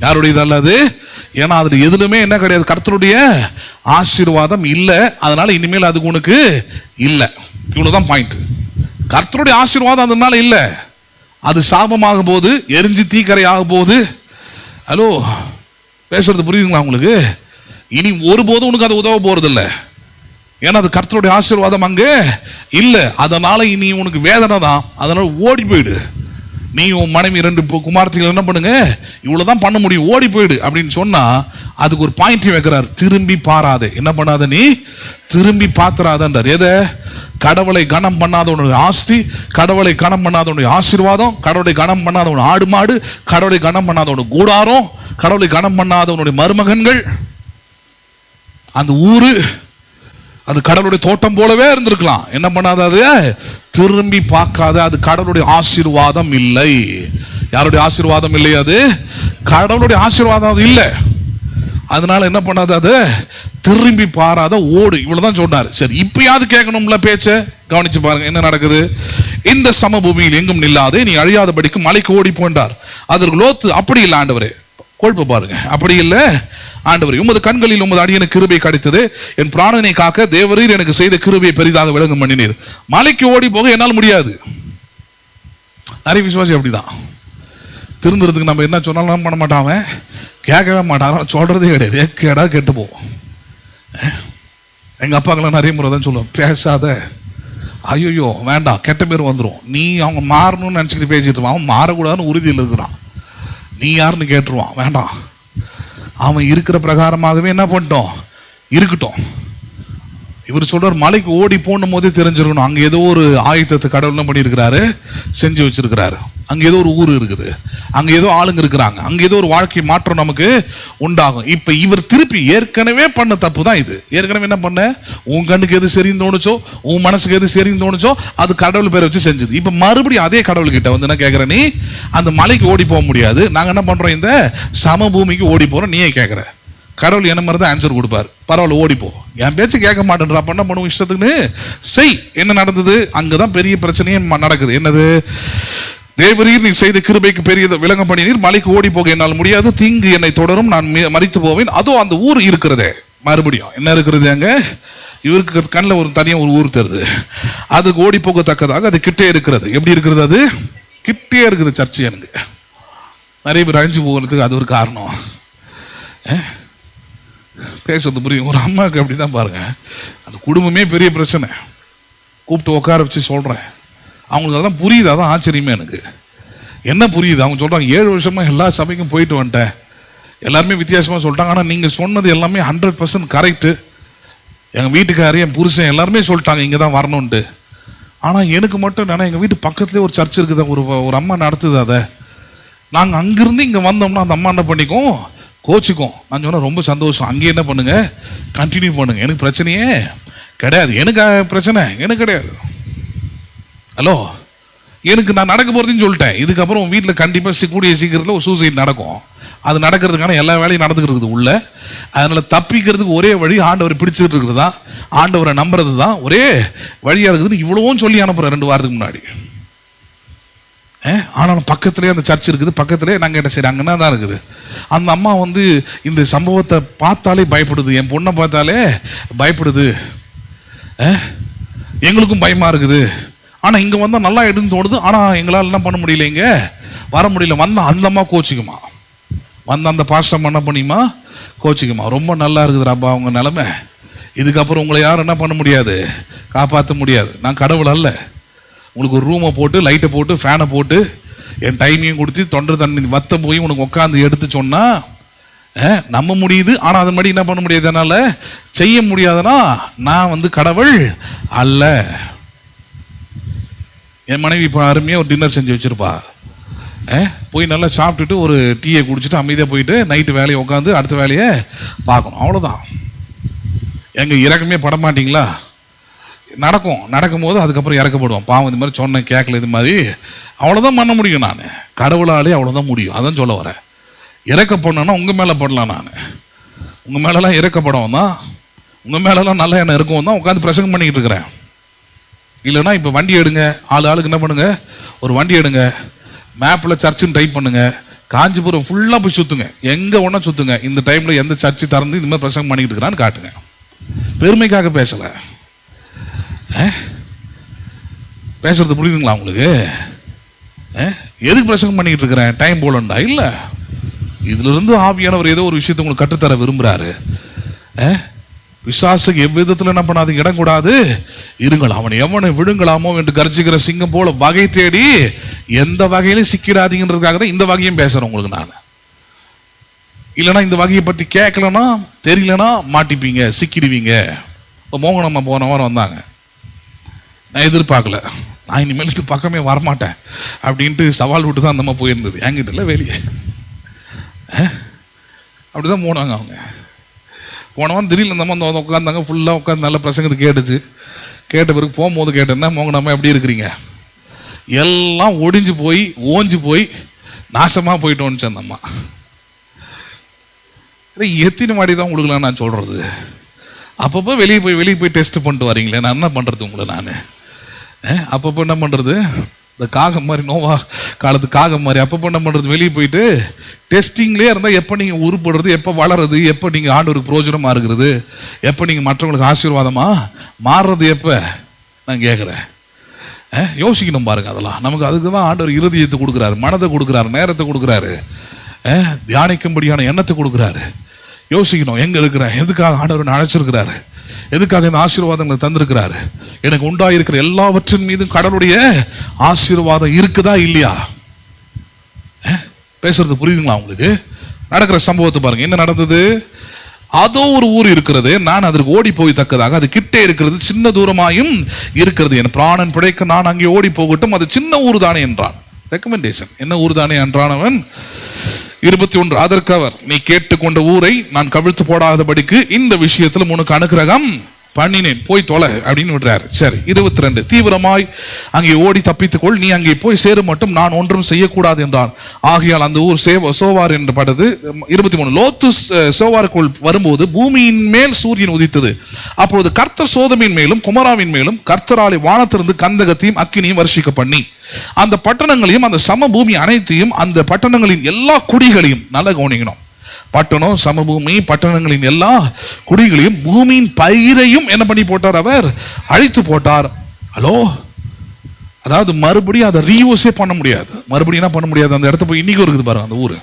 யாருடையது அல்லது? ஏன்னா அதுல எதுலுமே என்ன கிடையாது, கர்த்தருடைய ஆசீர்வாதம் இல்லை. அதனால இனிமேல் அது உனக்கு இல்லை. இவ்வளவுதான் பாயிண்ட். கர்த்தருடைய ஆசீர்வாதம் அதனால இல்லை. அது சாபமாக போது, எரிஞ்சு தீக்கரை ஆக போது. ஹலோ, பேசுறது புரியுதுங்களா உங்களுக்கு? இனி ஒருபோதும் உனக்கு அது உதவ போறது இல்லை. ஏன்னா அது கர்த்தருடைய ஆசீர்வாதம் அங்கே இல்லை. அதனால இனி உனக்கு வேதனை தான். அதனால ஓடி போயிடு. நீ உன் மனைவி 2 குமாரத்திகள் என்ன பண்ணுங்க, இவ்வளவுதான் பண்ண முடியும், ஓடி போயிடு அப்படின்னு சொன்னா அதுக்கு ஒரு பாயிண்ட் வைக்கிறார். திரும்பி பாராதே. என்ன பண்ணாத? நீ திரும்பி பாத்துறாதன்றார். எதை? கடவுளை கனம் பண்ணாதவனுடைய ஆஸ்தி, கடவுளை கனம் பண்ணாதவனுடைய ஆசீர்வாதம், கடவுளை கனம் பண்ணாதவனுடைய ஆடு மாடு, கடவுளை கனம் பண்ணாதவனுடைய கூடாரம், கடவுளை கனம் பண்ணாதவனுடைய மருமகன்கள், அந்த ஊரு, அது கடவுளுடைய தோட்டம் போலவே இருந்திருக்கலாம். என்ன பண்ணாத? அது திரும்பி பார்க்காத. அது கடவுளுடைய ஆசீர்வாதம் இல்லை. யாருடைய ஆசீர்வாதம் இல்லை? அது கடவுளுடைய ஆசீர்வாதம் அது இல்லை. அதனால என்ன பண்ணாத? அது திரும்பி பாராத, ஓடு. இவ்வளவுதான் சொன்னார். சரி, இப்பயாவது கேட்கணும்ல பேச்ச. கவனிச்சு பாருங்க என்ன நடக்குது. இந்த சமபூமியில் எங்கும் நில்லாதே, நீ அழியாதபடிக்கு மலைக்கு ஓடி போன்றார். அதற்கு லோத்து அப்படி இல்லை ஆண்டவரே. கொழுப்பு பாருங்க. அப்படி இல்லை ஆண்டவரே, உமது கண்களில் உமது அடியனுக்கு கிருபை கிடைத்தது, என் பிராணனை காக்க தேவரீர் எனக்கு செய்த கிருபையை பெரிதாக விளங்கும் பண்ணினீர். மலைக்கு ஓடி போக என்னால் முடியாது. நிறைய விசுவாசி அப்படிதான். திருந்துறதுக்கு நம்ம என்ன சொன்னாலும் பண்ண மாட்டான், கேட்கவே மாட்டான், சொல்றதே கிடையாது. கேடா கெட்டு போவோம். எங்க அப்பாக்கெல்லாம் நிறைய முறை தான் சொல்லுவோம், பேசாத, ஐயோ வேண்டாம், கெட்ட பேர் வந்துடும். நீ அவங்க மாறணும்னு நினச்சிக்கிட்டு பேசிட்டு இருப்பான். அவன் மாறக்கூடாதுன்னு உறுதியில் இருக்கிறான். நீ யாருன்னு கேட்டுருவான். வேண்டாம், அவன் இருக்கிற பிரகாரமாகவே என்ன பண்ணிட்டோம் இருக்கட்டும். இவர் சொல்றார் மலைக்கு ஓடி போனும் போதே தெரிஞ்சிருக்கணும், அங்க ஏதோ ஒரு ஆயுதத்தை கடவுள் என்ன பண்ணியிருக்கிறாரு, செஞ்சு வச்சிருக்கிறாரு. அங்க ஏதோ ஒரு ஊர் இருக்குது, அங்க ஏதோ ஆளுங்க இருக்கிறாங்க, அங்க ஏதோ ஒரு வாழ்க்கை மாற்றம் நமக்கு உண்டாகும். இப்ப இவர் திருப்பி ஏற்கனவே பண்ண தப்பு தான் இது. ஏற்கனவே என்ன பண்ண, உன் கண்ணுக்கு எது சரின்னு தோணுச்சோ, உன் மனசுக்கு எது சரின்னு தோணுச்சோ அது கடவுள் பேரை வச்சு செஞ்சது. இப்ப மறுபடியும் அதே கடவுள் கிட்ட வந்து என்ன கேட்கிற, நீ அந்த மலைக்கு ஓடி போக முடியாது, நாங்க என்ன பண்றோம், இந்த சமபூமிக்கு ஓடி போறோம், நீயே கேட்கிற. கடவுள் என்ன மாதிரி தான் ஆன்சர் கொடுப்பாரு, பரவாயில்ல ஓடிப்போ, என் பேச்சு கேட்க மாட்டேன்றா, பண்ண பண்ணுவோம் இஷ்டத்துக்குன்னு செய். என்ன நடந்தது, அங்கதான் பெரிய பிரச்சனையே நடக்குது. என்னது, தேவரீர் நீ செய்த கிருபைக்கு பெரிய விளங்க பண்ணினீர், மலைக்கு ஓடி போக என்னால் முடியாது, தீங்கு என்னை தொடரும், நான் மரித்து போவேன். அதோ அந்த ஊர் இருக்கிறதே, மறுபடியும் என்ன இருக்கிறது, அங்க இவருக்கு கண்ணில் ஒரு தனியாக ஒரு ஊர் தருது, அதுக்கு ஓடி போகத்தக்கதாக அது கிட்டே இருக்கிறது. எப்படி இருக்கிறது, அது கிட்டே இருக்குது. சர்ச்சு எனக்கு நிறைய பேர் அழிஞ்சு போகிறதுக்கு அது ஒரு காரணம். பேசுறது புரியும். ஒரு அம்மாவுக்கு அப்படிதான் பாருங்க, அந்த குடும்பமே பெரிய பிரச்சனை, கூப்பிட்டு உட்கார வச்சு சொல்றேன், அவங்களுக்கு அதான் புரியுது. அதான் ஆச்சரியமே எனக்கு. என்ன புரியுது, அவங்க சொல்றாங்க 7 வருஷமா எல்லா சபைக்கும் போயிட்டு வந்துட்டேன், எல்லாருமே வித்தியாசமா சொல்லிட்டாங்க, ஆனா நீங்க சொன்னது எல்லாமே 100% கரெக்டு. எங்க வீட்டுக்காரி, என் புருஷன் எல்லாருமே சொல்லிட்டாங்க இங்க தான் வரணும்ட்டு. ஆனா எனக்கு மட்டும் என்னன்னா, எங்க வீட்டு பக்கத்துலேயே ஒரு சர்ச் இருக்குது, ஒரு அம்மா நடத்துது அதை. நாங்க அங்கிருந்து இங்க வந்தோம்னா அந்த அம்மா என்ன பண்ணிக்கும், கோச்சிக்கும். நான் சொன்ன ரொம்ப சந்தோஷம், அங்கே என்ன பண்ணுங்க, கண்டினியூ பண்ணுங்க, எனக்கு பிரச்சனையே கிடையாது. எனக்கு பிரச்சனை எனக்கு கிடையாது. ஹலோ, எனக்கு நான் நடக்க போறதுன்னு சொல்லிட்டேன். இதுக்கப்புறம் உன் வீட்டில் கண்டிப்பாக கூடிய சீக்கிரத்தில் ஒரு சூசைட் நடக்கும். அது நடக்கிறதுக்கான எல்லா வேலையும் நடந்துக்கிறது உள்ள. அதனால தப்பிக்கிறதுக்கு ஒரே வழி ஆண்டவரை பிடிச்சிட்டு இருக்கிறது தான், ஆண்டவரை நம்புறது தான் ஒரே வழியா இருக்குதுன்னு இவ்வளவும் சொல்லி அனுப்புறேன் 2 வாரத்துக்கு முன்னாடி. ஆனாலும் பக்கத்துலேயே அந்த சர்ச் இருக்குது, பக்கத்துலேயே. நாங்கள் என்ன சரி அங்கன்னா தான் இருக்குது. அந்த அம்மா வந்து இந்த சம்பவத்தை பார்த்தாலே பயப்படுது, என் பொண்ணை பார்த்தாலே பயப்படுது, எங்களுக்கும் பயமா இருக்குது. ஆனால் இங்கே வந்தால் நல்லா எடுன்னு தோணுது, ஆனால் எங்களால் என்ன பண்ண முடியல, இங்கே வர முடியல. வந்தால் அந்த அம்மா கோச்சிக்குமா, வந்த அந்த பாஸ்டம் என்ன பண்ணியுமா கோச்சிக்குமா, ரொம்ப நல்லா இருக்குது அப்பா அவங்க நிலைமை, இதுக்கப்புறம் உங்களை யாரும் என்ன பண்ண முடியாது, காப்பாற்ற முடியாது. நான் கடவுள் அல்ல. உங்களுக்கு ஒரு ரூமை போட்டு, லைட்டை போட்டு, ஃபேனை போட்டு, என் டைமையும் கொடுத்து, தொண்டை தண்ணி வத்த போய் உனக்கு உட்காந்து எடுத்து சொன்னா நம்ப முடியுது. ஆனால் அது மாதிரி என்ன பண்ண முடியாது, என்னால் செய்ய முடியாதுன்னா நான் வந்து கடவுள் அல்ல. என் மனைவி இப்போ அருமையாக ஒரு டின்னர் செஞ்சு வச்சிருப்பா, போய் நல்லா சாப்பிட்டுட்டு ஒரு டீயை குடிச்சிட்டு அமைதியாக போயிட்டு நைட்டு வேலையை உட்காந்து அடுத்த வேலையை பார்க்கணும், அவ்வளோதான். எங்கள் இறக்கமே பட மாட்டிங்களா, நடக்கும்போது அதுக்கப்புறம் இறக்கப்படுவோம். பாவம் இந்த மாதிரி சொன்னேன் கேட்கல, இது மாதிரி அவ்வளோதான் பண்ண முடியும். நான் கடவுளாலே அவ்வளோதான் முடியும். அதான் சொல்ல வரேன். இறக்கப்படணும்னா உங்கள் மேலே படலாம், நான் உங்கள் மேலெலாம் இறக்கப்படவும் தான், உங்கள் மேலெலாம் நல்லா என்ன இருக்கும் தான் உட்காந்து பிரசங்கம் பண்ணிக்கிட்டு இருக்கிறேன். இல்லைன்னா இப்போ வண்டி எடுங்க, ஆளுக்கு என்ன பண்ணுங்க, ஒரு வண்டி எடுங்க, மேப்பில் சர்ச்சுன்னு டைப் பண்ணுங்க, காஞ்சிபுரம் ஃபுல்லாக போய் சுற்றுங்க, எங்கே ஒன்றா சுற்றுங்க, இந்த டைமில் எந்த சர்ச்சு திறந்து இந்த மாதிரி பிரசங்கம் பண்ணிக்கிட்டு இருக்கிறான்னு காட்டுங்க. பெருமைக்காக பேசலை, பேசுறது புரியுதுங்களா உங்களுக்கு? எதுக்கு பிரசங்கம் பண்ணிக்கிட்டு இருக்கிறேன், டைம் போலண்டா இல்லை. இதுல இருந்து ஆவியானவர் ஏதோ ஒரு விஷயத்தை உங்களுக்கு கற்றுத்தர விரும்புறாரு. பிசாசுக்கு எவ்விதத்தில் என்ன பண்ணாது, இடம் கூடாது இருங்கள், அவன் எவனை விழுங்கலாமோ என்று கர்ஜிக்கிற சிங்கம் போல வகை தேடி எந்த வகையிலும் சிக்கிடாதீங்கன்றதுக்காக தான் இந்த வகையும் பேசுறேன் உங்களுக்கு. நான் இல்லைன்னா இந்த வகையை பற்றி கேட்கலன்னா தெரியலன்னா மாட்டிப்பீங்க, சிக்கிடுவீங்க. இப்போ மோகனம்மா போன வாரம் வந்தாங்க, நான் எதிர்பார்க்கல, நான் இனிமேல் இது பக்கமே வரமாட்டேன் அப்படின்ட்டு சவால் விட்டு தான் அந்த அம்மா போயிருந்தது, என்கிட்ட இல்லை வெளியே. அப்படிதான் போனாங்க அவங்க. போனவன் திடீர்னு அந்த அம்மா உட்காந்தாங்க, ஃபுல்லாக உட்காந்து நல்ல பிரசங்கத்தை கேட்டுச்சு. கேட்ட பிறகு போகும்போது கேட்டேன்னா, மோகனம்மா எப்படி இருக்கிறீங்க, எல்லாம் ஒடிஞ்சு போய் ஓஞ்சு போய் நாசமாக போயிட்டோன்னு அந்த அம்மா. எத்தனை மாடி தான் உங்களுக்குலாம் நான் சொல்கிறது, அப்பப்போ வெளியே போய் டெஸ்ட் பண்ணிட்டு வரீங்களே, நான் என்ன பண்ணுறது உங்களை, நான் அப்பப்போ என்ன பண்ணுறது, இந்த காகம் மாதிரி நோவா காலத்து காகம் மாதிரி அப்பப்போ என்ன பண்ணுறது, வெளியே போயிட்டு டெஸ்டிங்லேயே இருந்தால் எப்போ நீங்கள் உருப்படுறது, எப்போ வளருது, எப்போ நீங்கள் ஆண்டவருக்கு பிரோஜனமாக இருக்கிறது, எப்போ நீங்கள் மற்றவங்களுக்கு ஆசீர்வாதமாக மாறுறது எப்போ, நான் கேட்குறேன். யோசிக்கணும் பாருங்க. அதெல்லாம் நமக்கு அதுக்கு தான் ஆண்டவர் இருதயத்தை கொடுக்குறாரு, மனதை கொடுக்குறாரு, நேரத்தை கொடுக்குறாரு, தியானிக்கும்படியான எண்ணத்தை கொடுக்குறாரு. யோசிக்கணும், எங்கே இருக்கிறேன், எதுக்காக ஆண்டவர் அழைச்சிருக்கிறாரு, எதுக்காக இந்த ஆசீர்வாதங்களை தந்திருக்கிறாரு, எனக்கு உண்டாயிருக்கிற எல்லாவற்றின் மீதும் கடவுளுடைய ஆசீர்வாதம் இருக்குதா இல்லையா? பேசுறது புரியுதுங்களா உங்களுக்கு? நடக்கிற சம்பவத்தை பாருங்க. என்ன நடந்தது, அதோ ஒரு ஊர் இருக்கிறது, நான் அதற்கு ஓடி போய் தக்கதாக, அது கிட்டே இருக்கிறது, சின்ன தூரமாயும் இருக்கிறது, என் பிராணன் பிழைக்க நான் அங்கே ஓடி போகட்டும், அது சின்ன ஊர் தானே என்றான். ரெக்கமெண்டேஷன், என்ன ஊர் தானே என்றானவன். 21, அதற்கு அவர், நீ கேட்டுக்கொண்ட ஊரை நான் கவிழ்த்து போடாதபடிக்கு இந்த விஷயத்தில் உனக்கு அனுக்கிரகம் பண்ணினேன், போய் தொலை அப்படின்னு விடுறாரு. சரி. 22, தீவிரமாய் அங்கே ஓடி தப்பித்துக்கொள், நீ அங்கே போய் சேரும் மட்டும் நான் ஒன்றும் செய்யக்கூடாது என்றான். ஆகையால் அந்த ஊர் சோவார் என்று படுது. 23, லோத்து சோவாருக்குள் வரும்போது பூமியின் மேல் சூரியன் உதித்தது. அப்பொழுது கர்த்தர் சோதமின் மேலும் குமராவின் மேலும் கர்த்தராலே வானத்திலிருந்து கந்தகத்தையும் அக்கினியும் வருஷிக்க பண்ணி அந்த பட்டணங்களையும் அந்த சமபூமி அனைத்தையும் அந்த பட்டணங்களின் எல்லா குடிகளையும், நல்ல கவனிக்கணும், பட்டணம் சமபூமி பட்டணங்களின் எல்லா குடிகளையும் பூமியின் பயிரையும் என்ன பண்ணி போட்டார், அவர் அழித்து போட்டார். ஹலோ, அதாவது மறுபடியும் அதை ரீயூஸே பண்ண முடியாது, மறுபடியும் என்ன பண்ண முடியாது. அந்த இடத்த போய் இன்னைக்கும் இருக்குது பாருங்க, அந்த ஊர்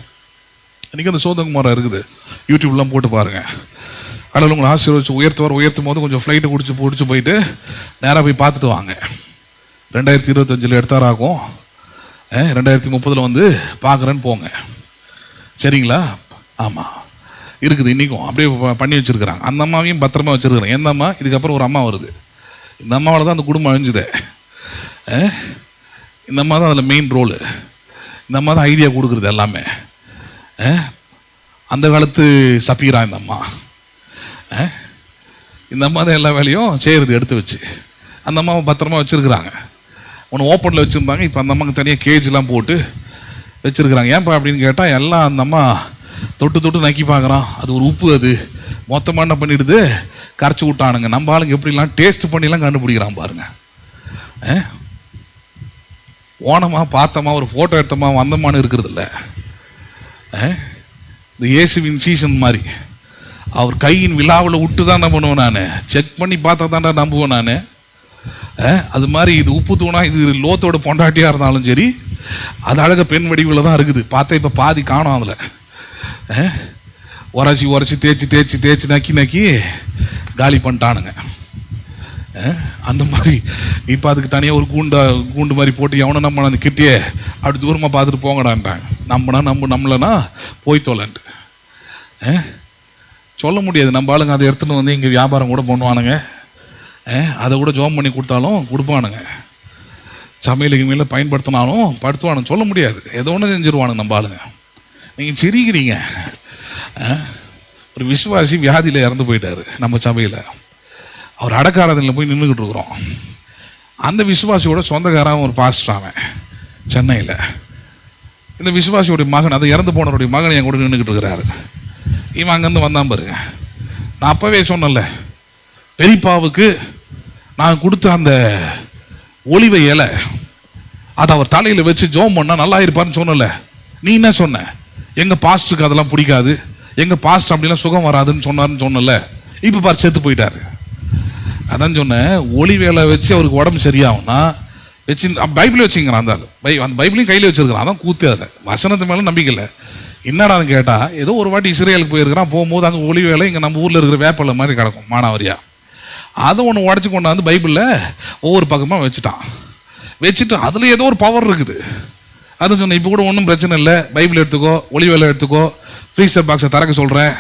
இன்னைக்கு அந்த சோதகுமாரம் இருக்குது, யூடியூப்லாம் போட்டு பாருங்க. அதில் உங்களை ஆசீர்வதிச்சு உயர்த்தும் போது கொஞ்சம் ஃப்ளைட்டை பிடிச்சி போயிட்டு நேராக போய் பார்த்துட்டு வாங்க. 2025 எடுத்தாராகும், 2030 வந்து பார்க்குறேன்னு போங்க, சரிங்களா? ஆமாம், இருக்குது இன்றைக்கும் அப்படியே பண்ணி வச்சுருக்குறாங்க. அந்த அம்மாவையும் பத்திரமா வச்சுருக்குறாங்க. எந்த அம்மா? இதுக்கப்புறம் ஒரு அம்மா வருது, இந்த அம்மாவில் தான் அந்த குடும்பம் அழிஞ்சுது. இந்த அம்மா தான் அதில் மெயின் ரோலு, இந்த அம்மா தான் ஐடியா கொடுக்குறது எல்லாமே. அந்த காலத்து சப்பீரா இந்த அம்மா. இந்த அம்மா தான் எல்லா வேலையும் செய்கிறது எடுத்து வச்சு. அந்த அம்மாவை பத்திரமா வச்சுருக்குறாங்க. ஒன்று ஓப்பனில் வச்சுருந்தாங்க, இப்போ அந்த அம்மாவுக்கு தனியாக கேஜ்லாம் போட்டு வச்சுருக்குறாங்க. ஏன்ப்பா அப்படின்னு கேட்டால், எல்லாம் அந்த அம்மா தொட்டு நக்கி பார்க்குறான், அது ஒரு உப்பு, அது மொத்தமாக என்ன பண்ணிடுது, கரைச்சி விட்டானுங்க. நம்ம ஆளுங்க எப்படிலாம் டேஸ்ட் பண்ணிலாம் கண்டுபிடிக்கிறான் பாருங்க. ஓனமா பார்த்தமா ஒரு ஃபோட்டோ எடுத்தமா வந்தமானு இருக்கிறது இல்லை. இந்த இயேசுவின் சீசன் மாதிரி அவர் கையின் விழாவில் விட்டு தான் என்ன பண்ணுவேன் நான், செக் பண்ணி பார்த்தா தான்டா நம்புவேன் நான். அது மாதிரி இது உப்பு தூணா, இது லோத்தோட பொண்டாட்டியாக இருந்தாலும் சரி, அது அழகாக பெண் வடிவில் தான் இருக்குது. பார்த்தா இப்போ பாதி காணும் அதில். உரைச்சி தேய்ச்சி நக்கி காலி பண்ணிட்டானுங்க. அந்த மாதிரி இப்போ அதுக்கு தனியாக ஒரு கூண்டு மாதிரி போட்டு எவனை நம்ம அந்த கிட்டே அப்படி தூரமாக பார்த்துட்டு போங்கடான்ட்டாங்க. நம்மளனா போய் தொலைன்ட்டு சொல்ல முடியாது. நம்ம ஆளுங்க அதை எடுத்துன்னு வந்து இங்கே வியாபாரம் கூட பண்ணுவானுங்க, அதை கூட ஜோம் பண்ணி கொடுத்தாலும் கொடுப்பானுங்க, சமையலுக்கு மேலே பயன்படுத்தினாலும் படுத்துவானுங்க, சொல்ல முடியாது. ஏதோ ஒன்று செஞ்சுருவானுங்க நம்ம ஆளுங்க. நீங்கள் சிரிக்கிறீங்க. ஒரு விசுவாசி வியாதியில் இறந்து போயிட்டார் நம்ம சபையில். அவர் அடக்காரதில் போய் நின்றுக்கிட்டு இருக்கிறோம். அந்த விசுவாசியோட சொந்தக்காரன் ஒரு பாஸ்டராவன் சென்னையில். இந்த விசுவாசியோடைய மகன், அதை இறந்து போனவருடைய மகன் என் கூட நின்றுக்கிட்டு இருக்கிறாரு. இவன் அங்கேருந்து வந்தான் பாருங்க. நான் அப்போவே சொன்னல, பெரியப்பாவுக்கு நான் கொடுத்த அந்த ஒலிவை இலை அதை அவர் தலையில் வச்சு ஜோம் பண்ணால் நல்லா இருப்பார்னு சொன்னல. நீ என்ன சொன்ன? எங்கள் பாஸ்டருக்கு அதெல்லாம் பிடிக்காது, எங்கள் பாஸ்டர் அப்படிலாம் சுகம் வராதுன்னு சொன்னார்னு. இப்போ பார் செத்து போயிட்டாரு. அதான் சொன்னேன், ஒளி வேலை வச்சு அவருக்கு உடம்பு சரியாகும்னா வச்சு பைபிள் வச்சுங்கிறான். அந்த பைபிளையும் கையில் வச்சிருக்கிறான். அதான் கூத்து. அதில் வசனத்து மேலே நம்பிக்கை இல்லை. என்னடான்னு கேட்டால், ஏதோ ஒரு வாட்டி இஸ்ரேலுக்கு போயிருக்கிறான். போகும்போது அங்கே ஒளி வேலை இங்கே நம்ம ஊரில் இருக்கிற வேப்பலை மாதிரி கிடக்கும் மானாவரியா. அதை ஒன்று உடச்சி கொண்டாந்து பைபிளில் ஒவ்வொரு பக்கமாக வச்சுட்டு அதில் ஏதோ ஒரு பவர் இருக்குது. அது சொன்னேன், இப்போ கூட ஒன்றும் பிரச்சனை இல்லை, பைபிள் எடுத்துக்கோ, ஒளி வேலை எடுத்துக்கோ, ஃப்ரீசர் பாக்ஸை திறக்க சொல்கிறேன்,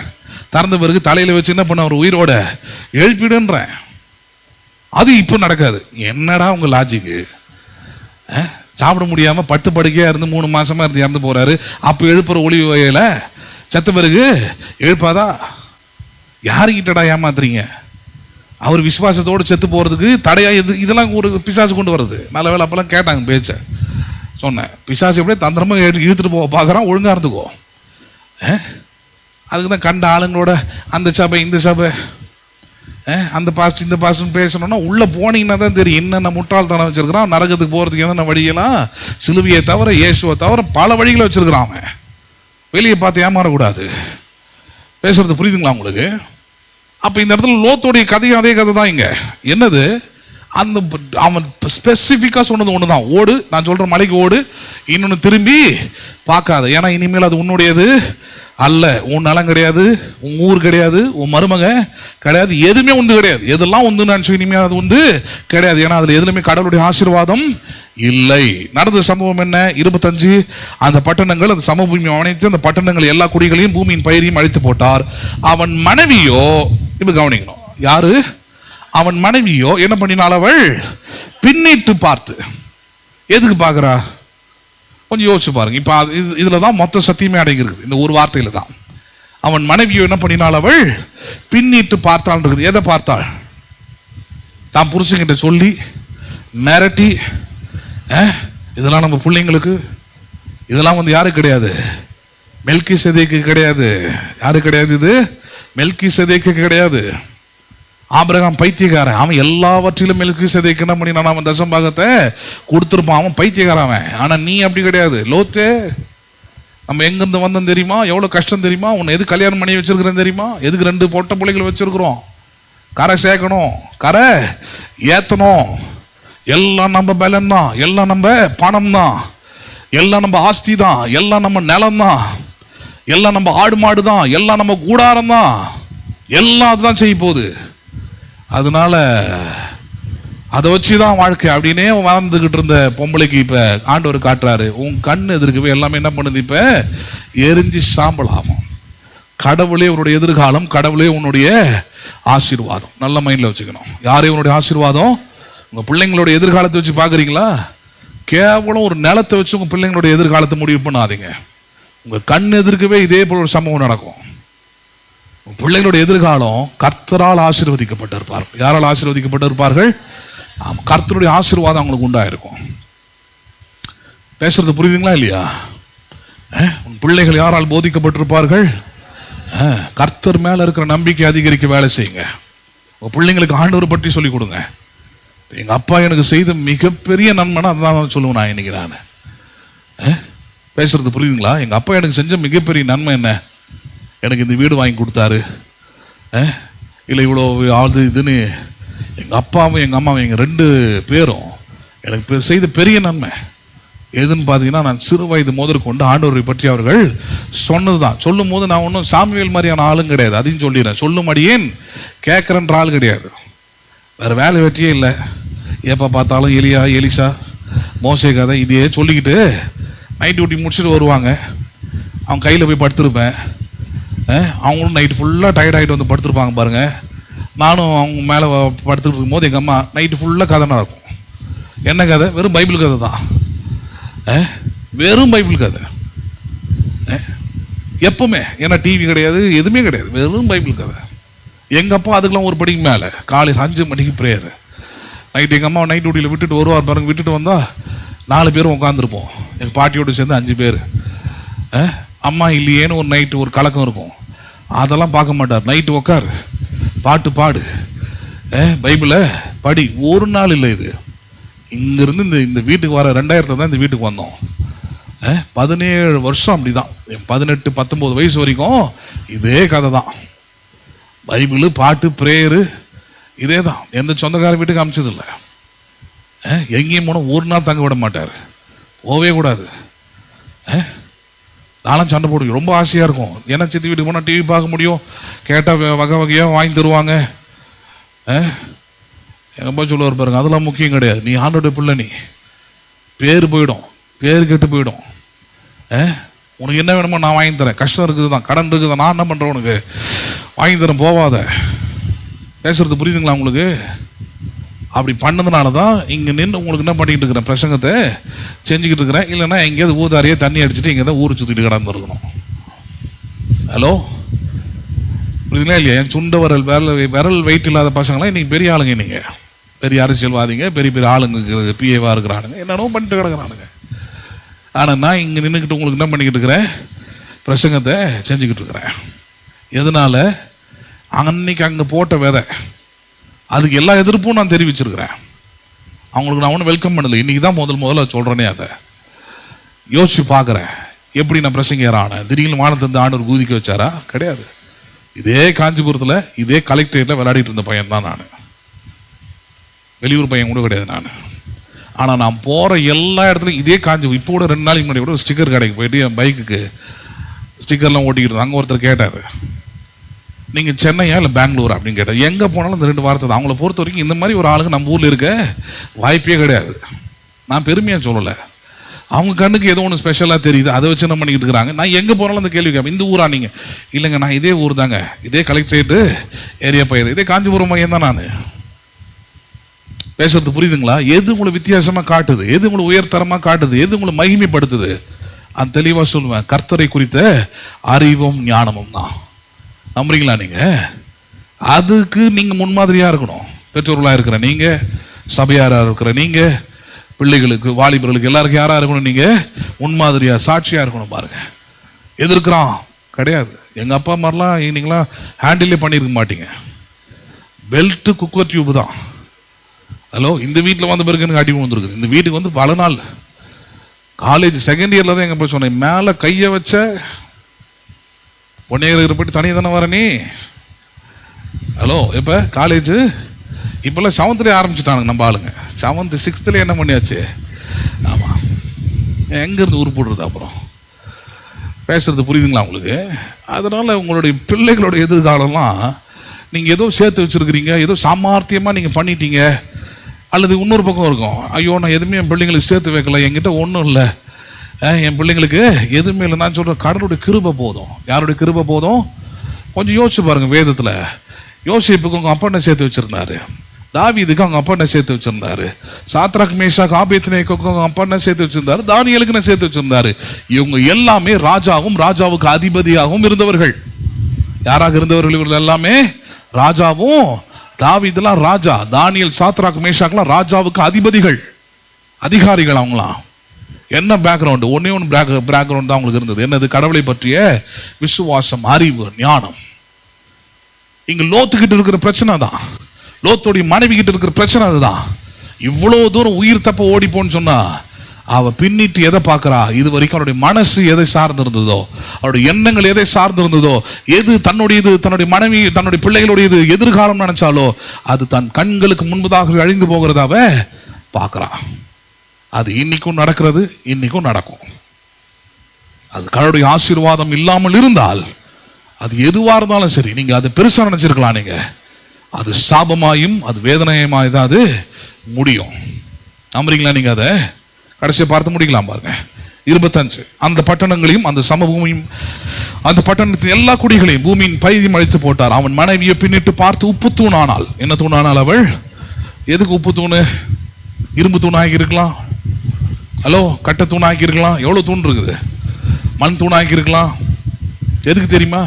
திறந்த பிறகு தலையில் வச்சு என்ன பண்ண, ஒரு உயிரோட எழுப்பிடுன்றேன். அது இப்போ நடக்காது. என்னடா உங்க லாஜிக்கு? சாப்பிட முடியாமல் பட்டு படுக்கையாக இருந்து 3 மாசமா இருந்து இறந்து போறாரு. அப்போ எழுப்புற ஒளி வகையில செத்த பிறகு எழுப்பாதா? யாருக்கிட்டடா ஏமாத்துறீங்க? அவர் விசுவாசத்தோடு செத்து போறதுக்கு தடையா இதெல்லாம் ஒரு பிசாசு கொண்டு வருது. நல்ல வேலை அப்பெல்லாம் கேட்டாங்க பேச்ச. சொன்னேன், பிசாசு எப்படியே தந்திரமா இழுத்துட்டு போக பார்க்குறான், ஒழுங்கா இருந்துக்கோ. அதுக்கு தான் கண்ட ஆளுங்களோட அந்த சபை இந்த சபை அந்த பாஸ்ட் இந்த பாஸ்ட்னு பேசணும்னா உள்ளே போனீங்கன்னா தான் தெரியும் என்னென்ன முட்டாள்தனம் வச்சிருக்கிறான். நரகத்துக்கு போகிறதுக்கு என்னென்ன வழியெல்லாம், சிலுவையை தவிர இயேசுவை தவிர பல வழிகளை வச்சிருக்கிறான் அவன். வெளியே பார்த்து ஏமாறக்கூடாது. பேசுறது புரியுதுங்களா உங்களுக்கு? அப்போ இந்த இடத்துல லோத்தோடைய கதையும் அதே கதை தான். இங்கே என்னது, அந்த அவன் ஸ்பெசிஃபிக்காக சொன்னது ஒன்று தான், ஓடு, நான் சொல்கிற மலைக்கு ஓடு, இன்னொன்று திரும்பி பார்க்காத, ஏன்னா இனிமேல் அது உன்னுடையது அல்ல. உன் நலம் கிடையாது, உன் ஊர் கிடையாது, உன் மருமக கிடையாது, எதுவுமே உண்டு கிடையாது. எதெல்லாம் உண்டு நினைச்சு இனிமே அது உண்டு கிடையாது. ஏன்னா அதுல எதுலையுமே கடவுளுடைய ஆசீர்வாதம் இல்லை. நடந்த சம்பவம் என்ன? 25 அந்த பட்டணங்கள், அந்த சமபூமி அனைத்து அந்த பட்டணங்கள் எல்லா குடிகளையும் பூமியின் பயிரையும் அழித்து போட்டார். அவன் மனைவியோ, இப்ப கவனிக்கணும், யாரு? அவன் மனைவியோ என்ன பண்ணினாள்? அவள் பின்னிட்டு பார்த்து. எதுக்கு பார்க்கிறா? கொஞ்சம் யோசிச்சு பாருங்க. இப்ப இதுலதான் மொத்த சத்தியமே அடங்கியிருக்குது, இந்த ஒரு வார்த்தையில தான். அவன் மனைவியோ என்ன பண்ணினாள்? அவள் பின்னிட்டு பார்த்தாள் இருக்குது. எதை பார்த்தாள்? தான் புருஷன்கிட்ட சொல்லி மிரட்டி, இதெல்லாம் நம்ம பிள்ளைங்களுக்கு, இதெல்லாம் யாரு கிடையாது? மெல்கிசேதேக்கு கிடையாது. யாரு கிடையாது? இது மெல்கிசேதேக்கு கிடையாது. ஆபிரகாம் பைத்தியக்காரன், அவன் எல்லாவற்றிலும் மெல்கிசேதேக்கு என்ன பண்ணினான்? அவன் தசம்பாகத்தை கொடுத்துருப்பான். அவன் பைத்தியக்காரன். ஆனா நீ அப்படி கிடையாது. லோத்தே, நம்ம எங்கிருந்து வந்தோம் தெரியுமா? எவ்வளவு கஷ்டம் தெரியுமா? உன்னை எது கல்யாணம் பண்ணி வச்சிருக்கிறேன் தெரியுமா? எதுக்கு 2 பொட்ட பிள்ளைகளை வச்சிருக்கிறோம்? கரை சேர்க்கணும், கரை ஏத்தணும். எல்லாம் நம்ம பலம் தான், எல்லாம் நம்ம பணம் தான், எல்லாம் நம்ம ஆஸ்தி தான், எல்லாம் நம்ம நிலம் தான், எல்லாம் நம்ம ஆடு மாடு தான், எல்லாம் நம்ம கூடாரம் தான், எல்லாம் அதுதான் செய்ய போகுது. அதனால அதை வச்சுதான் வாழ்க்கை அப்படின்னே வாழ்ந்துகிட்டு இருந்த பொம்பளைக்கு இப்ப ஆண்டவர் காட்டுறாரு, உன் கண் எதிர்க்கவே எல்லாமே என்ன பண்ணுது? இப்ப எரிஞ்சு சாம்பலாகும். கடவுளே உன்னுடைய எதிர்காலம், கடவுளே உன்னுடைய ஆசீர்வாதம். நல்ல மைண்ட்ல வச்சுக்கணும். யாரையும் உன்னுடைய ஆசீர்வாதம்? உங்க பிள்ளைங்களுடைய எதிர்காலத்தை வச்சு பாக்குறீங்களா? கேவலம் ஒரு நிலத்தை வச்சு உங்க பிள்ளைங்களுடைய எதிர்காலத்தை முடிவு பண்ணாதீங்க. உங்க கண் எதிர்க்கவே இதே போல ஒரு சம்பவம் நடக்கும். பிள்ளைகளுடைய எதிர்காலம் கர்த்தரால் ஆசீர்வதிக்கப்பட்டிருப்பார்கள். யாரால் ஆசீர்வதிக்கப்பட்டிருப்பார்கள்? கர்த்தருடைய ஆசீர்வாதம் அவங்களுக்கு உண்டாயிருக்கும். பேசுறது புரியுதுங்களா இல்லையா? உன் பிள்ளைகள் யாரால் போதிக்கப்பட்டிருப்பார்கள்? கர்த்தர் மேல இருக்கிற நம்பிக்கை அதிகரிக்க வேலை செய்யுங்க. உங்க பிள்ளைங்களுக்கு ஆண்டவர் பற்றி சொல்லிக் கொடுங்க. எங்க அப்பா எனக்கு செய்த மிகப்பெரிய நன்மைனா அதுதான் சொல்லுவேன் நான் இன்னைக்கு. நான் பேசுறது புரியுதுங்களா? எங்க அப்பா எனக்கு செஞ்ச மிகப்பெரிய நன்மை என்ன? எனக்கு இந்த வீடு வாங்கி கொடுத்தாரு, இல்லை இவ்வளோ ஆள் இதுன்னு. எங்கள் அப்பாவும் எங்கள் அம்மாவும் எங்கள் 2 பேரும் எனக்கு செய்த பெரிய நன்மை எதுன்னு பார்த்தீங்கன்னா, நான் சிறு வயது முதற்கொண்டு ஆண்டவரை பற்றி அவர்கள் சொன்னது தான். சொல்லும் போது நான் ஒன்றும் சாமுவேல் மாதிரியான ஆளும் கிடையாது, அதையும் சொல்லிடுறேன். சொல்லும் அடியேன் கேட்குறன்ற ஆள் கிடையாது. வேறு வேலை வெற்றியே இல்லை. எப்போ பார்த்தாலும் எலியா எலிசா மோசே கதை இதையே சொல்லிக்கிட்டு நைட் டியூட்டி முடிச்சுட்டு வருவாங்க. அவங்க கையில் போய் படுத்துருப்பேன். அவங்களும் நைட்டு ஃபுல்லாக டயர்ட் ஆகிட்டு வந்து படுத்துருப்பாங்க பாருங்க. நானும் அவங்க மேலே படுத்துட்டு இருக்கும்போது எங்கள் அம்மா நைட்டு ஃபுல்லாக கதைனா இருக்கும். என்ன கதை? வெறும் பைபிள் கதை தான். வெறும் பைபிள் கதை எப்பவுமே. ஏன்னா டிவி கிடையாது, எதுவுமே கிடையாது, வெறும் பைபிள் கதை. எங்கள் அப்பா அதுக்கெல்லாம் ஒரு படிக்கு மேலே காலையில் 5 மணிக்கு ப்ரேயர். நைட்டு எங்கள் அம்மா நைட் டியூட்டியில் விட்டுட்டு வருவார் பாருங்க. விட்டுட்டு வந்தால் 4 பேரும் உட்காந்துருப்போம். எங்கள் பாட்டியோடு சேர்ந்து 5 பேர். அம்மா இல்லையேன்னு ஒரு நைட்டு ஒரு கலக்கம் இருக்கும். அதெல்லாம் பார்க்க மாட்டார். நைட்டு உட்காரு, பாட்டு பாடு, பைபிளை படி. ஒரு நாள் இல்லை இது. இங்கிருந்து இந்த வீட்டுக்கு வர 2000 தான் இந்த வீட்டுக்கு வந்தோம். 17 வருஷம் அப்படிதான். 18 19 வயசு வரைக்கும் இதே கதை தான். பைபிள், பாட்டு, பிரேயரு இதே தான். எந்த சொந்தக்கார வீட்டுக்கு அமிச்சதில்லை. எங்கேயும் போனால் ஒரு நாள் தங்க விட மாட்டார். போவே கூடாது. நானும் சண்டை போடுவேன். ரொம்ப ஆசையாக இருக்கும். ஏன்னா சித்தி வீட்டுக்கு போனால் டிவி பார்க்க முடியும். கேட்டால் வகை வகையாக வாங்கி தருவாங்க. எங்கள் அப்பா சொல்லுவார் பாருங்க, அதெல்லாம் முக்கியம் கிடையாது. நீ ஆண்டோடைய பிள்ளை, நீ பேர் போயிடும், பேர் கெட்டு போயிடும். உனக்கு என்ன வேணுமோ நான் வாங்கி தரேன். கஷ்டம் இருக்குது தான், கடன் இருக்குது தான், நான் என்ன பண்ணுறேன் உனக்கு வாங்கி தரேன், போவாத. பேசுறது புரியுதுங்களா உங்களுக்கு? அப்படி பண்ணதுனால தான் இங்கே நின்று உங்களுக்கு என்ன பண்ணிக்கிட்டு இருக்கிறேன், பிரசங்கத்தை செஞ்சுக்கிட்டு இருக்கிறேன். இல்லைன்னா எங்கேயாவது ஊதாரியே தண்ணி அடிச்சுட்டு இங்கே தான் ஊர் சுற்றிட்டு கிடந்துருக்கணும். ஹலோ, புரியுதுங்களா இல்லையா? என் சுண்ட விரல் வெயிட் இல்லாத பசங்களாம் இன்னைக்கு பெரிய ஆளுங்க. நீங்கள் பெரிய அரசியல்வாதிங்க, பெரிய பெரிய ஆளுங்க, பிஏவாக இருக்கிறானுங்க, என்னென்னோ பண்ணிட்டு கிடக்குறானுங்க. ஆனால் நான் இங்கே நின்றுக்கிட்டு உங்களுக்கு என்ன பண்ணிக்கிட்டு இருக்கிறேன், பிரசங்கத்தை செஞ்சுக்கிட்டு இருக்கிறேன். எதனால? அன்னைக்கு அங்கே போட்ட விதை, அதுக்கு எல்லா எதிர்ப்பும் நான் தெரிவிச்சிருக்கிறேன். அவங்களுக்கு நான் ஒன்றும் வெல்கம் பண்ணலை. இன்றைக்கி தான் முதல்ல சொல்கிறேனே. அதை யோசிச்சு பார்க்குறேன். எப்படி நான் பிரசங்கரானேன்? திடீர்னு வானத்திலிருந்து ஆண்டவர் குதிக்க வச்சாரா? கிடையாது. இதே காஞ்சிபுரத்தில் இதே கலெக்டரேட்டில் விளையாடிட்டு இருந்த பையன் தான் நான். வெளியூர் பையன் கூட கிடையாது நான். ஆனால் நான் போகிற எல்லா இடத்துலையும் இதே காஞ்சிபுரம். இப்போ கூட 2 நாளைக்கு முன்னாடி கூட ஸ்டிக்கர் கடைக்கு போயிட்டு என் பைக்குக்கு ஸ்டிக்கர்லாம் ஓட்டிக்கிட்டு அங்கே ஒருத்தர் கேட்டார், நீங்கள் சென்னையா இல்லை பெங்களூரா அப்படின்னு கேட்டார். எங்கே போனாலும் இந்த 2 வார்த்தை தான். அவங்கள பொறுத்த வரைக்கும் இந்த மாதிரி ஒரு ஆளுங்க நம்ம ஊரில் இருக்க வாய்ப்பே கிடையாது. நான் பெருமையாக சொல்லலை, அவங்க கண்ணுக்கு ஏதோ ஒன்று ஸ்பெஷலாக தெரியுது, அதை வச்சு என்ன பண்ணிக்கிட்டு இருக்கிறாங்க. நான் எங்கே போனாலும் அந்த கேள்வி கேட்பேன், இந்த ஊரா நீங்கள்? இல்லைங்க, நான் இதே ஊர் தாங்க, இதே கலெக்டரேட்டு ஏரியா பையன், இதே காஞ்சிபுரம் பையன் தான் நான். பேசுறது புரியுதுங்களா? எது உங்களை வித்தியாசமாக காட்டுது, எது உங்களை உயர்தரமாக காட்டுது, எது உங்களை மகிமைப்படுத்துது, அந்த தெளிவாக சொல்லுவேன். கர்த்தரை குறித்த அறிவும் ஞானமும் தான். நம்புறீங்களா நீங்க? அதுக்கு நீங்க முன்மாதிரியா இருக்கணும். பெற்றோர்களா இருக்கிற நீங்க, சபையாரா இருக்கிற நீங்க, பிள்ளைகளுக்கு, வாலிபர்களுக்கு, எல்லாருக்கும் யாரா இருக்கணும்? நீங்க முன்மாதிரியா, சாட்சியா இருக்கணும். பாருங்க, எதிர்க்கிறான் கிடையாது. எங்க அப்பா மாதிரிலாம் நீங்களாம் ஹேண்டிலே பண்ணியிருக்க மாட்டீங்க. பெல்ட் குக்கர் டியூப் தான். ஹலோ, இந்த வீட்டில் வந்த பிறகு எனக்கு அடி வந்துருக்குது. இந்த வீட்டுக்கு வந்து பல நாள் காலேஜ் செகண்ட் இயர்ல தான் எங்க போய் சொன்னேன், மேல கைய வச்ச பொன்னையர் போயிட்டு தனியாக தானே வர நீ. ஹலோ, இப்போ காலேஜ் இப்போல்லாம் 7th ஆரம்பிச்சுட்டானுங்க நம்ம ஆளுங்க. 7th 6th என்ன பண்ணியாச்சு? ஆமாம், எங்கேருந்து உருப்பிடுறது? அப்புறம் பேசுறது புரியுதுங்களா உங்களுக்கு? அதனால் உங்களுடைய பிள்ளைகளுடைய எதிர்காலம்லாம் நீங்கள் ஏதோ சேர்த்து வச்சுருக்கிறீங்க, ஏதோ சாமர்த்தியமாக நீங்கள் பண்ணிட்டீங்க. அல்லது இன்னொரு பக்கம் இருக்கும், ஐயோ நான் எதுவுமே என் பிள்ளைங்களுக்கு சேர்த்து வைக்கல, என்கிட்ட ஒன்றும் இல்லை, என் பிள்ளைங்களுக்கு எதுவுமே இல்லை. நான் சொல்கிறேன், கடவுளுடைய கிருபை போதும். யாருடைய கிருபை போதும்? கொஞ்சம் யோசிச்சு பாருங்க. வேதத்தில் யோசேப்புக்கு அவங்க அப்பா என்ன சேர்த்து வச்சிருந்தாரு, தாவீதுக்கு அவங்க அப்பா என்ன சேர்த்து வச்சிருந்தாரு, சாத்ராக் மேஷாக் ஆபேத்நேகோக்கு அவங்க அப்பா என்ன சேர்த்து வச்சிருந்தாரு, தானியேலுக்கு என்ன சேர்த்து வச்சிருந்தாரு. இவங்க எல்லாமே ராஜாவும் ராஜாவுக்கு அதிபதியாகவும் இருந்தவர்கள். யாராக இருந்தவர்கள் இவர்கள்? எல்லாமே ராஜாவும். தாவீதுலாம் ராஜா, தானியேல், சாத்ராக் மேஷாக்லாம் ராஜாவுக்கு அதிபதிகள், அதிகாரிகள். அவங்களாம் என்ன பேக்ரவுண்டு? ஒன்னே ஒன்று பேக்ரவுண்ட் தான் அவங்களுக்கு இருந்தது. என்னது? கடவுளை பற்றிய விசுவாசம், அறிவு, ஞானம். இங்க லோத்துக்கிட்டு இருக்கிற பிரச்சனை தான், லோத்துடைய மனைவி கிட்ட இருக்கிற பிரச்சனை அதுதான். இவ்வளவு தூரம் உயிர் தப்ப ஓடிப்போன்னு சொன்னா அவ பின்னிட்டு எதை பார்க்கறா? இது வரைக்கும் அவருடைய மனசு எதை சார்ந்திருந்ததோ, அவருடைய எண்ணங்கள் எதை சார்ந்திருந்ததோ, எது தன்னுடையது, தன்னுடைய மனைவி, தன்னுடைய பிள்ளைகளுடையது எதிர்காலம் நினைச்சாலோ அது தன் கண்களுக்கு முன்பதாக அழிந்து போகிறதாவ பார்க்கறா. அது இன்னைக்கும் நடக்கிறது, இன்னைக்கும் நடக்கும். அது கடவுளுடைய ஆசீர்வாதம் இல்லாமல் இருந்தால் அது எதுவா இருந்தாலும் சரி, நீங்க அதை பெருசா நினைச்சிருக்கலாம், நீங்க அது சாபமாயும் அது வேதனையுமாய் தான் அது முடியும். நம்புறீங்களா? நீங்க அதை கடைசியை பார்த்து முடிக்கலாம். பாருங்க 25. அந்த பட்டணங்களையும் அந்த சமபூமியும் அந்த பட்டணத்தின் எல்லா குடிகளையும் பூமியின் பயிரையும் அழித்து போட்டார். அவன் மனைவியை பின்னிட்டு பார்த்து உப்பு தூணானால். என்ன தூணானால் அவள்? எதுக்கு உப்பு தூணு? இரும்பு தூணாகி இருக்கலாம், ஹலோ, கட்டை தூணாக்கி இருக்கலாம், எவ்வளோ தூண் இருக்குது, மண் தூணாக்கி இருக்கலாம். எதுக்கு தெரியுமா?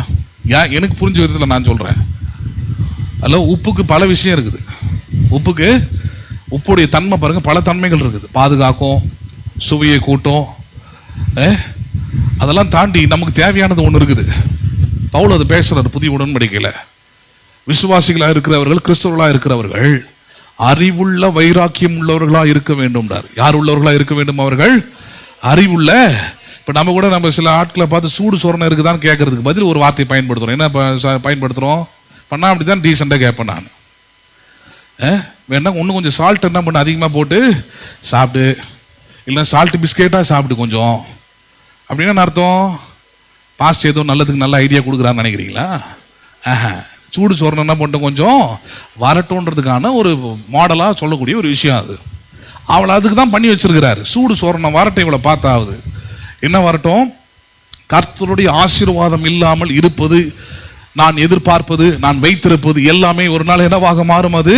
எனக்கு புரிஞ்ச விதத்தில் நான் சொல்கிறேன். ஹலோ, உப்புக்கு பல விஷயம் இருக்குது. உப்புக்கு, உப்புடைய தன்மை பாருங்க, பல தன்மைகள் இருக்குது. பாதுகாக்கும், சுவையை கூட்டும், அதெல்லாம் தாண்டி நமக்கு தேவையானது ஒன்று இருக்குது. பவுல் அது பேசுறாரு புதிய உடன்படிக்கையில். விசுவாசிகளாக இருக்கிறவர்கள், கிறிஸ்தவர்களாக இருக்கிறவர்கள் அறிவுள்ள வைராக்கியம் உள்ளவர்களா இருக்க வேண்டும். யார் உள்ளவர்களா இருக்க வேண்டும்? அவர்கள் அறிவுள்ள. இப்ப நம்ம கூட நம்ம சில ஆட்களை பார்த்து சூடு சொரணை இருக்குதான்னு கேட்கறதுக்கு பதில் ஒரு வார்த்தையை பயன்படுத்துறோம். என்ன பயன்படுத்துறோம்? பண்ணா அப்படிதான் டீசெண்டா கேட்பேன் நான். வேணா இன்னும் கொஞ்சம் சால்ட் என்ன பண்ண அதிகமாக போட்டு சாப்பிட்டு, இல்லைன்னா சால்ட் பிஸ்கெட்டா சாப்பிட்டு கொஞ்சம், அப்படின்னு அர்த்தம். பாஸ்ட் ஏதோ நல்லதுக்கு நல்ல ஐடியா கொடுக்குறான்னு நினைக்கிறீங்களா? சூடு சொரணை என்ன பண்ணிட்டோம், கொஞ்சம் வரட்டும்ன்றதுக்கான ஒரு மாடலா சொல்லக்கூடிய ஒரு விஷயம் அது. அவளை அதுக்கு தான் பண்ணி வச்சிருக்கிறாரு. சூடு சொரணை வரட்டும், இவளை பார்த்தாவது. என்ன வரட்டும்? கர்த்தருடைய ஆசீர்வாதம் இல்லாமல் இருப்பது, நான் எதிர்பார்ப்பது, நான் வைத்திருப்பது எல்லாமே ஒரு நாள் என்னவாக மாறும்? அது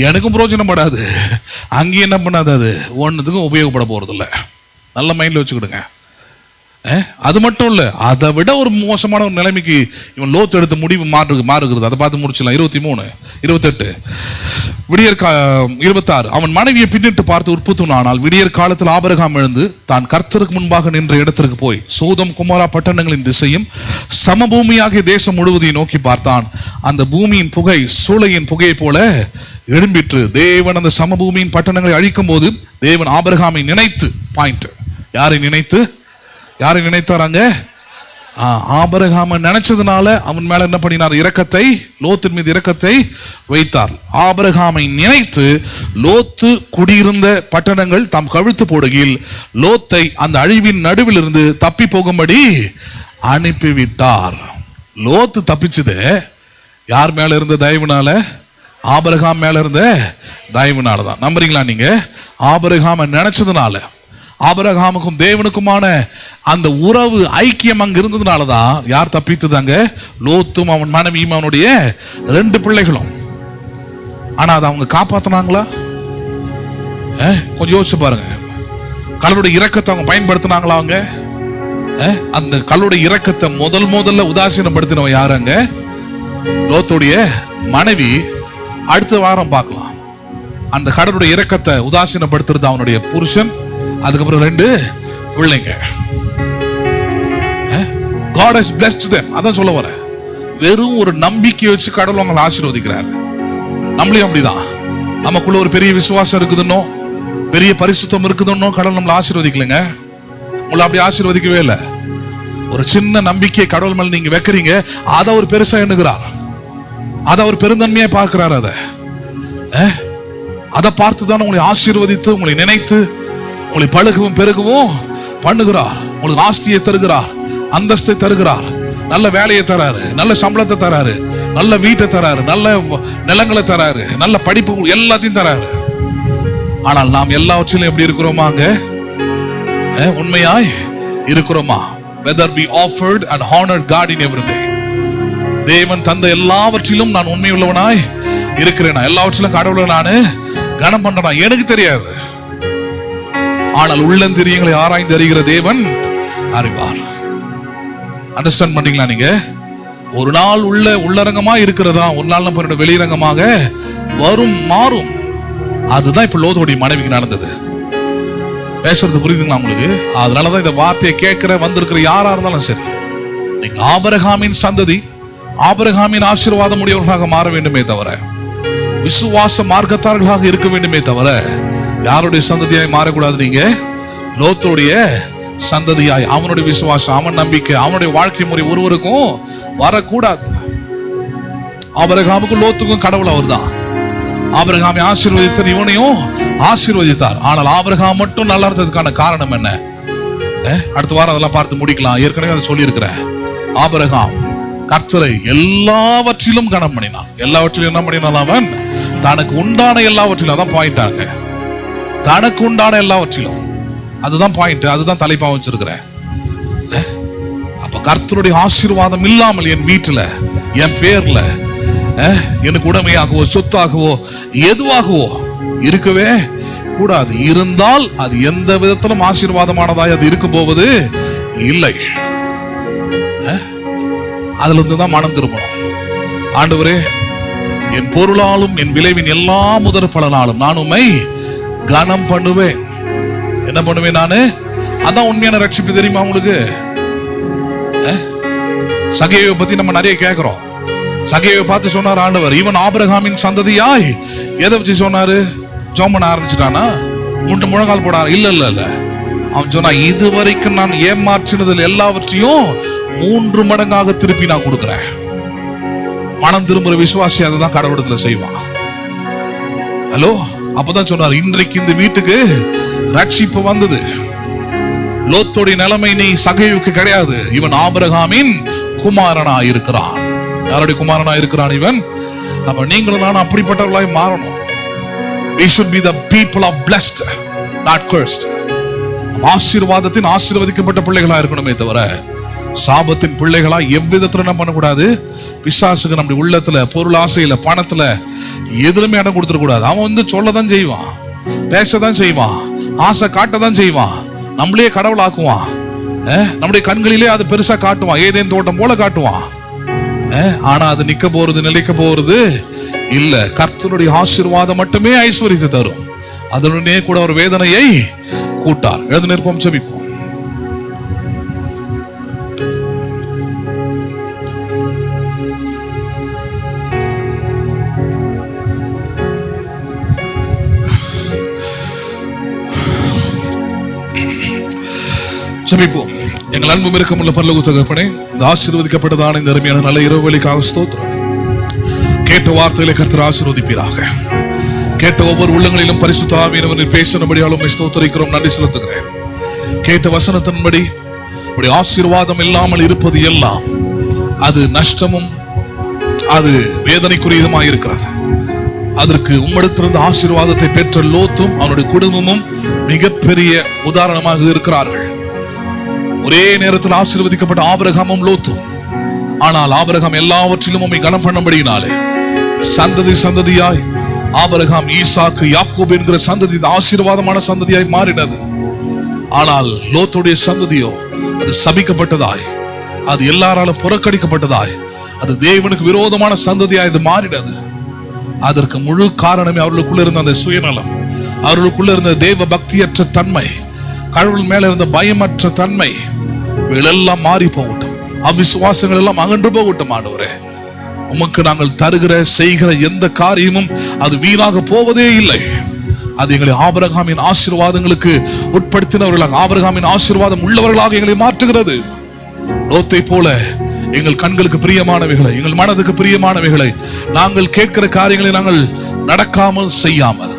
எனக்கும் பிரயோஜனப்படாது, அங்கேயும் என்ன பண்ணாது, அது ஒன்றுத்துக்கும் உபயோகப்பட போறது இல்லை. நல்ல மைண்ட்ல வச்சுக்கிடுங்க. அது மட்டும் இல்ல, அதை விட ஒரு மோசமான ஒரு நிலைமைக்கு இவன் லோத் எடுத்த முடிவு மாறுகிறது. அதை பார்த்து முடிச்சிடலாம். 23, 28, விடியற் 26. அவன் மனைவியை பின்னிட்டு பார்த்து உற்பத்துனானால் விடியற் காலத்தில் ஆபிரகாம் எழுந்து தான் கர்த்தருக்கு முன்பாக நின்ற இடத்திற்கு போய் சோதம் குமாரா பட்டணங்களின் திசையும் சமபூமியாகிய தேசம் முழுவதையும் நோக்கி பார்த்தான். அந்த பூமியின் புகை சூளையின் புகையை போல எழும்பிற்று. தேவன் அந்த சமபூமியின் பட்டணங்களை அழிக்கும் போது தேவன் ஆபிரகாமை நினைத்து, பாயிண்ட், யாரை நினைத்தாராங்க? ஆபிரகாமை நினைச்சதுனால அவன் மேல என்ன பண்ணினார்? இரக்கத்தை, லோத்தின் மீது இரக்கத்தை வைத்தார். ஆபிரகாமை நினைத்து லோத்து குடியிருந்த பட்டணங்கள் தாம் கவிழ்த்து போடுகையில் லோத்தை அந்த அழிவின் நடுவில் இருந்து தப்பி போகும்படி அனுப்பிவிட்டார். லோத்து தப்பிச்சது யார் மேல இருந்த தயவுனால? ஆபிரகாம் மேல இருந்த தயவுனால தான். நம்புறீங்களா நீங்க? ஆபிரகாம் நினைச்சதுனால, ஆபிரகாமுக்கும் தேவனுக்குமான அந்த உறவு ஐக்கியம் அங்க இருந்ததுனாலதான் யார் தப்பித்ததாங்க? லோத்தும் அவன் மனைவியும் அவனுடைய 2 பிள்ளைகளும். ஆனா அதை அவங்க காப்பாத்தினாங்களா? கொஞ்சம் யோசிச்சு பாருங்க. கடவுளுடைய இரக்கத்தை அவங்க பயன்படுத்தினாங்களா? அவங்க அந்த கடவுளுடைய இரக்கத்தை முதல்ல உதாசீனப்படுத்தினவன் யாருங்க? லோத்துடைய மனைவி. அடுத்த வாரம் பார்க்கலாம். அந்த கடவுளுடைய இரக்கத்தை உதாசீனப்படுத்துறது அவனுடைய புருஷன், அதுக்கப்புறம் 2 பிள்ளைங்க. God has blessed them. அதான் சொல்ல வர. வெறும் ஒரு நம்பிக்கை வச்சு கடவுள் அவங்களை ஆசீர்வதிக்கிறார். நம்மளையும் அப்படிதான். நமக்குள்ள ஒரு பெரிய விசுவாசம் இருக்குதுன்னோ, பெரிய பரிசுத்தம் இருக்குதுன்னோ கடவுள் நம்மளை ஆசீர்வதிக்கலைங்க. உங்களை அப்படி ஆசீர்வதிக்கவே இல்லை. ஒரு சின்ன நம்பிக்கை கடவுள் மேல நீங்க வைக்கிறீங்க, அதை ஒரு பெருசா எண்ணுகிறார், அதை ஒரு பெருந்தன்மையா பார்க்கிறார். அதை பார்த்துதான் உங்களை ஆசீர்வதித்து, உங்களை நினைத்து, உங்களை பழுகவும் பெருகவும் பண்ணுகிறார். உங்களுக்கு ஆஸ்தியை தருகிறார், அந்தஸ்தை தருகிறார், நல்ல வேலையை தராரு, நல்ல சம்பளத்தை தராரு, நல்ல வீட்டை தராரு, நல்ல நிலங்களை தராரு, நல்ல படிப்பு, எல்லாத்தையும் தராரு. ஆனால் நாம் எல்லாவற்றிலும் எப்படி இருக்கிறோமாங்க? உண்மையாய் இருக்கிறோமா? Whether we offered and honored God in everything. தேவன் தந்த எல்லாவற்றிலும் நான் உண்மை உள்ளவனாய் இருக்கிறேனா? எல்லாவற்றிலும் கடவுளை நான் கனம் பண்றேனா? எனக்கு தெரியாது. ஆனால் உள்ளந்திரியங்களை ஆராய்ந்து அறிகிற தேவன் அறிவார். அண்டர்ஸ்டாண்ட் பண்றீங்களா நீங்க? ஒரு நாள் உள்ளரங்கமா இருக்கிறதா, ஒரு நாள் நம்ம வெளியரங்கமாக வரும், மாறும். அதுதான் இப்ப லோத்துடைய மனைவிக்கு நடந்தது. பேசுறது புரியுதுங்களா உங்களுக்கு? அதனாலதான் இந்த வார்த்தையை கேட்கிற வந்திருக்கிற யாரா இருந்தாலும் சரி, நீங்க ஆபிரகாமின் சந்ததி, ஆபிரகாமின் ஆசீர்வாதம் உடையவர்களாக மாற வேண்டுமே தவிர, விசுவாச மார்க்கத்தார்களாக இருக்க வேண்டுமே தவிர, யாருடைய சந்ததியாய் மாறக்கூடாது. நீங்க லோத்துடைய சந்ததியாய், அவனுடைய விசுவாசம், அவன் நம்பிக்கை, அவனுடைய வாழ்க்கை முறை ஒருவருக்கும் வரக்கூடாது. ஆபிரகாமுக்கும் லோத்துக்கும் கடவுள் அவர் தான். ஆபிரகாமை ஆசீர்வதித்தார், இவனையும் ஆசீர்வதித்தார். ஆனால் ஆபிரகாம் மட்டும் நல்லா இருந்ததுக்கான காரணம் என்ன? அடுத்த வாரம் அதெல்லாம் பார்த்து முடிக்கலாம். ஏற்கனவே அதை சொல்லி இருக்கிறேன். ஆபிரகாம் கர்த்தரை எல்லாவற்றிலும் கனம் பண்ணினான். எல்லாவற்றிலும் என்ன பண்ணினான்? அவன் தனக்கு உண்டான எல்லாவற்றிலும். அதான் பாயிண்டாங்க, தனக்கு உண்டான எல்லாவற்றிலும். அதுதான் பாயிண்ட், அதுதான் தலைப்பா வச்சிருக்கிறேன். அப்ப கர்த்தருடைய ஆசீர்வாதம் இல்லாமல் என் வீட்டுல, என் பேர்ல, எனக்கு உடமையாகவோ சொத்தாகவோ எதுவாகவோ இருக்கவே கூடாது. இருந்தால் அது எந்த விதத்திலும் ஆசீர்வாதமானதாய் அது இருக்க போவது இல்லை. அதுல இருந்துதான் மனம் திரும்பணும். ஆண்டவரே, என் பொருளாலும் என் விளைவின் எல்லா முதற் பலனாலும் நான் உம்மை கனம் பண்ணுவேன். என்ன பண்ணுவேன் நானு? அதான் உண்மையான ரட்சிப்பு. தெரியுமா உங்களுக்கு? சகேயுவை பத்தி நம்ம நிறைய கேட்கிறோம். சகேயுவை பார்த்து சொன்னார் ஆண்டவர், இவன் ஆபிரகாமின் சந்ததியாய். எதை வச்சு சொன்னாரு? ஜெபம் பண்ண ஆரம்பிச்சுட்டானா? முழங்கால் போட? இல்ல. அவன் சொன்னா, இதுவரைக்கும் நான் ஏமாற்றினதில் எல்லாவற்றையும் 3 மடங்காக திருப்பி நான் கொடுக்கிறேன். மனம் திரும்புற விசுவாசி அதுதான் கடவுளத்துல செய்வான். ஹலோ, அப்பதான் சொன்னார், இன்றைக்கு இந்த வீட்டுக்கு ரட்சிப்பு வந்தது. லோத்துடைய நிலைமை நீ சகேயுவுக்கு கிடையாது. இவன் ஆபிரகாமின் குமாரனா இருக்கிறான். யாருடைய குமாரனா இருக்கிறான் இவன்? அப்ப நீங்களும் நானும் அப்படிப்பட்டவர்களாய் மாறணும். We should be the people of blessed, not cursed. ஆசீர்வாதத்தின் ஆசீர்வதிக்கப்பட்ட பிள்ளைகளா இருக்கணுமே தவிர, சாபத்தின் பிள்ளைகளா எவ்விதத்துல என்ன பண்ணக்கூடாது? பிசாசுக்கு நம்முடைய உள்ளத்துல, பொருள் ஆசையில, பணத்துல எதுலுமே இடம் கொடுத்துட கூடாது. அவன் சொல்லதான் செய்வான், பேசதான் செய்வான், ஆசை காட்டதான் செய்வான், நம்மளே கடவுள் ஆக்குவான். நம்முடைய கண்களிலே அது பெருசா காட்டுவான், ஏதேன் தோட்டம் போல காட்டுவான். ஆனா அது நிக்க போறது, நிலைக்க போறது இல்ல. கர்த்தருடைய ஆசீர்வாதம் மட்டுமே ஐஸ்வர்யத்தை தரும். அதனுடனே கூட ஒரு வேதனையை கூட்டார். எழுந்து நிற்போம், ஜெபிப்போம். ஜெபிப்போம். எங்கள் அன்பும் இரக்கமுள்ள பரலோக தகப்பனே, இந்த ஆசீர்வதிக்கப்பட்டதான இந்த அருமையான நல்ல இரவு வேளைக்காக ஸ்தோத்திரம். கேட்ட வார்த்தைகளை கர்த்தர் ஆசீர்வதிப்பீராக. கேட்ட ஒவ்வொரு உள்ளங்களிலும் பரிசுத்த ஆவியானவர் பேசினபடியால் உம்மை ஸ்தோத்திரிக்கிறோம், நன்றி செலுத்துகிறேன். கேட்ட வசனத்தின்படி உம்முடைய ஆசீர்வாதம் இல்லாமல் இருப்பது எல்லாம் அது நஷ்டமும் அது வேதனைக்குரியதுமாய் இருக்கிறது. அதற்கு உம்மிடத்திலிருந்து ஆசீர்வாதத்தை பெற்ற லோத்தும் அவனுடைய குடும்பமும் மிகப்பெரிய உதாரணமாக இருக்கிறார்கள். ஒரே நேரத்தில் ஆசீர்வதிக்கப்பட்ட ஆபிரகாமும் லோத்தும். ஆனால் ஆபிரகாம் எல்லாவற்றிலும் உம்மை கனம் பண்ணும்படியினாலே சந்ததி சந்ததியாய் ஆபிரகாம், ஈசாக்கு, யாக்கோபு என்கிற சந்ததி ஆசீர்வாதமான சந்ததியாய் மாறினது. ஆனால் லோத்துடைய சந்ததியோ அது சபிக்கப்பட்டதாய், அது எல்லாராலும் புறக்கணிக்கப்பட்டதாய், அது தேவனுக்கு விரோதமான சந்ததியாய் அது மாறினது. அதற்கு முழு காரணமே அவர்களுக்குள்ள இருந்த அந்த சுயநலம், அவர்களுக்குள்ள இருந்த தேவ பக்தியற்ற தன்மை, கடவுள் மேல இருந்த பயமற்ற தன்மை. இவைகளெல்லாம் மாறி போகட்டும், அவ்விசுவாசங்கள் எல்லாம் அகன்று போகட்டும். ஆண்டவரே, உமக்கு நாங்கள் தருகிற செய்கிற எந்த காரியமும் அது வீணாக போவதே இல்லை. அது எங்களை ஆபிரகாமின் ஆசீர்வாதங்களுக்கு உட்படுத்தினவர்களாக, ஆபிரகாமின் ஆசீர்வாதம் உள்ளவர்களாக எங்களை மாற்றுகிறது. லோத்தை போல எங்கள் கண்களுக்கு பிரியமானவைகளை, எங்கள் மனதுக்கு பிரியமானவைகளை, நாங்கள் கேட்கிற காரியங்களை நாங்கள் நடக்காமல் செய்யாமல்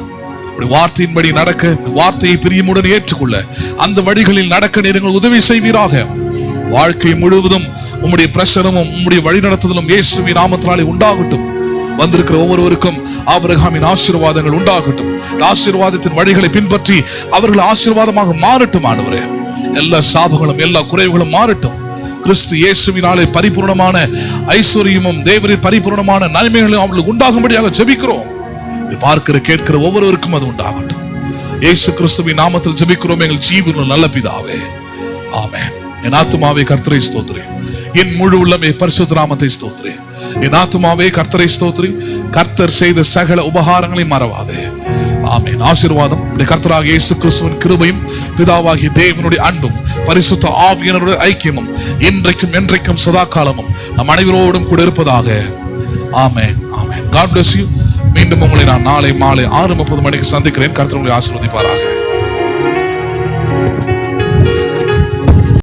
வார்த்தையின்படி நடக்க, வார்த்தையை பிரியமுடன் ஏற்றுக்கொள்ள, அந்த வழிகளில் நடக்க நீங்கள் உதவி செய்வீராக. வாழ்க்கை முழுவதும் உம்முடைய பிரசனமும் உம்முடைய வழிநடத்துதலும் இயேசுவின் நாமத்தினாலே உண்டாகட்டும். வந்திருக்கிற ஒவ்வொருவருக்கும் ஆபிரகாமின் ஆசீர்வாதங்கள் உண்டாகட்டும். ஆசீர்வாதத்தின் வழிகளை பின்பற்றி அவர்கள் ஆசீர்வாதமாக மாறட்டும். ஆண்டவரே, எல்லா சாபங்களும் எல்லா குறைவுகளும் மாறட்டும். கிறிஸ்து இயேசுவினாலே பரிபூர்ணமான ஐஸ்வர்யமும் தேவரின் பரிபூர்ணமான நன்மைகளும் அவர்களுக்கு உண்டாகும்படியாக ஜெபிக்கிறோம். பார்க்கிற கேட்கிற ஒவ்வொருவருக்கும் அது உண்டாகட்டும். இயேசு கிறிஸ்துவின் நாமத்தில் ஜெபிக்கிறோம் எங்கள் ஜீவனுள்ள நல்ல பிதாவே, ஆமென். என் ஆத்துமாவே கர்த்தரை ஸ்தோத்திரி, என் முழு உள்ளமே பரிசுத்த நாமத்தை ஸ்தோத்திரி. என் ஆத்துமாவே கர்த்தரை ஸ்தோத்திரி, கர்த்தர் செய்த சகல உபகாரங்களை மறவாதே. ஆமென். ஆசீர்வாதம் கர்த்தராகிய இயேசு கிறிஸ்துவின் கிருபையும் பிதாவாகிய தேவனுடைய அன்பும் பரிசுத்த ஆவியானவருடைய ஐக்கியமும் இன்றைக்கும் என்றைக்கும் சதா காலமும் நம் அனைவரோடும் கூட இருப்பதாக. ஆமென். ஆமென். God bless you. மீண்டும் உங்களை நான் நாளை மாலை 6:30 மணிக்கு சந்திக்கிறேன். கர்த்தர் உங்களை ஆசீர்வதிப்பாராக.